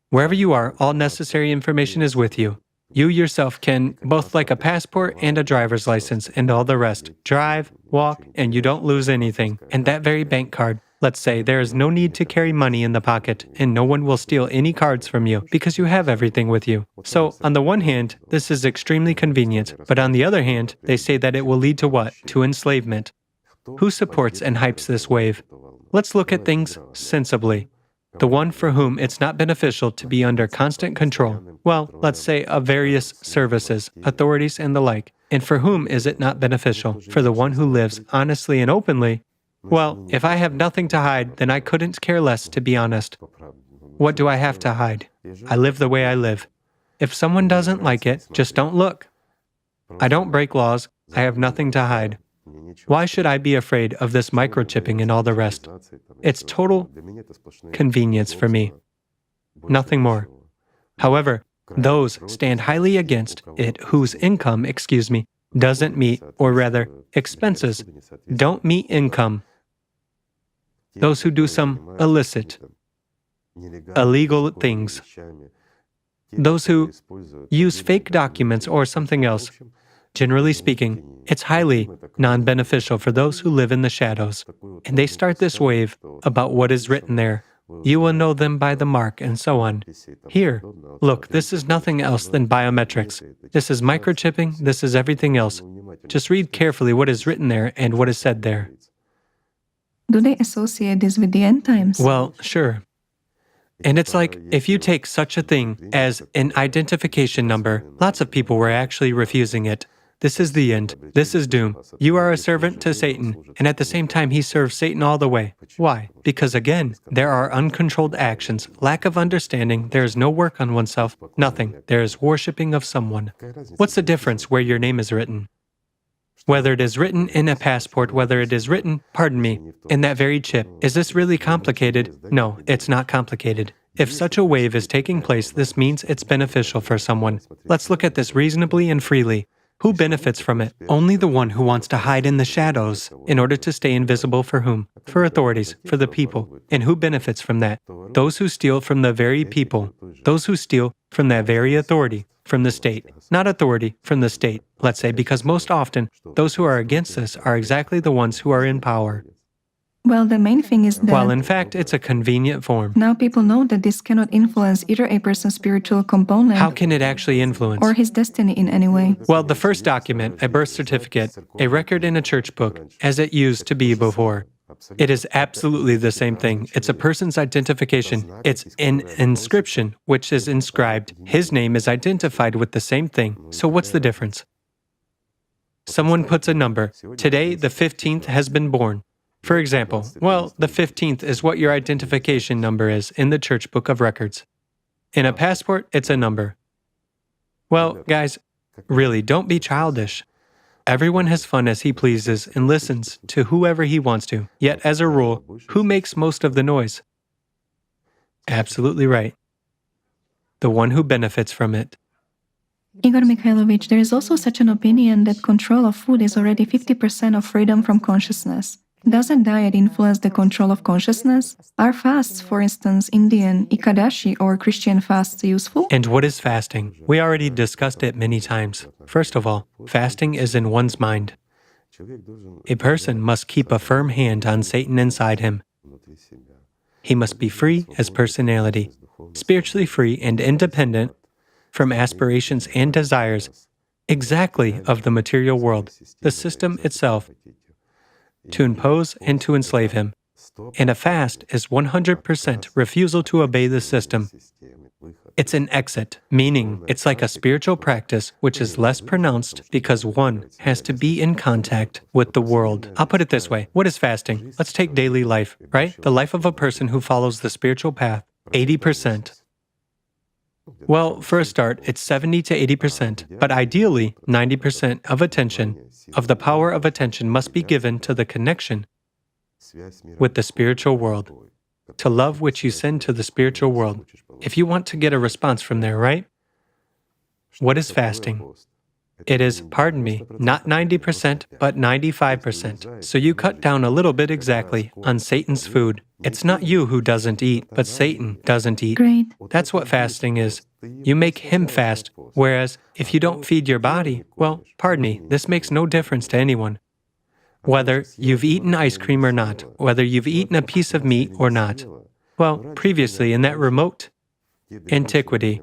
[SPEAKER 3] wherever you are, all necessary information is with you. You yourself can, both like a passport and a driver's license and all the rest, drive, walk, and you don't lose anything. And that very bank card, let's say there is no need to carry money in the pocket, and no one will steal any cards from you because you have everything with you. So, on the one hand, this is extremely convenient, but on the other hand, they say that it will lead to what? To enslavement. Who supports and hypes this wave? Let's look at things sensibly. The one for whom it's not beneficial to be under constant control, well, let's say of various services, authorities, and the like. And for whom is it not beneficial? For the one who lives honestly and openly. Well, if I have nothing to hide, then I couldn't care less, to be honest. What do I have to hide? I live the way I live. If someone doesn't like it, just don't look. I don't break laws. I have nothing to hide. Why should I be afraid of this microchipping and all the rest? It's total convenience for me. Nothing more. However, those stand highly against it whose income, doesn't meet, or rather, expenses don't meet income. Those who do some illicit, illegal things. Those who use fake documents or something else. Generally speaking, it's highly non-beneficial for those who live in the shadows, and they start this wave about what is written there. You will know them by the mark, and so on. Here, look, this is nothing else than biometrics. This is microchipping, this is everything else. Just read carefully what is written there and what is said there.
[SPEAKER 1] Do they associate this with the end times?
[SPEAKER 3] Well, sure. And it's like, if you take such a thing as an identification number, lots of people were actually refusing it. This is the end. This is doom. You are a servant to Satan, and at the same time he serves Satan all the way. Why? Because again, there are uncontrolled actions, lack of understanding, there is no work on oneself, nothing. There is worshipping of someone. What's the difference where your name is written? Whether it is written in a passport, whether it is written, in that very chip. Is this really complicated? No, it's not complicated. If such a wave is taking place, this means it's beneficial for someone. Let's look at this reasonably and freely. Who benefits from it? Only the one who wants to hide in the shadows in order to stay invisible. For whom? For authorities, for the people. And who benefits from that? Those who steal from the very people. Those who steal from that very authority, from the state. Not authority, from the state, let's say, because most often, those who are against this are exactly the ones who are in power.
[SPEAKER 1] Well, the main thing is that...
[SPEAKER 3] Well, in fact, it's a convenient form.
[SPEAKER 1] Now people know that this cannot influence either a person's spiritual component...
[SPEAKER 3] How can it actually influence?
[SPEAKER 1] ...or his destiny in any way.
[SPEAKER 3] Well, the first document, a birth certificate, a record in a church book, as it used to be before. It is absolutely the same thing. It's a person's identification. It's an inscription, which is inscribed. His name is identified with the same thing. So what's the difference? Someone puts a number. Today, the 15th has been born. For example, well, the 15th is what your identification number is in the church book of records. In a passport, it's a number. Well, guys, really, don't be childish. Everyone has fun as he pleases and listens to whoever he wants to. Yet, as a rule, who makes most of the noise? Absolutely right. The one who benefits from it.
[SPEAKER 1] Igor Mikhailovich, there is also such an opinion that control of food is already 50% of freedom from consciousness. Doesn't diet influence the control of consciousness? Are fasts, for instance, Indian, Ikadashi, or Christian fasts useful?
[SPEAKER 3] And what is fasting? We already discussed it many times. First of all, fasting is in one's mind. A person must keep a firm hand on Satan inside him. He must be free as personality, spiritually free and independent from aspirations and desires exactly of the material world, the system itself, to impose and to enslave him. And a fast is 100% refusal to obey the system. It's an exit, meaning it's like a spiritual practice which is less pronounced because one has to be in contact with the world. I'll put it this way. What is fasting? Let's take daily life, right? The life of a person who follows the spiritual path, 80%. Well, for a start, it's 70 to 80%, but ideally, 90% of attention, of the power of attention must be given to the connection with the spiritual world, to love which you send to the spiritual world. If you want to get a response from there, right? What is fasting? It is, pardon me, not 90%, but 95%. So you cut down a little bit exactly on Satan's food. It's not you who doesn't eat, but Satan doesn't eat.
[SPEAKER 1] Great.
[SPEAKER 3] That's what fasting is. You make him fast, whereas if you don't feed your body, well, pardon me, this makes no difference to anyone. Whether you've eaten ice cream or not, whether you've eaten a piece of meat or not. Well, previously in that remote antiquity,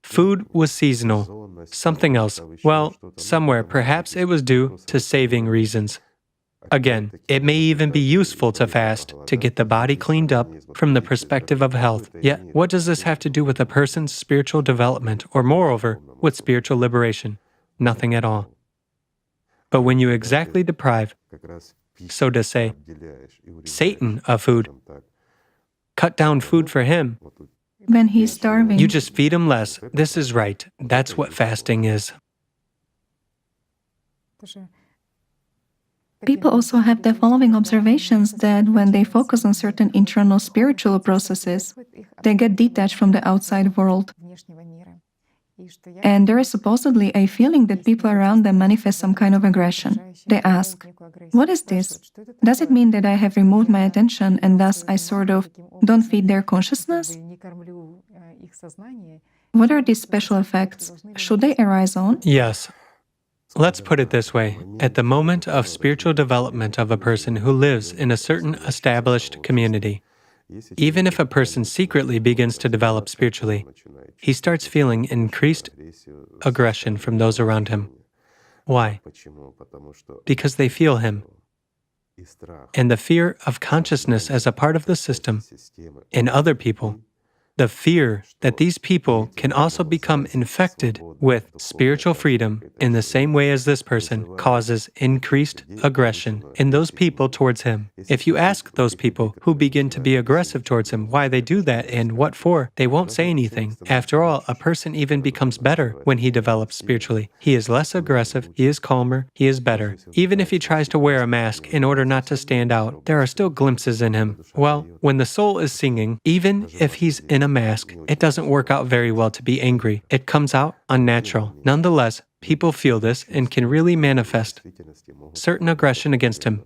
[SPEAKER 3] food was seasonal, something else. Well, somewhere perhaps it was due to saving reasons. Again, it may even be useful to fast to get the body cleaned up from the perspective of health. Yet, what does this have to do with a person's spiritual development, or moreover, with spiritual liberation? Nothing at all. But when you exactly deprive, so to say, Satan of food, cut down food for him,
[SPEAKER 1] When he's starving.
[SPEAKER 3] you just feed him less. This is right. That's what fasting is.
[SPEAKER 1] People also have the following observations that when they focus on certain internal spiritual processes, they get detached from the outside world. And there is supposedly a feeling that people around them manifest some kind of aggression. They ask, what is this? Does it mean that I have removed my attention and thus I sort of don't feed their consciousness? What are these special effects? Should they arise on?
[SPEAKER 3] Yes. Let's put it this way. At the moment of spiritual development of a person who lives in a certain established community, even if a person secretly begins to develop spiritually, he starts feeling increased aggression from those around him. Why? Because they feel him. And the fear of consciousness as a part of the system in other people, the fear that these people can also become infected with spiritual freedom in the same way as this person, causes increased aggression in those people towards him. If you ask those people who begin to be aggressive towards him why they do that and what for, they won't say anything. After all, a person even becomes better when he develops spiritually. He is less aggressive, he is calmer, he is better. Even if he tries to wear a mask in order not to stand out, there are still glimpses in him. Well, when the soul is singing, even if he's in a mask, it doesn't work out very well to be angry. It comes out unnatural. Nonetheless, people feel this and can really manifest certain aggression against him.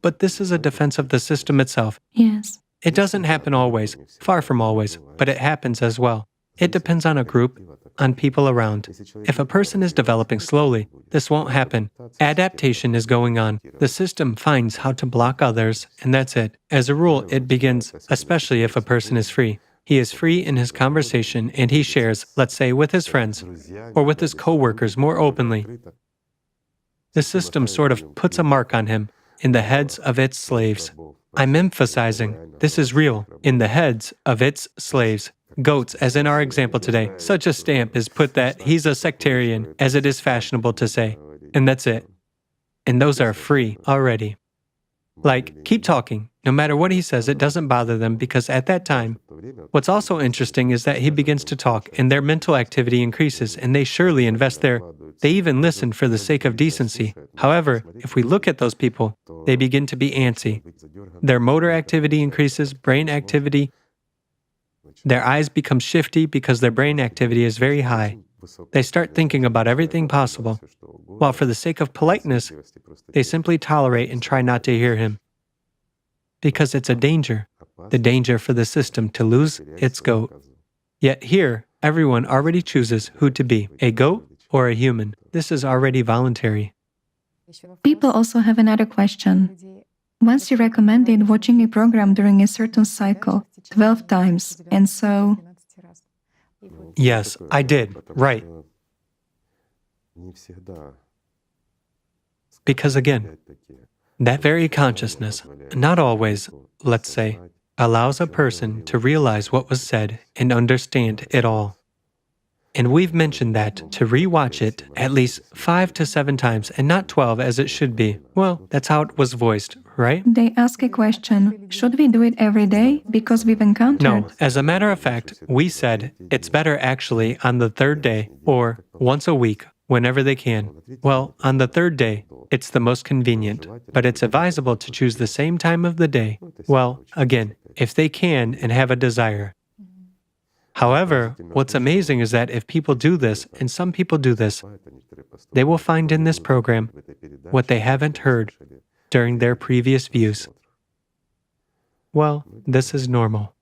[SPEAKER 3] But this is a defense of the system itself.
[SPEAKER 1] Yes.
[SPEAKER 3] It doesn't happen always, far from always, but it happens as well. It depends on a group, on people around. If a person is developing slowly, this won't happen. Adaptation is going on. The system finds how to block others, and that's it. As a rule, it begins, especially if a person is free. He is free in his conversation and he shares, let's say, with his friends or with his co-workers more openly. The system sort of puts a mark on him in the heads of its slaves. I'm emphasizing, this is real, in the heads of its slaves. Goats, as in our example today, such a stamp is put that he's a sectarian, as it is fashionable to say, and that's it. And those are free already. Like, keep talking. No matter what he says, it doesn't bother them because at that time, what's also interesting is that he begins to talk and their mental activity increases and they surely invest there. They even listen for the sake of decency. However, if we look at those people, they begin to be antsy. Their motor activity increases, brain activity. Their eyes become shifty because their brain activity is very high. They start thinking about everything possible, while for the sake of politeness, they simply tolerate and try not to hear him. Because it's a danger, the danger for the system to lose its goat. Yet here, everyone already chooses who to be, a goat or a human. This is already voluntary.
[SPEAKER 1] People also have another question. Once you recommended watching a program during a certain cycle 12 times, and so...
[SPEAKER 3] Yes, I did, right. Because again, that very consciousness, not always, let's say, allows a person to realize what was said and understand it all. And we've mentioned that to rewatch it at least 5 to 7 times and not 12 as it should be. Well, that's how it was voiced, right?
[SPEAKER 1] They ask a question, should we do it every day because we've encountered...
[SPEAKER 3] No, as a matter of fact, we said it's better actually on the 3rd day or once a week, whenever they can. Well, on the 3rd day, it's the most convenient, but it's advisable to choose the same time of the day. Well, again, if they can and have a desire. However, what's amazing is that if people do this, and some people do this, they will find in this program what they haven't heard during their previous views. Well, this is normal.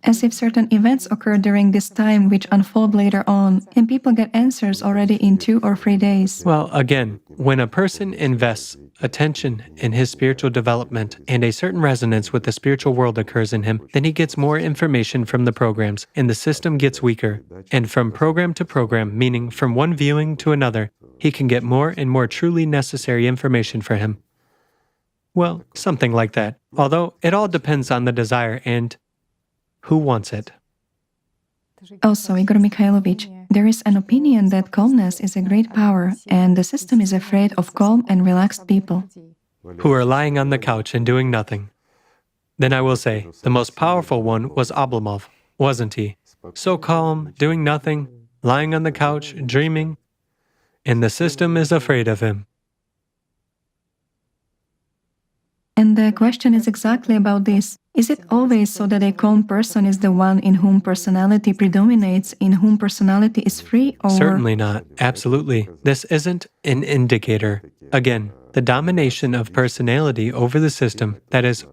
[SPEAKER 1] As if certain events occur during this time which unfold later on, and people get answers already in 2 or 3 days.
[SPEAKER 3] Well, again, when a person invests attention in his spiritual development and a certain resonance with the spiritual world occurs in him, then he gets more information from the programs, and the system gets weaker. And from program to program, meaning from one viewing to another, he can get more and more truly necessary information for him. Well, something like that. Although it all depends on the desire and who wants it.
[SPEAKER 1] Also, Igor Mikhailovich, there is an opinion that calmness is a great power, and the system is afraid of calm and relaxed people.
[SPEAKER 3] Who are lying on the couch and doing nothing. Then I will say, the most powerful one was Oblomov, wasn't he? So calm, doing nothing, lying on the couch, dreaming, and the system is afraid of him.
[SPEAKER 1] And the question is exactly about this. Is it always so that a calm person is the one in whom personality predominates, in whom personality is free, or...
[SPEAKER 3] Certainly not. Absolutely. This isn't an indicator. Again, the domination of personality over the system, that is,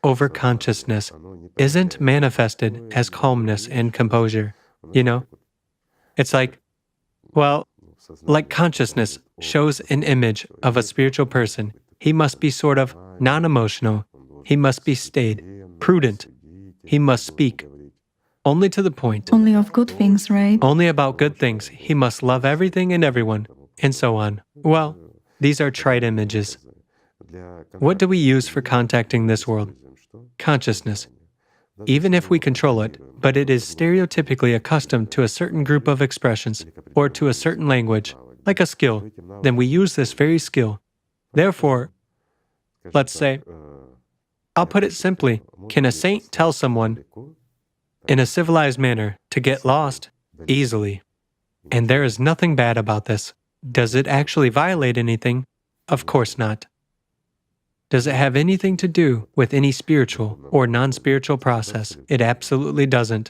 [SPEAKER 3] over consciousness, isn't manifested as calmness and composure. You know? It's like, well, like consciousness shows an image of a spiritual person. He must be sort of non-emotional. He must be staid, prudent. He must speak. Only to the point.
[SPEAKER 1] Only of good things, right?
[SPEAKER 3] Only about good things. He must love everything and everyone, and so on. Well, these are trite images. What do we use for contacting this world? Consciousness. Even if we control it, but it is stereotypically accustomed to a certain group of expressions, or to a certain language, like a skill, then we use this very skill. Therefore, let's say, I'll put it simply, can a saint tell someone in a civilized manner to get lost easily? And there is nothing bad about this. Does it actually violate anything? Of course not. Does it have anything to do with any spiritual or non-spiritual process? It absolutely doesn't.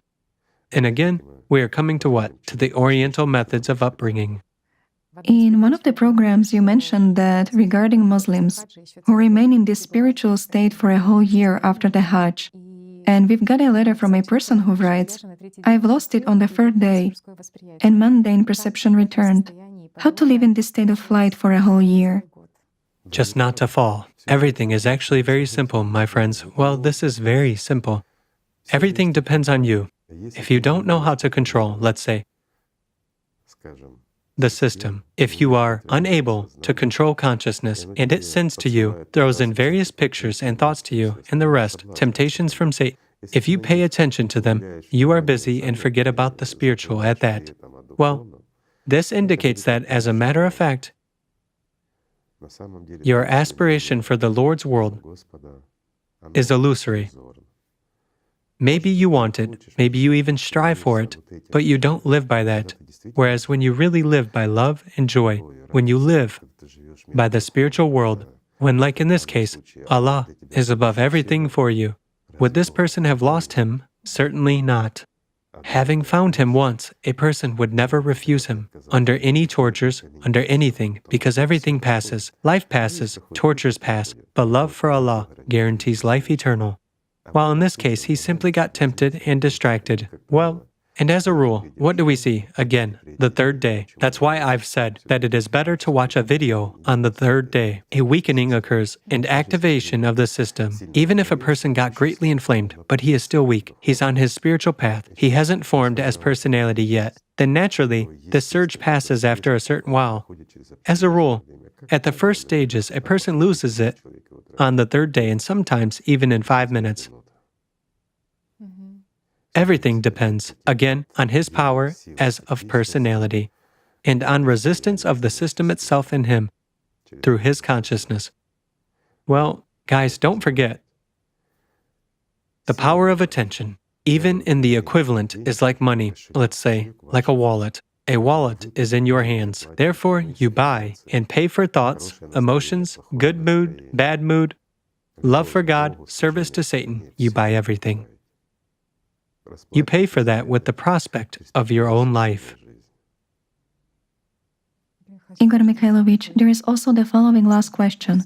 [SPEAKER 3] And again, we are coming to what? To the Oriental methods of upbringing.
[SPEAKER 1] In one of the programs, you mentioned that regarding Muslims who remain in this spiritual state for a whole year after the Hajj. And we've got a letter from a person who writes, I've lost it on the 3rd day, and mundane perception returned. How to live in this state of flight for a whole year?
[SPEAKER 3] Just not to fall. Everything is actually very simple, my friends. Well, this is very simple. Everything depends on you. If you don't know how to control, let's say, the system, if you are unable to control consciousness and it sends to you, throws in various pictures and thoughts to you, and the rest, temptations from Satan, if you pay attention to them, you are busy and forget about the spiritual at that. Well, this indicates that, as a matter of fact, your aspiration for the Lord's world is illusory. Maybe you want it, maybe you even strive for it, but you don't live by that. Whereas when you really live by love and joy, when you live by the spiritual world, when, like in this case, Allah is above everything for you, would this person have lost him? Certainly not. Having found him once, a person would never refuse him, under any tortures, under anything, because everything passes. Life passes, tortures pass, but love for Allah guarantees life eternal. While in this case, he simply got tempted and distracted. Well, and as a rule, what do we see? Again, the third day. That's why I've said that it is better to watch a video on the third day. A weakening occurs and activation of the system. Even if a person got greatly inflamed, but he is still weak, he's on his spiritual path, he hasn't formed as personality yet, then naturally, the surge passes after a certain while. As a rule, at the first stages, a person loses it on the third day and sometimes even in 5 minutes. Everything depends, again, on his power as of personality, and on resistance of the system itself in him, through his consciousness. Well, guys, don't forget, the power of attention, even in the equivalent, is like money, let's say, like a wallet. A wallet is in your hands. Therefore, you buy and pay for thoughts, emotions, good mood, bad mood, love for God, service to Satan. You buy everything. You pay for that with the prospect of your own life.
[SPEAKER 1] Igor Mikhailovich, there is also the following last question.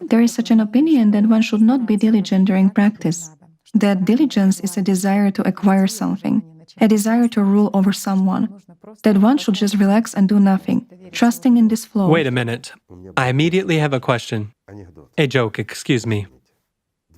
[SPEAKER 1] There is such an opinion that one should not be diligent during practice, that diligence is a desire to acquire something, a desire to rule over someone, that one should just relax and do nothing, trusting in this flow.
[SPEAKER 3] Wait a minute. I immediately have a question. A joke, excuse me.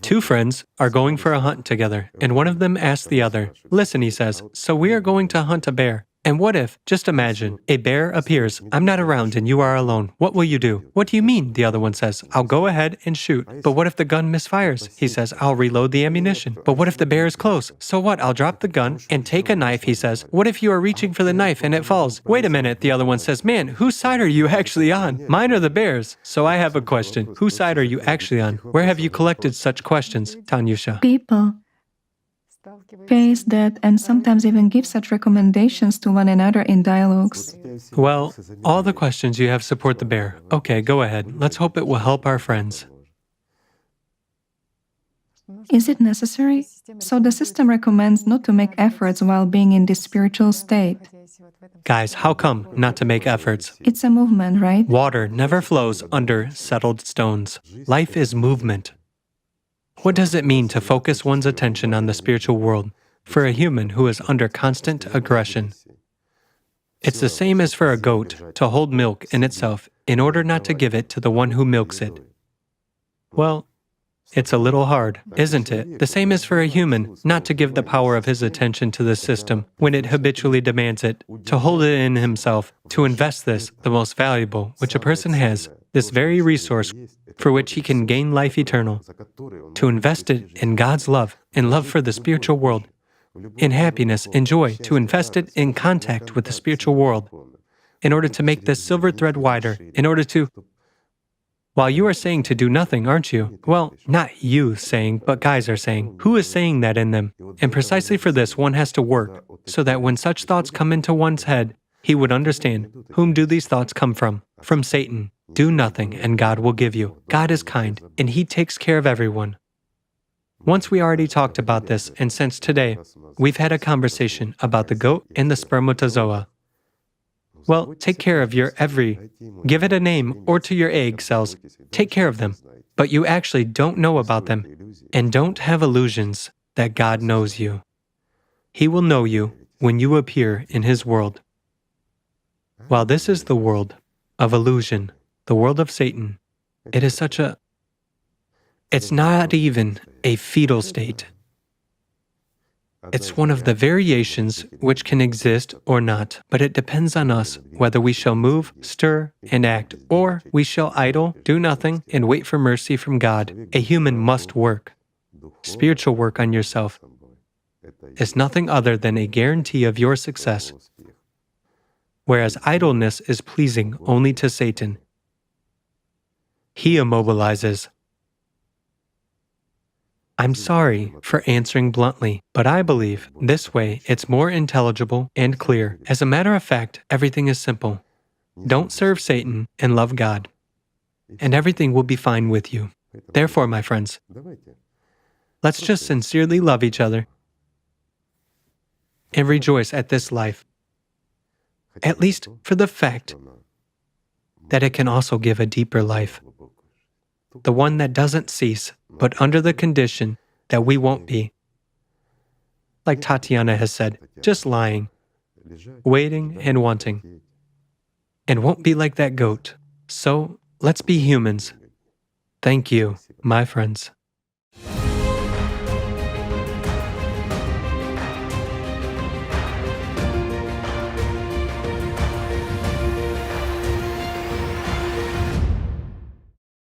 [SPEAKER 3] Two friends are going for a hunt together, and one of them asks the other, "Listen," he says, "so we are going to hunt a bear. And what if, just imagine, a bear appears, I'm not around and you are alone. What will you do?" "What do you mean?" the other one says. "I'll go ahead and shoot." "But what if the gun misfires?" He says. "I'll reload the ammunition." "But what if the bear is close?" "So what? I'll drop the gun and take a knife," he says. "What if you are reaching for the knife and it falls?" "Wait a minute," the other one says. "Man, whose side are you actually on? Mine or the bear's?" So I have a question. Whose side are you actually on? Where have you collected such questions, Tanyusha?
[SPEAKER 1] People face that and sometimes even give such recommendations to one another in dialogues.
[SPEAKER 3] Well, all the questions you have support the bear. Okay, go ahead. Let's hope it will help our friends.
[SPEAKER 1] Is it necessary? So the system recommends not to make efforts while being in this spiritual state.
[SPEAKER 3] Guys, how come not to make efforts?
[SPEAKER 1] It's a movement, right?
[SPEAKER 3] Water never flows under settled stones. Life is movement. What does it mean to focus one's attention on the spiritual world for a human who is under constant aggression? It's the same as for a goat to hold milk in itself in order not to give it to the one who milks it. Well, it's a little hard, isn't it? The same as for a human not to give the power of his attention to the system when it habitually demands it, to hold it in himself, to invest this, the most valuable, which a person has, this very resource for which he can gain life eternal, to invest it in God's love, in love for the spiritual world, in happiness, in joy, to invest it in contact with the spiritual world, in order to make this silver thread wider, in order to... While you are saying to do nothing, aren't you? Well, not you saying, but guys are saying. Who is saying that in them? And precisely for this, one has to work, so that when such thoughts come into one's head, he would understand, whom do these thoughts come from? From Satan. Do nothing, and God will give you. God is kind, and He takes care of everyone. Once we already talked about this, and since today, we've had a conversation about the goat and the spermatozoa. Well, take care of your give it a name, or to your egg cells, take care of them. But you actually don't know about them, and don't have illusions that God knows you. He will know you when you appear in His world. While this is the world of illusion, the world of Satan, it is it's not even a fetal state. It's one of the variations which can exist or not, but it depends on us whether we shall move, stir, and act, or we shall idle, do nothing, and wait for mercy from God. A human must work. Spiritual work on yourself is nothing other than a guarantee of your success, whereas idleness is pleasing only to Satan. He immobilizes. I'm sorry for answering bluntly, but I believe this way it's more intelligible and clear. As a matter of fact, everything is simple. Don't serve Satan and love God, and everything will be fine with you. Therefore, my friends, let's just sincerely love each other and rejoice at this life, at least for the fact that it can also give a deeper life, the one that doesn't cease, but under the condition that we won't be, like Tatiana has said, just lying, waiting and wanting, and won't be like that goat. So let's be humans. Thank you, my friends.